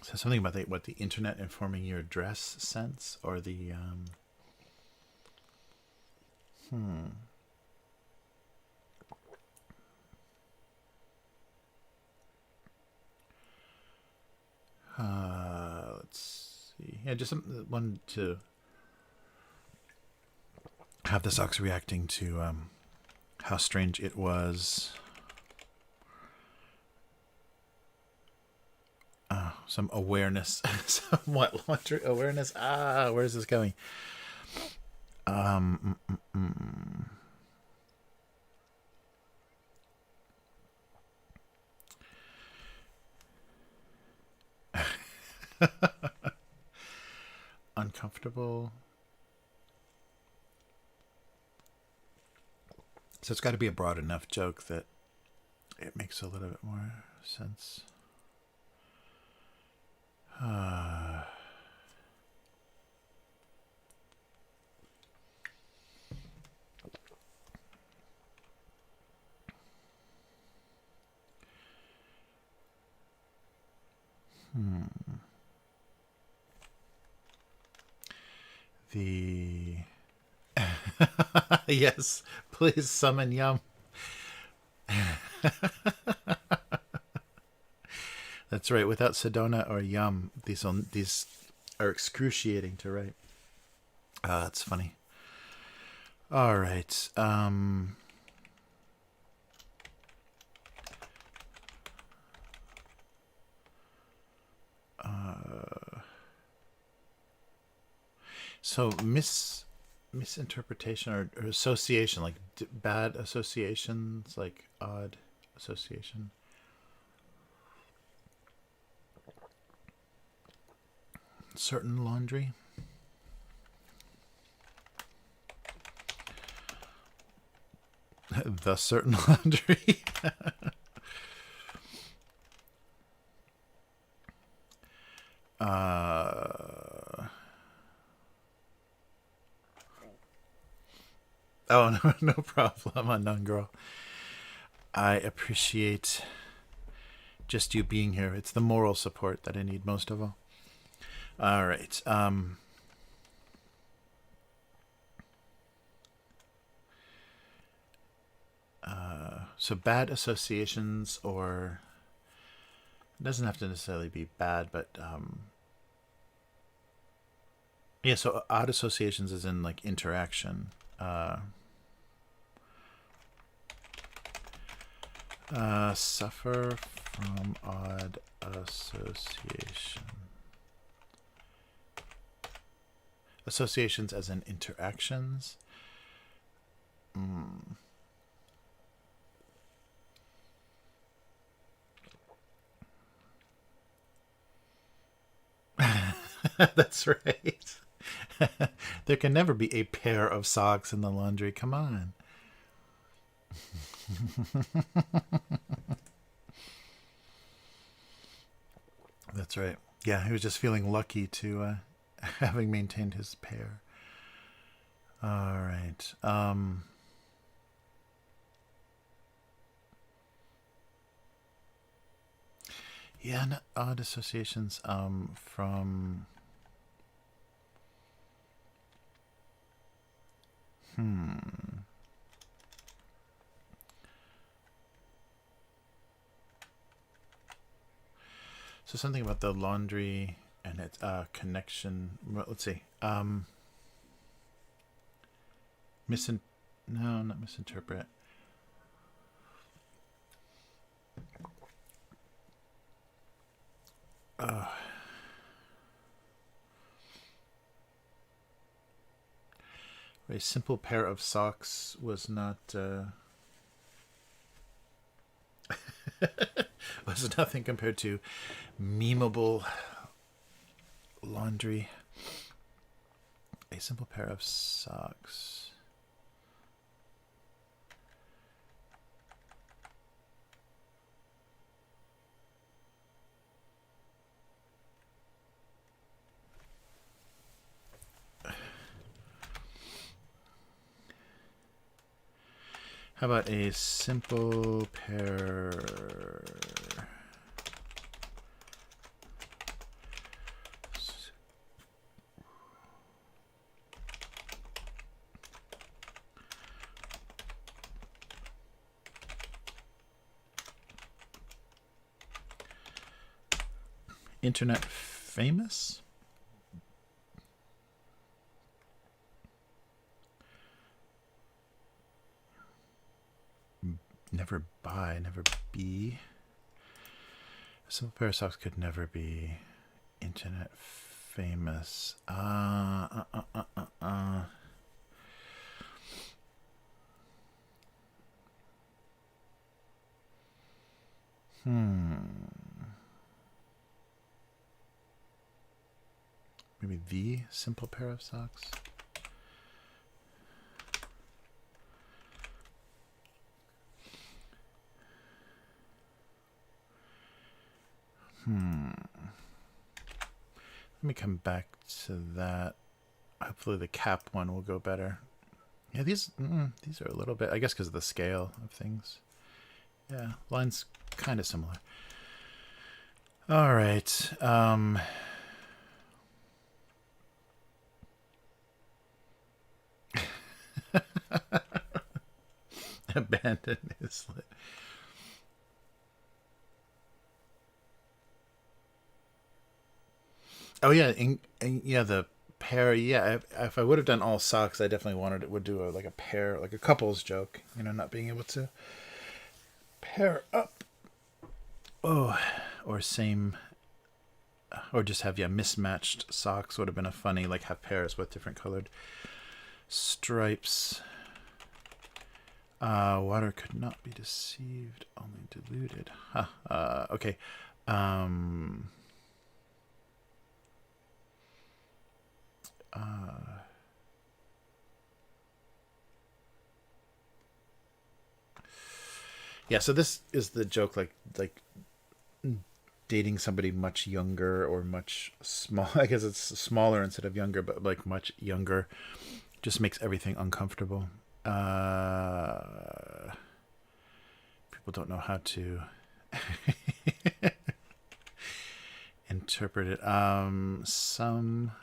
So something about what the internet informing your dress sense, or the let's see. Yeah, just one to have the socks reacting to how strange it was. Some awareness, somewhat laundry awareness. Where's this going? Uncomfortable. So it's got to be a broad enough joke that it makes a little bit more sense. The yes, please summon Yum. That's right. Without Sedona or Yum, these are excruciating to write. That's funny. All right. So misinterpretation or association, like bad associations, like odd association. Certain laundry. The certain laundry. Oh, no, no problem, unknown girl. I appreciate just you being here. It's the moral support that I need most of all. All right. So bad associations, or it doesn't have to necessarily be bad, but yeah. So odd associations is in like interaction. Suffer from odd association. Associations as in interactions. That's right. There can never be a pair of socks in the laundry. Come on. That's right. Yeah, he was just feeling lucky to having maintained his pair. All right. Yeah, not odd associations from So something about the laundry and its connection. Well, let's see. No, not misinterpret. A simple pair of socks was not. was nothing compared to memeable laundry. A simple pair of socks. How about a simple pair? Internet famous? Never buy, never be. A simple pair of socks could never be internet famous. Maybe the simple pair of socks. Let me come back to that. Hopefully the cap one will go better. Yeah, these are a little bit, I guess because of the scale of things. Yeah, line's kind of similar. All right. Abandon Islet. Oh yeah, yeah, the pair. Yeah, if I would have done all socks, I definitely would do like a pair, like a couples joke. You know, not being able to pair up. Oh, or same, or just have mismatched socks would have been a funny, like have pairs with different colored stripes. Water could not be deceived, only diluted. Huh. Okay. Yeah, so this is the joke, like dating somebody much younger or much small. I guess it's smaller instead of younger, but like much younger, just makes everything uncomfortable. People don't know how to interpret it. Some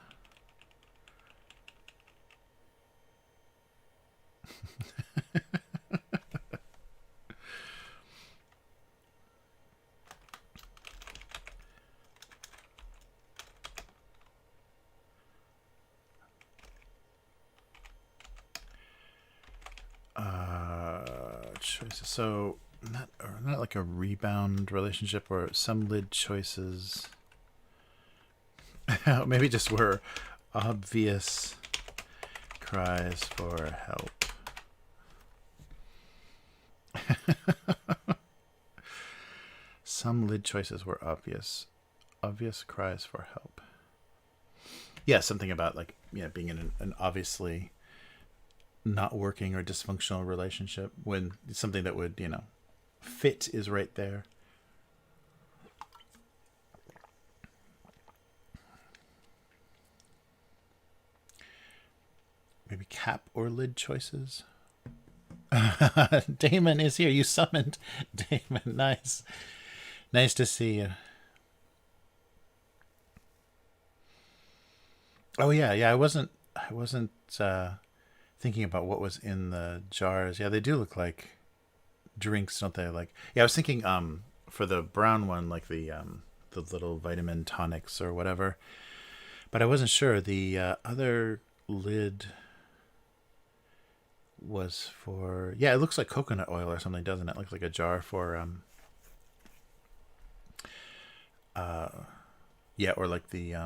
choices. So not like a rebound relationship, or some lid choices. Maybe just were obvious cries for help. Some lid choices were obvious cries for help. Yeah, something about like being in an obviously not working or dysfunctional relationship, when something that would fit is right there. Maybe cap or lid choices. Damon is here. You summoned Damon. Nice to see you. Oh yeah. I wasn't thinking about what was in the jars. Yeah, they do look like drinks, don't they? Like, yeah, I was thinking for the brown one, like the little vitamin tonics or whatever, but I wasn't sure. The other lid was for, it looks like coconut oil or something, doesn't it? It looks like a jar for or like the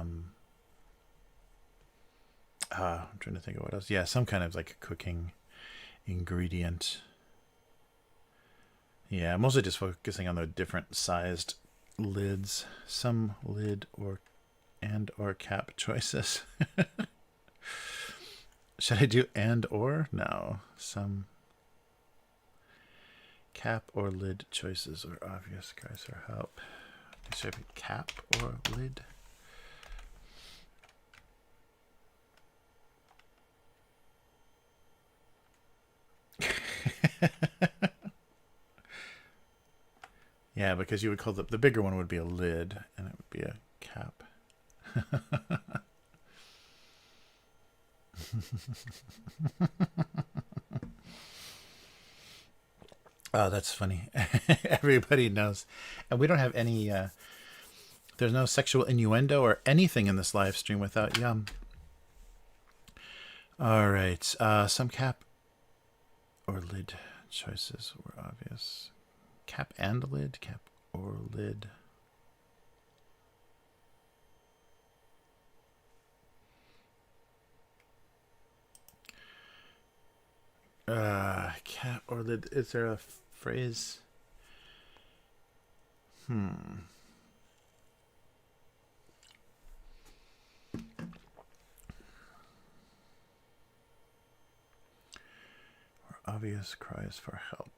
I'm trying to think of what else. Yeah, some kind of like cooking ingredient. Yeah, I'm mostly just focusing on the different sized lids. Some lid or cap choices. Should I do and or? No. Some cap or lid choices or obvious cries for help. Should I be cap or lid? Yeah, because you would call the bigger one would be a lid and it would be a cap. Oh, that's funny. Everybody knows. And we don't have any, there's no sexual innuendo or anything in this live stream without yum. All right. Some cap or lid choices were obvious. Cap and lid, cap or lid. Cap or lid. Is there a phrase? Or obvious cries for help.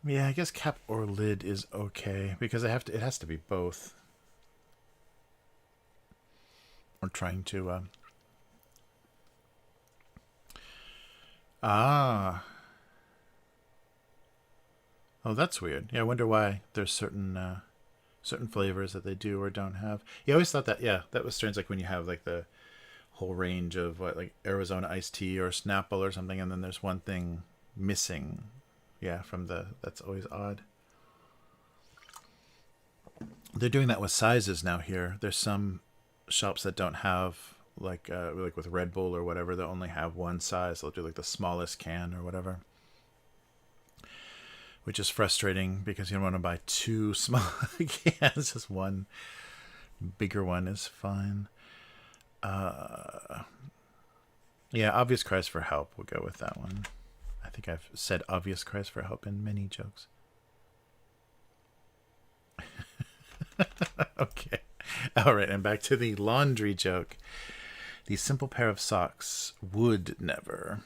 Yeah, I guess cap or lid is okay because it has to be both. We're trying to oh, that's weird. Yeah, I wonder why there's certain flavors that they do or don't have. You always thought that, yeah, that was strange, like when you have like the whole range of what, like Arizona iced tea or Snapple or something, and then there's one thing missing. Yeah, that's always odd. They're doing that with sizes now here. There's some shops that don't have like with Red Bull or whatever, they only have one size. They'll do like the smallest can or whatever, which is frustrating because you don't want to buy two small cans. Just one bigger one is fine. Yeah, obvious cries for help. We'll go with that one. I think I've said obvious cries for help in many jokes. Okay. All right, and back to the laundry joke. The simple pair of socks would never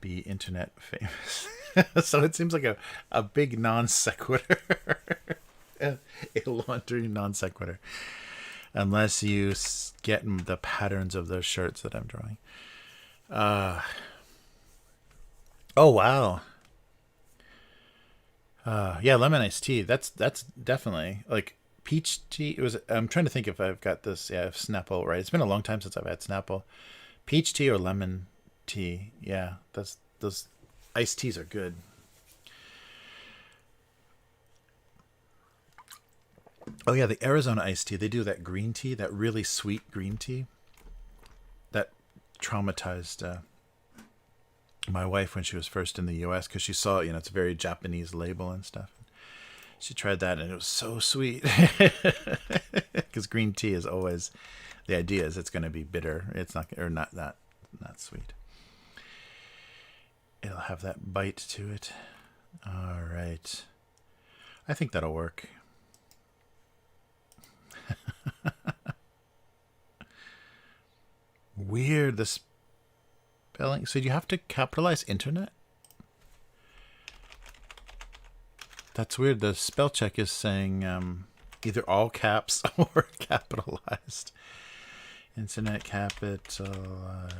be internet famous. So it seems like a big non sequitur. A laundry non sequitur. Unless you get the patterns of those shirts that I'm drawing. Oh, wow. Yeah, lemon iced tea. That's definitely like peach tea. I'm trying to think if I've got this. Yeah, Snapple, right? It's been a long time since I've had Snapple. Peach tea or lemon tea. Yeah, those iced teas are good. Oh yeah, the Arizona iced tea. They do that green tea, that really sweet green tea. That traumatized my wife when she was first in the U.S. because she saw, it's a very Japanese label and stuff. She tried that and it was so sweet. Because green tea is always, the idea is it's going to be bitter. It's not sweet. It'll have that bite to it. All right. I think that'll work. Weird, the spelling. So you have to capitalize internet? That's weird. The spell check is saying either all caps or capitalized. Internet capitalized.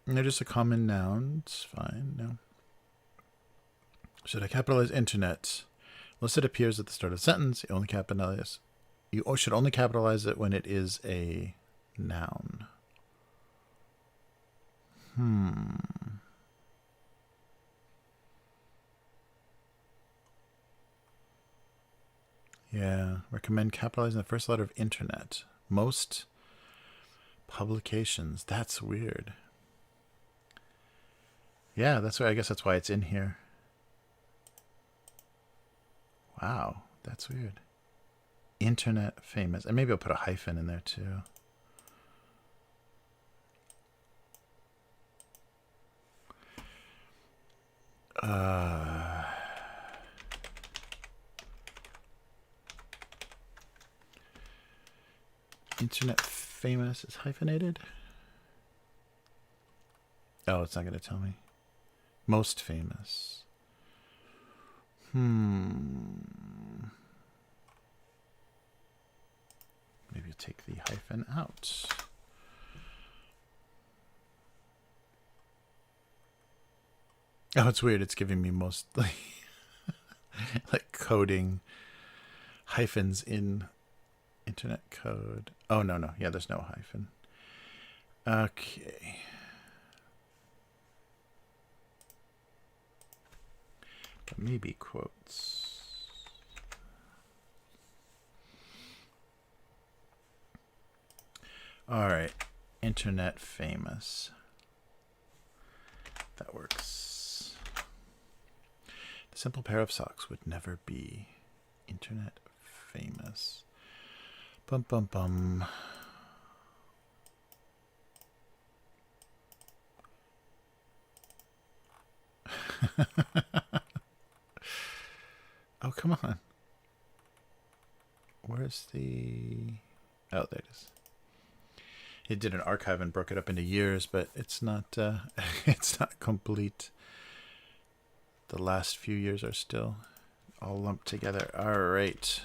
No, just a common noun. It's fine. No. Should I capitalize internet? Unless it appears at the start of the sentence, you should only capitalize it when it is a noun. Yeah, recommend capitalizing the first letter of internet. Most publications. That's weird. Yeah, that's why. I guess that's why it's in here. Wow, that's weird. Internet famous. And maybe I'll put a hyphen in there too. Internet famous is hyphenated. Oh, it's not going to tell me. Most famous. Maybe take the hyphen out. Oh, it's weird. It's giving me mostly like coding hyphens in internet code. Oh, no. Yeah, there's no hyphen. Okay. But maybe quotes. All right. Internet famous. That works. The simple pair of socks would never be internet famous. Bum, bum, bum. Oh, come on. Where's the... Oh, there it is. It did an archive and broke it up into years, but it's not it's not complete. The last few years are still all lumped together. All right.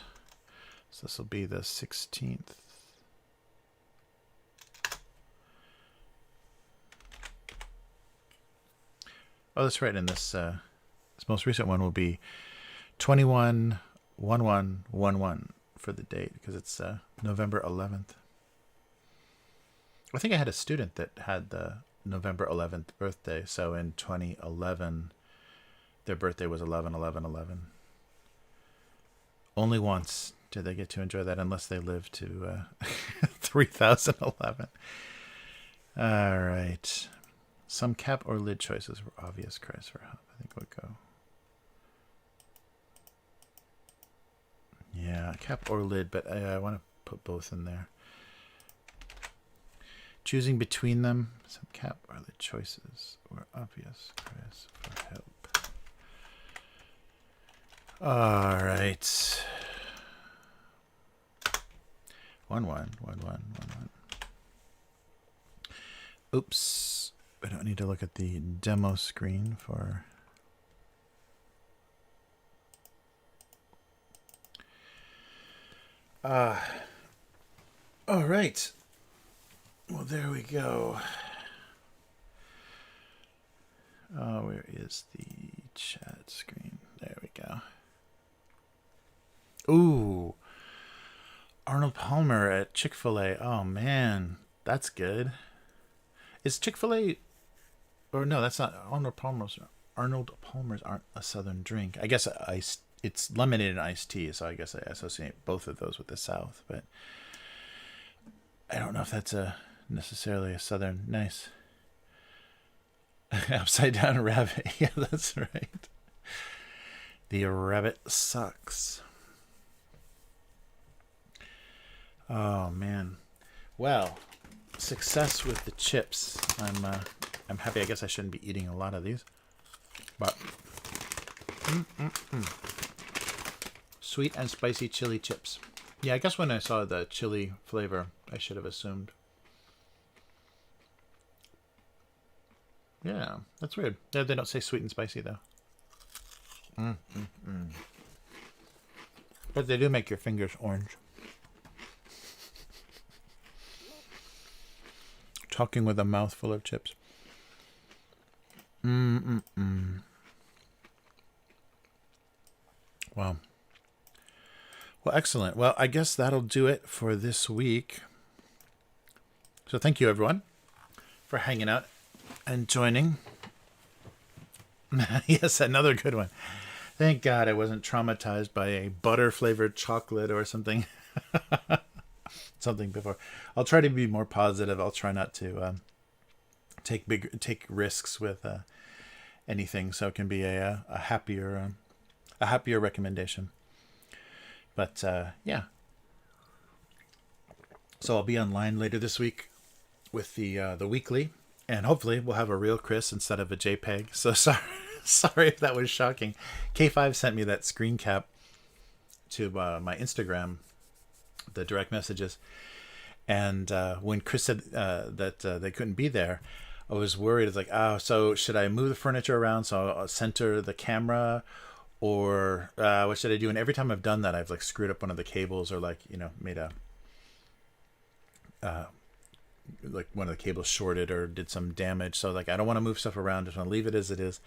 So this will be the 16th. Oh, that's right. And this most recent one will be 21/11/11 for the date because it's November 11th. I think I had a student that had the November 11th birthday. So in 2011, their birthday was 11/11/11. Only once did they get to enjoy that, unless they live to 3011. All right. Some cap or lid choices were obvious. Christ for help. I think we'll go. Yeah, cap or lid, but I want to put both in there. Choosing between them, some cap or lid choices were obvious. Chris for help. All right. 111111. Oops. I don't need to look at the demo screen for... all right. Well, there we go. Oh, where is the chat screen? There we go. Ooh. Arnold Palmer at Chick-fil-A. Oh, man. That's good. Is Chick-fil-A... Or no, that's not... Arnold Palmer's aren't a Southern drink. I guess it's lemonade and iced tea, so I guess I associate both of those with the South. But I don't know if that's necessarily a Southern... Nice. Upside down rabbit. Yeah, that's right. The rabbit sucks. Oh, man. Well, success with the chips. I'm happy. I guess I shouldn't be eating a lot of these. But sweet and spicy chili chips. Yeah, I guess when I saw the chili flavor, I should have assumed. Yeah, that's weird. They don't say sweet and spicy, though. But they do make your fingers orange. Talking with a mouthful of chips. Wow. Well, excellent. Well, I guess that'll do it for this week. So thank you, everyone, for hanging out and joining. Yes, another good one. Thank God I wasn't traumatized by a butter-flavored chocolate or something. Something before. I'll try to be more positive. I'll try not to take risks with anything, so it can be a happier recommendation. But yeah, so I'll be online later this week with the weekly, and hopefully we'll have a real Chris instead of a JPEG. So sorry if that was shocking. K5 sent me that screen cap to my Instagram, the direct messages, and when Chris said that they couldn't be there, I was worried. It's like, oh, so should I move the furniture around so I'll center the camera, or what should I do? And every time I've done that, I've like screwed up one of the cables, or like, you know, made a like one of the cables shorted or did some damage. So like, I don't want to move stuff around. Just want to leave it as it is.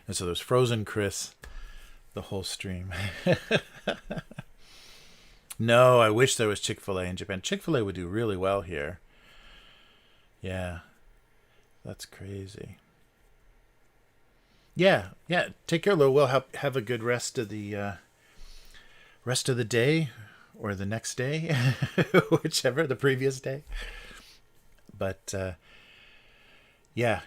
And so there's frozen Chris the whole stream. No, I wish there was Chick-fil-A in Japan. Chick-fil-A would do really well here. Yeah, that's crazy. Yeah, yeah. Take care, Lou. We'll have a good rest of the day, or the next day, whichever, the previous day. But yeah,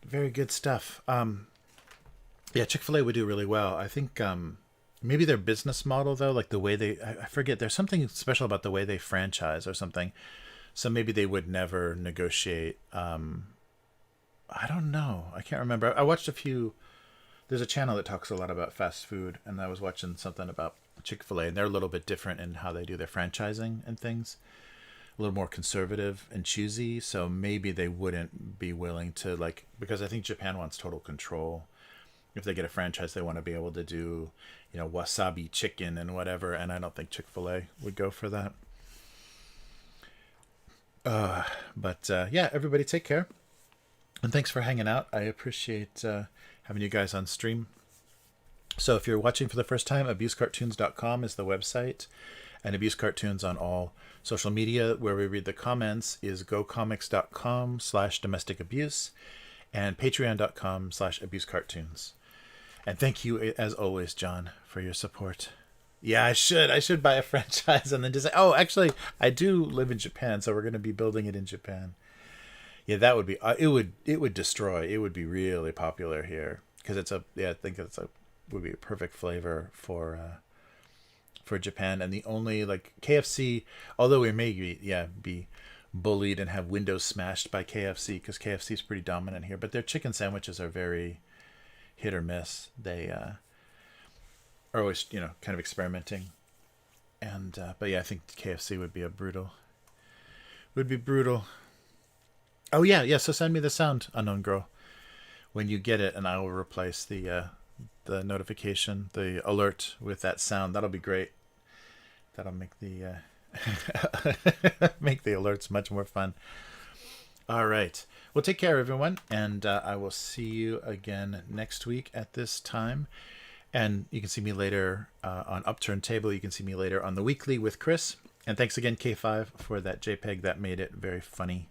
very good stuff. Yeah, Chick-fil-A would do really well. I think maybe their business model, though, like the way I forget, there's something special about the way they franchise or something. So maybe they would never negotiate. I don't know. I can't remember. I watched a few. There's a channel that talks a lot about fast food, and I was watching something about Chick-fil-A, and they're a little bit different in how they do their franchising and things. A little more conservative and choosy. So maybe they wouldn't be willing to, like, because I think Japan wants total control. If they get a franchise, they want to be able to do, you know, wasabi chicken and whatever. And I don't think Chick-fil-A would go for that. But yeah, everybody take care. And thanks for hanging out. I appreciate having you guys on stream. So if you're watching for the first time, abusecartoons.com is the website. And Abuse Cartoons on all social media. Where we read the comments is gocomics.com/domesticabuse and patreon.com/abusecartoons. And thank you, as always, John, for your support. Yeah, I should buy a franchise and then just say, oh, actually, I do live in Japan, so we're going to be building it in Japan. Yeah, that would be, it would destroy. It would be really popular here because I think would be a perfect flavor for Japan. And the only, like, KFC, although we may be bullied and have windows smashed by KFC because KFC is pretty dominant here, but their chicken sandwiches are very hit or miss. They are always, you know, kind of experimenting. And but yeah, I think KFC would be brutal. Oh yeah. So send me the sound, Unknown Girl, when you get it, and I will replace the notification, the alert, with that sound. That'll be great. That'll make the make the alerts much more fun. All right. Well, take care, everyone, and I will see you again next week at this time. And you can see me later on Upturned Table. You can see me later on the weekly with Chris. And thanks again, K5, for that JPEG. That made it very funny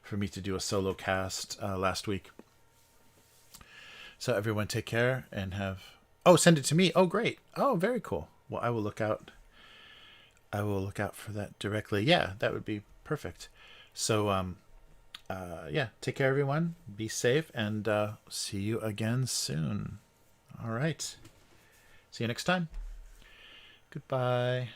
for me to do a solo cast last week. So everyone, take care and have... Oh, send it to me. Oh, great. Oh, very cool. Well, I will look out for that directly. Yeah, that would be perfect. So, yeah, take care, everyone. Be safe, and see you again soon. All right. See you next time. Goodbye.